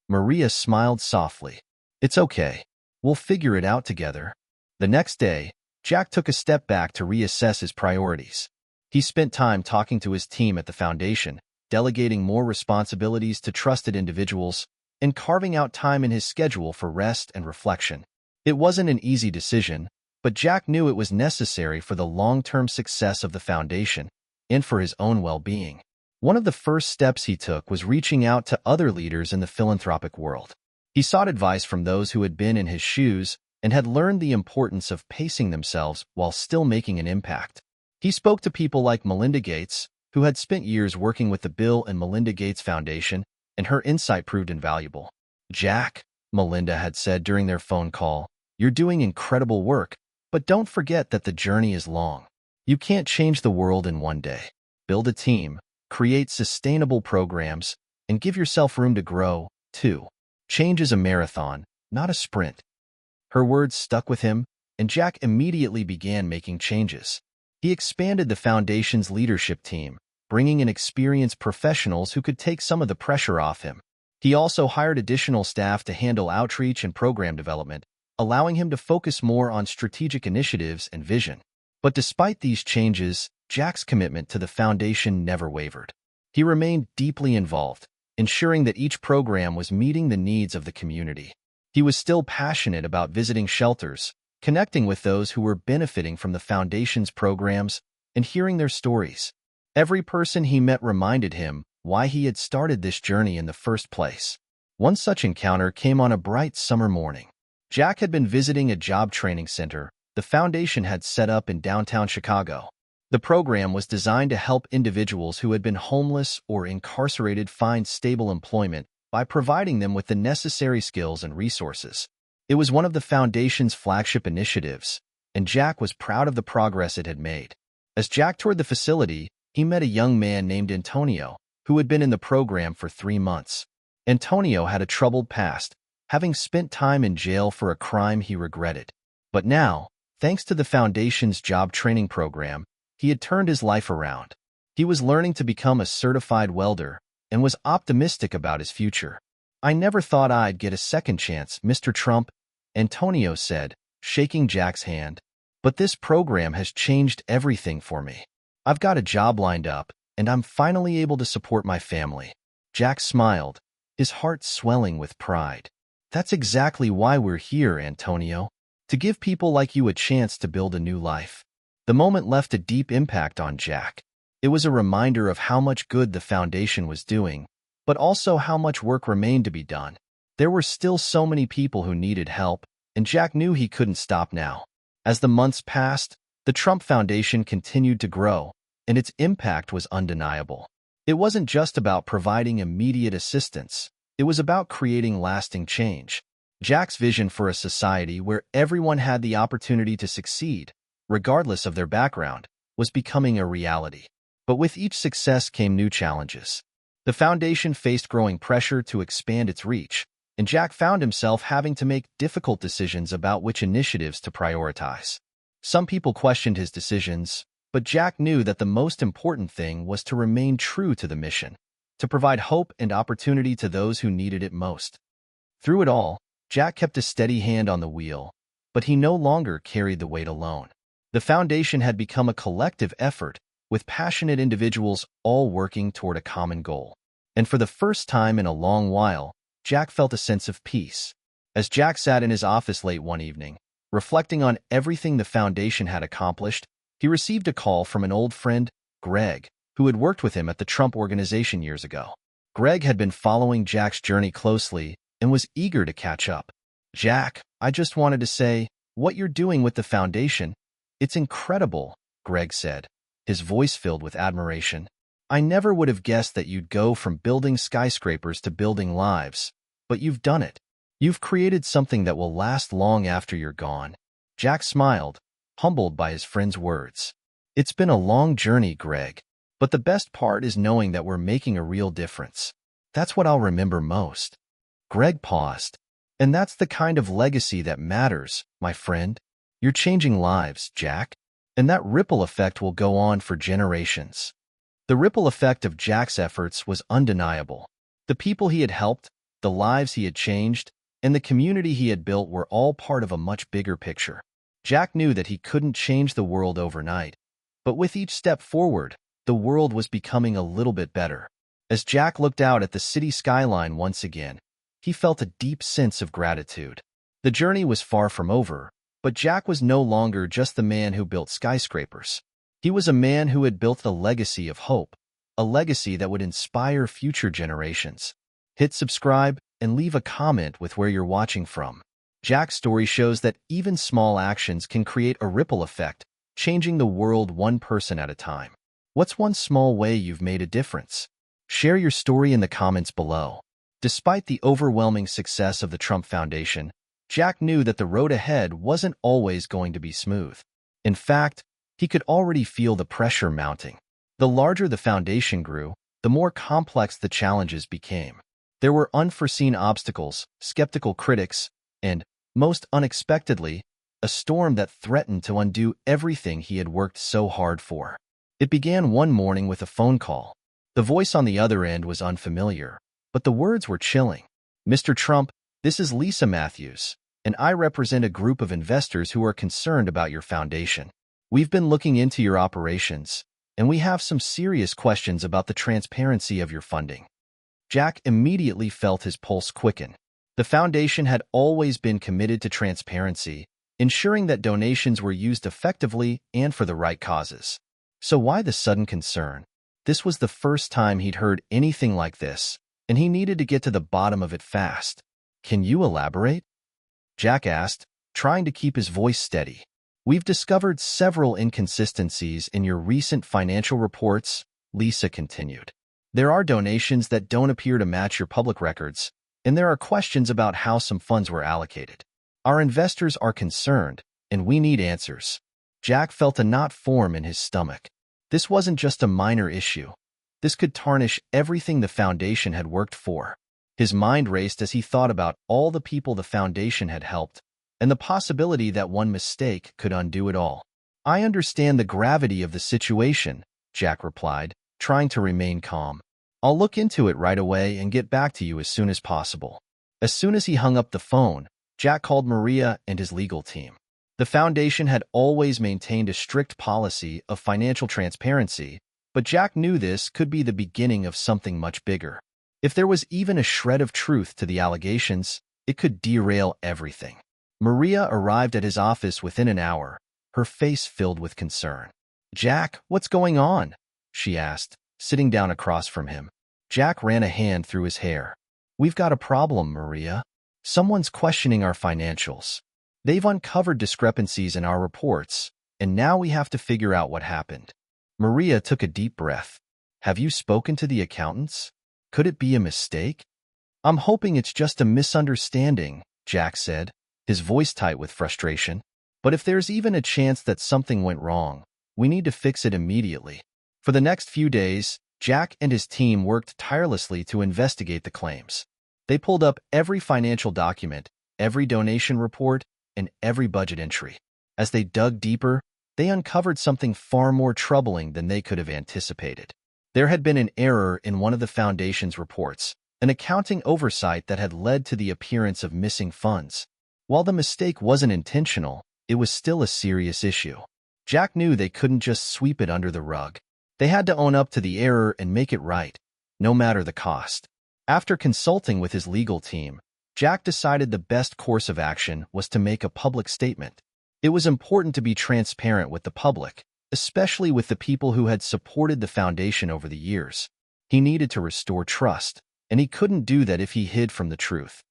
Maria smiled softly. It's okay. We'll figure it out together. The next day, Jack took a step back to reassess his priorities. He spent time talking to his team at the foundation, delegating more responsibilities to trusted individuals, and carving out time in his schedule for rest and reflection. It wasn't an easy decision, but Jack knew it was necessary for the long-term success of the foundation and for his own well-being. One of the first steps he took was reaching out to other leaders in the philanthropic world. He sought advice from those who had been in his shoes and had learned the importance of pacing themselves while still making an impact. He spoke to people like Melinda Gates, who had spent years working with the Bill and Melinda Gates Foundation, and her insight proved invaluable. Jack, Melinda had said during their phone call, you're doing incredible work, but don't forget that the journey is long. You can't change the world in one day. Build a team, create sustainable programs, and give yourself room to grow, too. Change is a marathon, not a sprint. Her words stuck with him, and Jack immediately began making changes. He expanded the foundation's leadership team, bringing in experienced professionals who could take some of the pressure off him. He also hired additional staff to handle outreach and program development, allowing him to focus more on strategic initiatives and vision. But despite these changes, Jack's commitment to the foundation never wavered. He remained deeply involved, ensuring that each program was meeting the needs of the community. He was still passionate about visiting shelters, connecting with those who were benefiting from the foundation's programs and hearing their stories. Every person he met reminded him why he had started this journey in the first place. One such encounter came on a bright summer morning. Jack had been visiting a job training center the foundation had set up in downtown Chicago. The program was designed to help individuals who had been homeless or incarcerated find stable employment by providing them with the necessary skills and resources. It was one of the foundation's flagship initiatives, and Jack was proud of the progress it had made. As Jack toured the facility, he met a young man named Antonio, who had been in the program for 3 months. Antonio had a troubled past, having spent time in jail for a crime he regretted. But now, thanks to the foundation's job training program, he had turned his life around. He was learning to become a certified welder and was optimistic about his future. "I never thought I'd get a second chance, Mr. Trump," Antonio said, shaking Jack's hand. "But this program has changed everything for me. I've got a job lined up, and I'm finally able to support my family." Jack smiled, his heart swelling with pride. "That's exactly why we're here, Antonio, to give people like you a chance to build a new life." The moment left a deep impact on Jack. It was a reminder of how much good the foundation was doing, but also how much work remained to be done. There were still so many people who needed help, and Jack knew he couldn't stop now. As the months passed, the Trump Foundation continued to grow, and its impact was undeniable. It wasn't just about providing immediate assistance. It was about creating lasting change. Jack's vision for a society where everyone had the opportunity to succeed, regardless of their background, was becoming a reality. But with each success came new challenges. The foundation faced growing pressure to expand its reach, and Jack found himself having to make difficult decisions about which initiatives to prioritize. Some people questioned his decisions, but Jack knew that the most important thing was to remain true to the mission, to provide hope and opportunity to those who needed it most. Through it all, Jack kept a steady hand on the wheel, but he no longer carried the weight alone. The foundation had become a collective effort, with passionate individuals all working toward a common goal. And for the first time in a long while, Jack felt a sense of peace. As Jack sat in his office late one evening, reflecting on everything the foundation had accomplished, he received a call from an old friend, Greg, who had worked with him at the Trump Organization years ago. Greg had been following Jack's journey closely and was eager to catch up. "Jack, I just wanted to say, what you're doing with the foundation, it's incredible," Greg said, his voice filled with admiration. "I never would have guessed that you'd go from building skyscrapers to building lives, but you've done it. You've created something that will last long after you're gone." Jack smiled, humbled by his friend's words. "It's been a long journey, Greg, but the best part is knowing that we're making a real difference. That's what I'll remember most." Greg paused. "And that's the kind of legacy that matters, my friend. You're changing lives, Jack, and that ripple effect will go on for generations." The ripple effect of Jack's efforts was undeniable. The people he had helped, the lives he had changed, and the community he had built were all part of a much bigger picture. Jack knew that he couldn't change the world overnight, but with each step forward, the world was becoming a little bit better. As Jack looked out at the city skyline once again, he felt a deep sense of gratitude. The journey was far from over, but Jack was no longer just the man who built skyscrapers. He was a man who had built a legacy of hope, a legacy that would inspire future generations. Hit subscribe and leave a comment with where you're watching from. Jack's story shows that even small actions can create a ripple effect, changing the world one person at a time. What's one small way you've made a difference? Share your story in the comments below. Despite the overwhelming success of the Trump Foundation, Jack knew that the road ahead wasn't always going to be smooth. In fact, he could already feel the pressure mounting. The larger the foundation grew, the more complex the challenges became. There were unforeseen obstacles, skeptical critics, and, most unexpectedly, a storm that threatened to undo everything he had worked so hard for. It began one morning with a phone call. The voice on the other end was unfamiliar, but the words were chilling. "Mr. Trump, this is Lisa Matthews, and I represent a group of investors who are concerned about your foundation. We've been looking into your operations, and we have some serious questions about the transparency of your funding." Jack immediately felt his pulse quicken. The foundation had always been committed to transparency, ensuring that donations were used effectively and for the right causes. So why the sudden concern? This was the first time he'd heard anything like this, and he needed to get to the bottom of it fast. Can you elaborate? Jack asked, trying to keep his voice steady. We've discovered several inconsistencies in your recent financial reports, Lisa continued. There are donations that don't appear to match your public records, and there are questions about how some funds were allocated. Our investors are concerned, and we need answers. Jack felt a knot form in his stomach. This wasn't just a minor issue. This could tarnish everything the foundation had worked for. His mind raced as he thought about all the people the foundation had helped, and the possibility that one mistake could undo it all. I understand the gravity of the situation, Jack replied, trying to remain calm. I'll look into it right away and get back to you as soon as possible. As soon as he hung up the phone, Jack called Maria and his legal team. The foundation had always maintained a strict policy of financial transparency, but Jack knew this could be the beginning of something much bigger. If there was even a shred of truth to the allegations, it could derail everything. Maria arrived at his office within an hour, her face filled with concern. Jack, what's going on? She asked, sitting down across from him. Jack ran a hand through his hair. We've got a problem, Maria. Someone's questioning our financials. They've uncovered discrepancies in our reports, and now we have to figure out what happened. Maria took a deep breath. Have you spoken to the accountants? Could it be a mistake? I'm hoping it's just a misunderstanding, Jack said, his voice tight with frustration. But if there's even a chance that something went wrong, we need to fix it immediately. For the next few days, Jack and his team worked tirelessly to investigate the claims. They pulled up every financial document, every donation report, and every budget entry. As they dug deeper, they uncovered something far more troubling than they could have anticipated. There had been an error in one of the foundation's reports, an accounting oversight that had led to the appearance of missing funds. While the mistake wasn't intentional, it was still a serious issue. Jack knew they couldn't just sweep it under the rug. They had to own up to the error and make it right, no matter the cost. After consulting with his legal team, Jack decided the best course of action was to make a public statement. It was important to be transparent with the public, especially with the people who had supported the foundation over the years. He needed to restore trust, and he couldn't do that if he hid from the truth.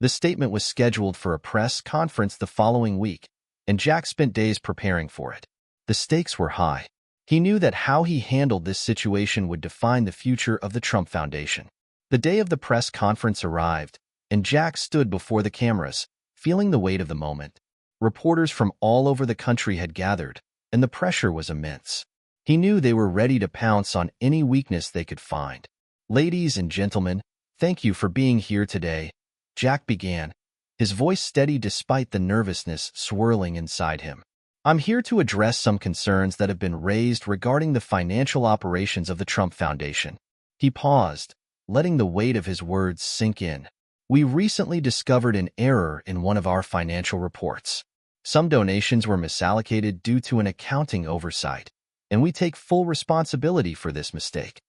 The statement was scheduled for a press conference the following week, and Jack spent days preparing for it. The stakes were high. He knew that how he handled this situation would define the future of the Trump Foundation. The day of the press conference arrived, and Jack stood before the cameras, feeling the weight of the moment. Reporters from all over the country had gathered, and the pressure was immense. He knew they were ready to pounce on any weakness they could find. Ladies and gentlemen, thank you for being here today, Jack began, his voice steady despite the nervousness swirling inside him. I'm here to address some concerns that have been raised regarding the financial operations of the Trump Foundation. He paused, letting the weight of his words sink in. We recently discovered an error in one of our financial reports. Some donations were misallocated due to an accounting oversight, and we take full responsibility for this mistake.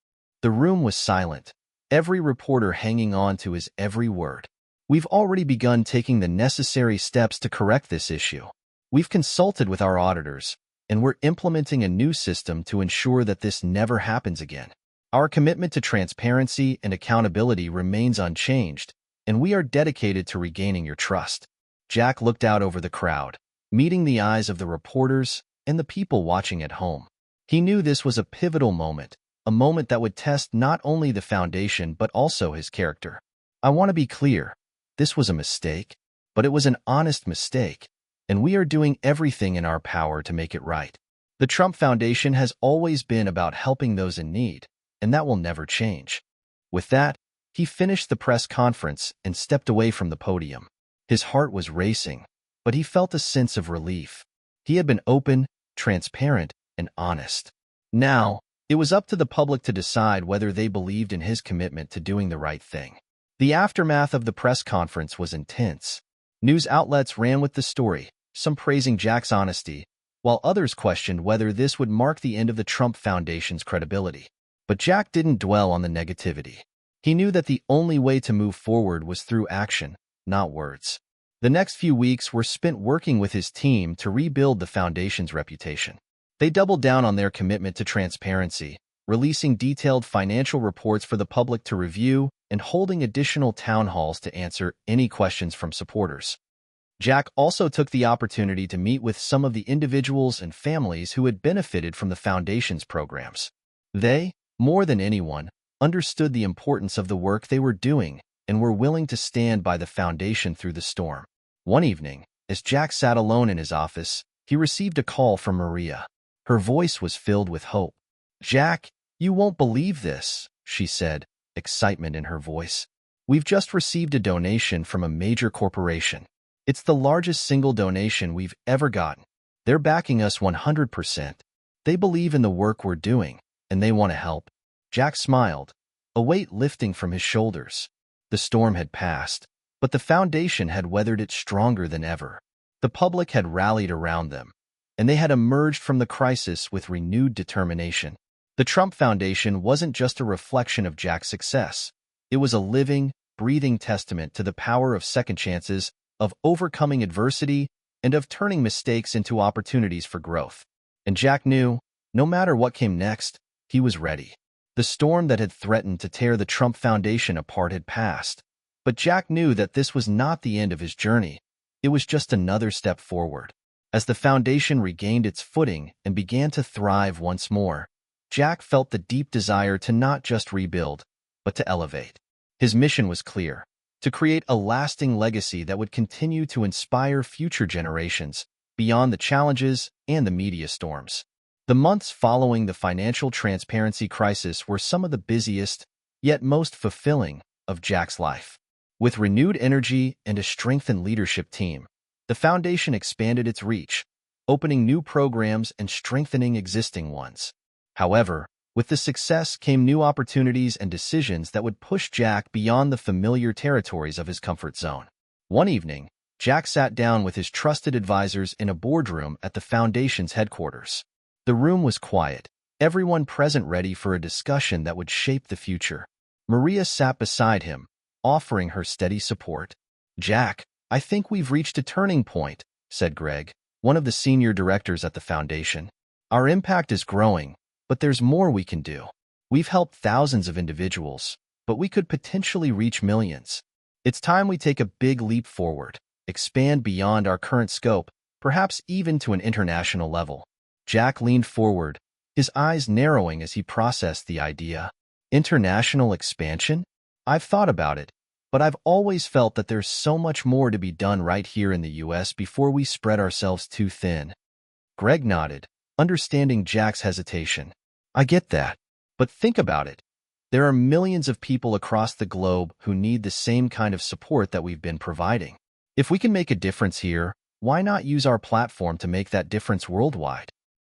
The room was silent, every reporter hanging on to his every word. We've already begun taking the necessary steps to correct this issue. We've consulted with our auditors, and we're implementing a new system to ensure that this never happens again. Our commitment to transparency and accountability remains unchanged, and we are dedicated to regaining your trust. Jack looked out over the crowd, meeting the eyes of the reporters and the people watching at home. He knew this was a pivotal moment, a moment that would test not only the foundation but also his character. I want to be clear, this was a mistake, but it was an honest mistake, and we are doing everything in our power to make it right. The Trump Foundation has always been about helping those in need, and that will never change. With that, he finished the press conference and stepped away from the podium. His heart was racing, but he felt a sense of relief. He had been open, transparent, and honest. Now, it was up to the public to decide whether they believed in his commitment to doing the right thing. The aftermath of the press conference was intense. News outlets ran with the story, some praising Jack's honesty, while others questioned whether this would mark the end of the Trump Foundation's credibility. But Jack didn't dwell on the negativity. He knew that the only way to move forward was through action, not words. The next few weeks were spent working with his team to rebuild the foundation's reputation. They doubled down on their commitment to transparency, releasing detailed financial reports for the public to review and holding additional town halls to answer any questions from supporters. Jack also took the opportunity to meet with some of the individuals and families who had benefited from the foundation's programs. They, more than anyone, understood the importance of the work they were doing and were willing to stand by the foundation through the storm. One evening, as Jack sat alone in his office, he received a call from Maria. Her voice was filled with hope. "Jack, you won't believe this," she said, excitement in her voice. "We've just received a donation from a major corporation. It's the largest single donation we've ever gotten. They're backing us 100%. They believe in the work we're doing, and they want to help." Jack smiled, a weight lifting from his shoulders. The storm had passed, but the foundation had weathered it stronger than ever. The public had rallied around them, and they had emerged from the crisis with renewed determination. The Trump Foundation wasn't just a reflection of Jack's success. It was a living, breathing testament to the power of second chances, of overcoming adversity, and of turning mistakes into opportunities for growth. And Jack knew, no matter what came next, he was ready. The storm that had threatened to tear the Trump Foundation apart had passed, but Jack knew that this was not the end of his journey. It was just another step forward. As the foundation regained its footing and began to thrive once more, Jack felt the deep desire to not just rebuild, but to elevate. His mission was clear: to create a lasting legacy that would continue to inspire future generations beyond the challenges and the media storms. The months following the financial transparency crisis were some of the busiest, yet most fulfilling, of Jack's life. With renewed energy and a strengthened leadership team, the foundation expanded its reach, opening new programs and strengthening existing ones. However, with the success came new opportunities and decisions that would push Jack beyond the familiar territories of his comfort zone. One evening, Jack sat down with his trusted advisors in a boardroom at the foundation's headquarters. The room was quiet, everyone present ready for a discussion that would shape the future. Maria sat beside him, offering her steady support. "Jack, I think we've reached a turning point," said Greg, one of the senior directors at the foundation. "Our impact is growing, but there's more we can do. We've helped thousands of individuals, but we could potentially reach millions. It's time we take a big leap forward, expand beyond our current scope, perhaps even to an international level." Jack leaned forward, his eyes narrowing as he processed the idea. "International expansion? I've thought about it, but I've always felt that there's so much more to be done right here in the US before we spread ourselves too thin." Greg nodded, understanding Jack's hesitation. "I get that. But think about it. There are millions of people across the globe who need the same kind of support that we've been providing. If we can make a difference here, why not use our platform to make that difference worldwide?"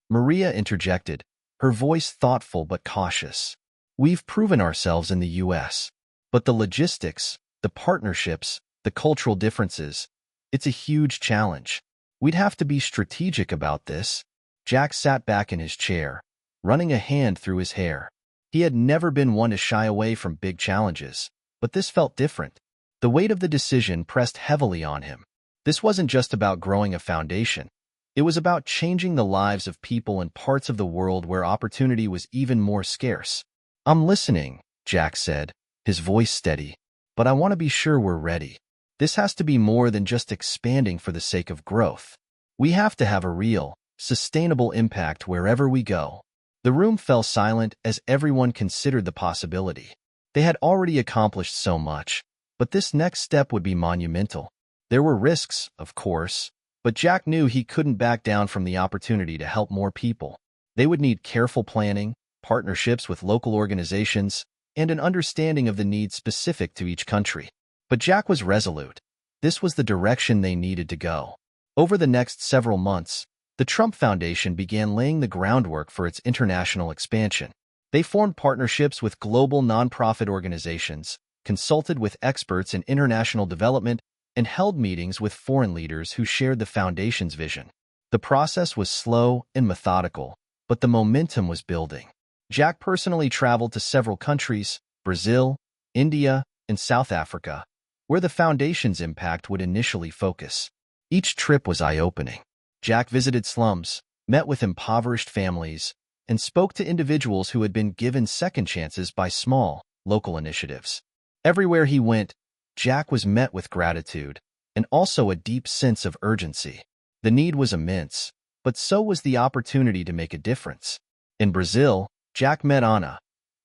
Maria interjected, her voice thoughtful but cautious. "We've proven ourselves in the US, but the logistics, the partnerships, the cultural differences, it's a huge challenge. We'd have to be strategic about this." Jack sat back in his chair, running a hand through his hair. He had never been one to shy away from big challenges, but this felt different. The weight of the decision pressed heavily on him. This wasn't just about growing a foundation. It was about changing the lives of people in parts of the world where opportunity was even more scarce. "I'm listening," Jack said, his voice steady, "but I want to be sure we're ready. This has to be more than just expanding for the sake of growth. We have to have a real, sustainable impact wherever we go." The room fell silent as everyone considered the possibility. They had already accomplished so much, but this next step would be monumental. There were risks, of course, but Jack knew he couldn't back down from the opportunity to help more people. They would need careful planning, partnerships with local organizations, and an understanding of the needs specific to each country. But Jack was resolute. This was the direction they needed to go. Over the next several months, the Trump Foundation began laying the groundwork for its international expansion. They formed partnerships with global nonprofit organizations, consulted with experts in international development, and held meetings with foreign leaders who shared the foundation's vision. The process was slow and methodical, but the momentum was building. Jack personally traveled to several countries, Brazil, India, and South Africa, where the foundation's impact would initially focus. Each trip was eye-opening. Jack visited slums, met with impoverished families, and spoke to individuals who had been given second chances by small, local initiatives. Everywhere he went, Jack was met with gratitude and also a deep sense of urgency. The need was immense, but so was the opportunity to make a difference. In Brazil, Jack met Ana,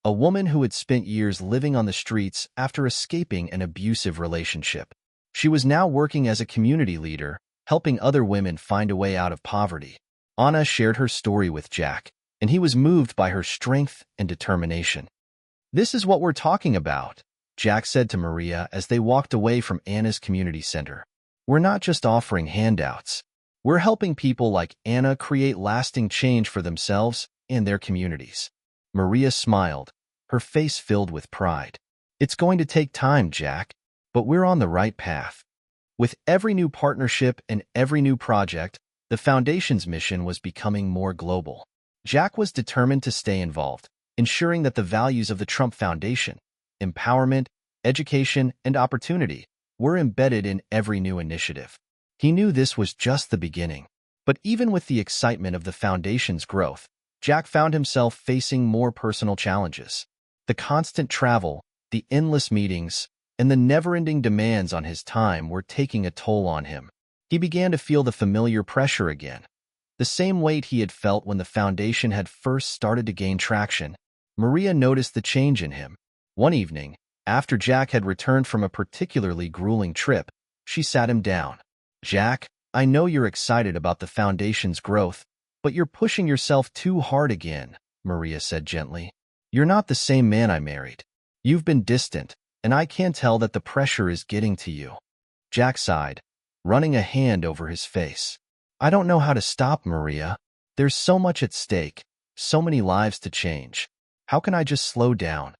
a woman who had spent years living on the streets after escaping an abusive relationship. She was now working as a community leader, helping other women find a way out of poverty. Ana shared her story with Jack, and he was moved by her strength and determination. "This is what we're talking about," Jack said to Maria as they walked away from Anna's community center. "We're not just offering handouts. We're helping people like Anna create lasting change for themselves and their communities." Maria smiled, her face filled with pride. "It's going to take time, Jack, but we're on the right path." With every new partnership and every new project, the Foundation's mission was becoming more global. Jack was determined to stay involved, ensuring that the values of the Trump Foundation, empowerment, education, and opportunity, were embedded in every new initiative. He knew this was just the beginning. But even with the excitement of the Foundation's growth, Jack found himself facing more personal challenges. The constant travel, the endless meetings, and the never-ending demands on his time were taking a toll on him. He began to feel the familiar pressure again, the same weight he had felt when the Foundation had first started to gain traction. Maria noticed the change in him. One evening, after Jack had returned from a particularly grueling trip, she sat him down. "Jack, I know you're excited about the Foundation's growth, but you're pushing yourself too hard again," Maria said gently. "You're not the same man I married. You've been distant, and I can tell that the pressure is getting to you." Jack sighed, running a hand over his face. "I don't know how to stop, Maria. There's so much at stake, so many lives to change. How can I just slow down?"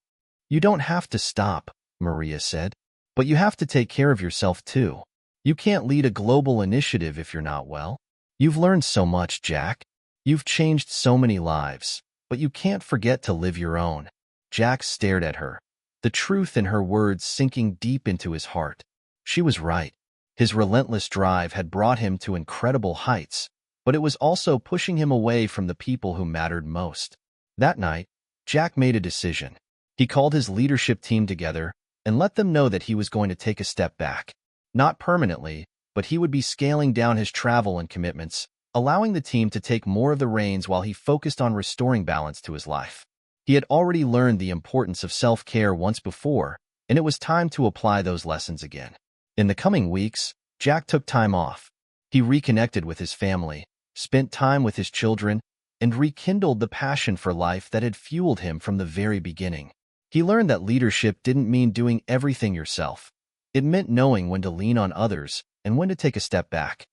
"You don't have to stop," Maria said, "but you have to take care of yourself too. You can't lead a global initiative if you're not well. You've learned so much, Jack. You've changed so many lives, but you can't forget to live your own." Jack stared at her, the truth in her words sinking deep into his heart. She was right. His relentless drive had brought him to incredible heights, but it was also pushing him away from the people who mattered most. That night, Jack made a decision. He called his leadership team together and let them know that he was going to take a step back. Not permanently, but he would be scaling down his travel and commitments, allowing the team to take more of the reins while he focused on restoring balance to his life. He had already learned the importance of self-care once before, and it was time to apply those lessons again. In the coming weeks, Jack took time off. He reconnected with his family, spent time with his children, and rekindled the passion for life that had fueled him from the very beginning. He learned that leadership didn't mean doing everything yourself. It meant knowing when to lean on others and when to take a step back.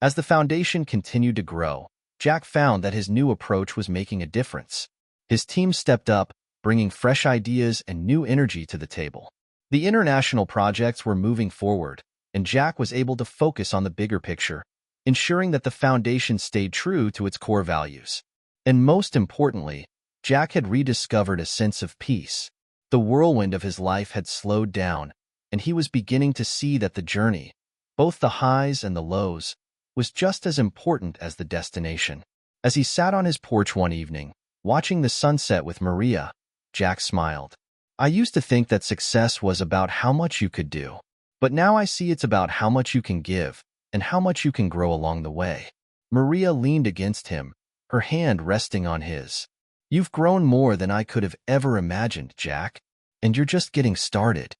As the Foundation continued to grow, Jack found that his new approach was making a difference. His team stepped up, bringing fresh ideas and new energy to the table. The international projects were moving forward, and Jack was able to focus on the bigger picture, ensuring that the Foundation stayed true to its core values. And most importantly, Jack had rediscovered a sense of peace. The whirlwind of his life had slowed down, and he was beginning to see that the journey, both the highs and the lows, was just as important as the destination. As he sat on his porch one evening, watching the sunset with Maria, Jack smiled. "I used to think that success was about how much you could do, but now I see it's about how much you can give and how much you can grow along the way." Maria leaned against him, her hand resting on his. "You've grown more than I could have ever imagined, Jack, and you're just getting started."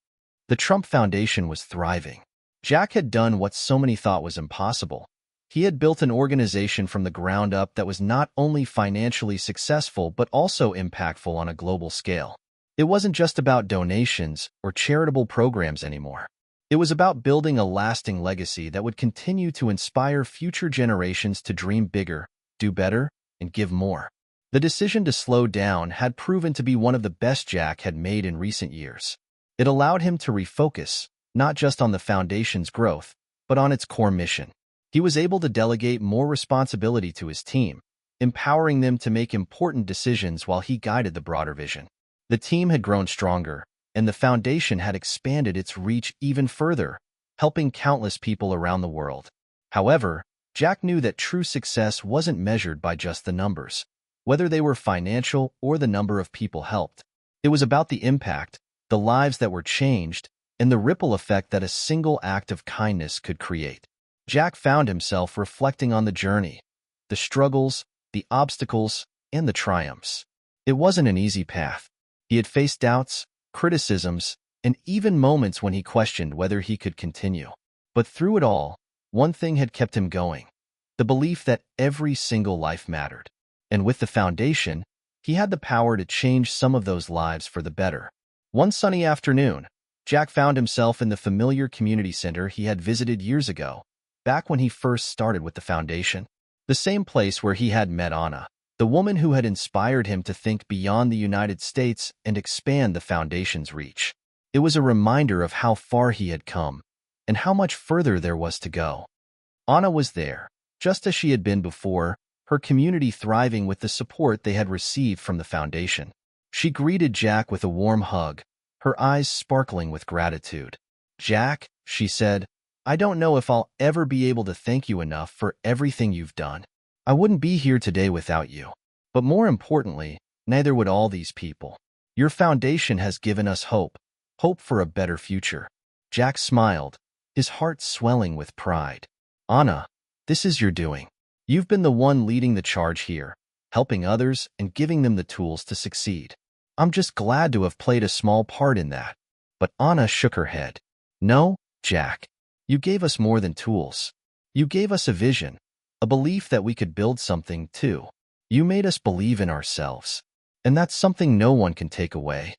The Trump Foundation was thriving. Jack had done what so many thought was impossible. He had built an organization from the ground up that was not only financially successful but also impactful on a global scale. It wasn't just about donations or charitable programs anymore. It was about building a lasting legacy that would continue to inspire future generations to dream bigger, do better, and give more. The decision to slow down had proven to be one of the best Jack had made in recent years. It allowed him to refocus, not just on the Foundation's growth, but on its core mission. He was able to delegate more responsibility to his team, empowering them to make important decisions while he guided the broader vision. The team had grown stronger, and the foundation had expanded its reach even further, helping countless people around the world. However, Jack knew that true success wasn't measured by just the numbers, whether they were financial or the number of people helped. It was about the impact, the lives that were changed, and the ripple effect that a single act of kindness could create. Jack found himself reflecting on the journey, the struggles, the obstacles, and the triumphs. It wasn't an easy path. He had faced doubts, criticisms, and even moments when he questioned whether he could continue. But through it all, one thing had kept him going: the belief that every single life mattered. And with the foundation, he had the power to change some of those lives for the better. One sunny afternoon, Jack found himself in the familiar community center he had visited years ago, back when he first started with the foundation. The same place where he had met Anna, the woman who had inspired him to think beyond the United States and expand the foundation's reach. It was a reminder of how far he had come and how much further there was to go. Anna was there, just as she had been before, her community thriving with the support they had received from the foundation. She greeted Jack with a warm hug, her eyes sparkling with gratitude. "Jack," she said, "I don't know if I'll ever be able to thank you enough for everything you've done. I wouldn't be here today without you. But more importantly, neither would all these people. Your foundation has given us hope for a better future." Jack smiled, his heart swelling with pride. "Anna, this is your doing. You've been the one leading the charge here, helping others and giving them the tools to succeed. I'm just glad to have played a small part in that." But Anna shook her head. "No, Jack. You gave us more than tools. You gave us a vision, a belief that we could build something too. You made us believe in ourselves. And that's something no one can take away."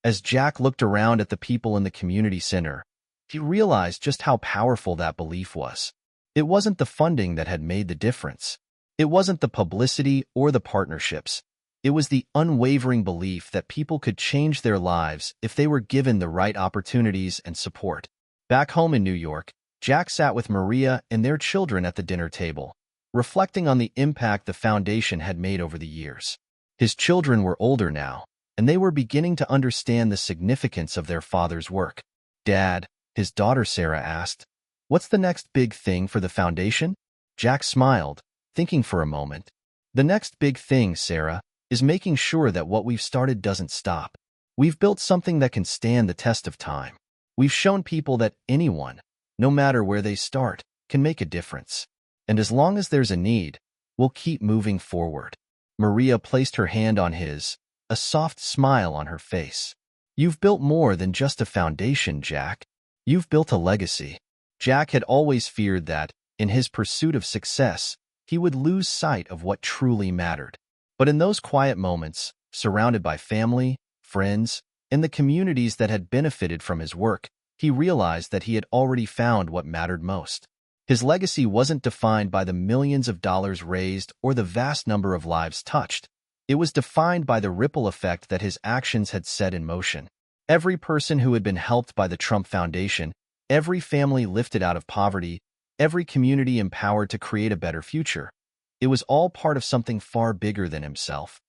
As Jack looked around at the people in the community center, he realized just how powerful that belief was. It wasn't the funding that had made the difference. It wasn't the publicity or the partnerships. It was the unwavering belief that people could change their lives if they were given the right opportunities and support. Back home in New York, Jack sat with Maria and their children at the dinner table, reflecting on the impact the foundation had made over the years. His children were older now, and they were beginning to understand the significance of their father's work. "Dad," his daughter Sarah asked, "what's the next big thing for the foundation?" Jack smiled, thinking for a moment. "The next big thing, Sarah, is making sure that what we've started doesn't stop. We've built something that can stand the test of time. We've shown people that anyone, no matter where they start, can make a difference. And as long as there's a need, we'll keep moving forward." Maria placed her hand on his, a soft smile on her face. "You've built more than just a foundation, Jack. You've built a legacy." Jack had always feared that, in his pursuit of success, he would lose sight of what truly mattered. But in those quiet moments, surrounded by family, friends, and the communities that had benefited from his work, he realized that he had already found what mattered most. His legacy wasn't defined by the millions of dollars raised or the vast number of lives touched. It was defined by the ripple effect that his actions had set in motion. Every person who had been helped by the Trump Foundation, every family lifted out of poverty, every community empowered to create a better future. It was all part of something far bigger than himself.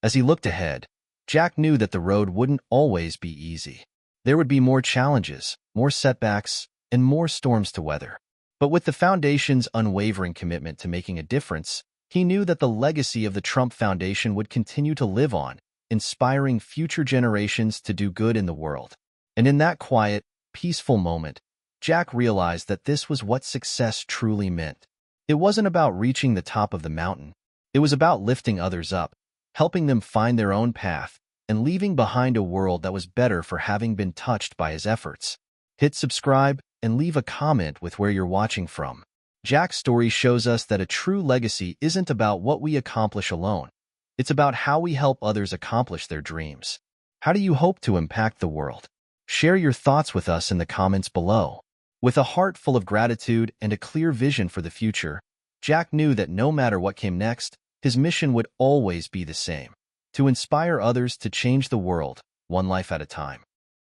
As he looked ahead, Jack knew that the road wouldn't always be easy. There would be more challenges, more setbacks, and more storms to weather. But with the Foundation's unwavering commitment to making a difference, he knew that the legacy of the Trump Foundation would continue to live on, inspiring future generations to do good in the world. And in that quiet, peaceful moment, Jack realized that this was what success truly meant. It wasn't about reaching the top of the mountain. It was about lifting others up, helping them find their own path, and leaving behind a world that was better for having been touched by his efforts. Hit subscribe and leave a comment with where you're watching from. Jack's story shows us that a true legacy isn't about what we accomplish alone. It's about how we help others accomplish their dreams. How do you hope to impact the world? Share your thoughts with us in the comments below. With a heart full of gratitude and a clear vision for the future, Jack knew that no matter what came next, his mission would always be the same: to inspire others to change the world, one life at a time.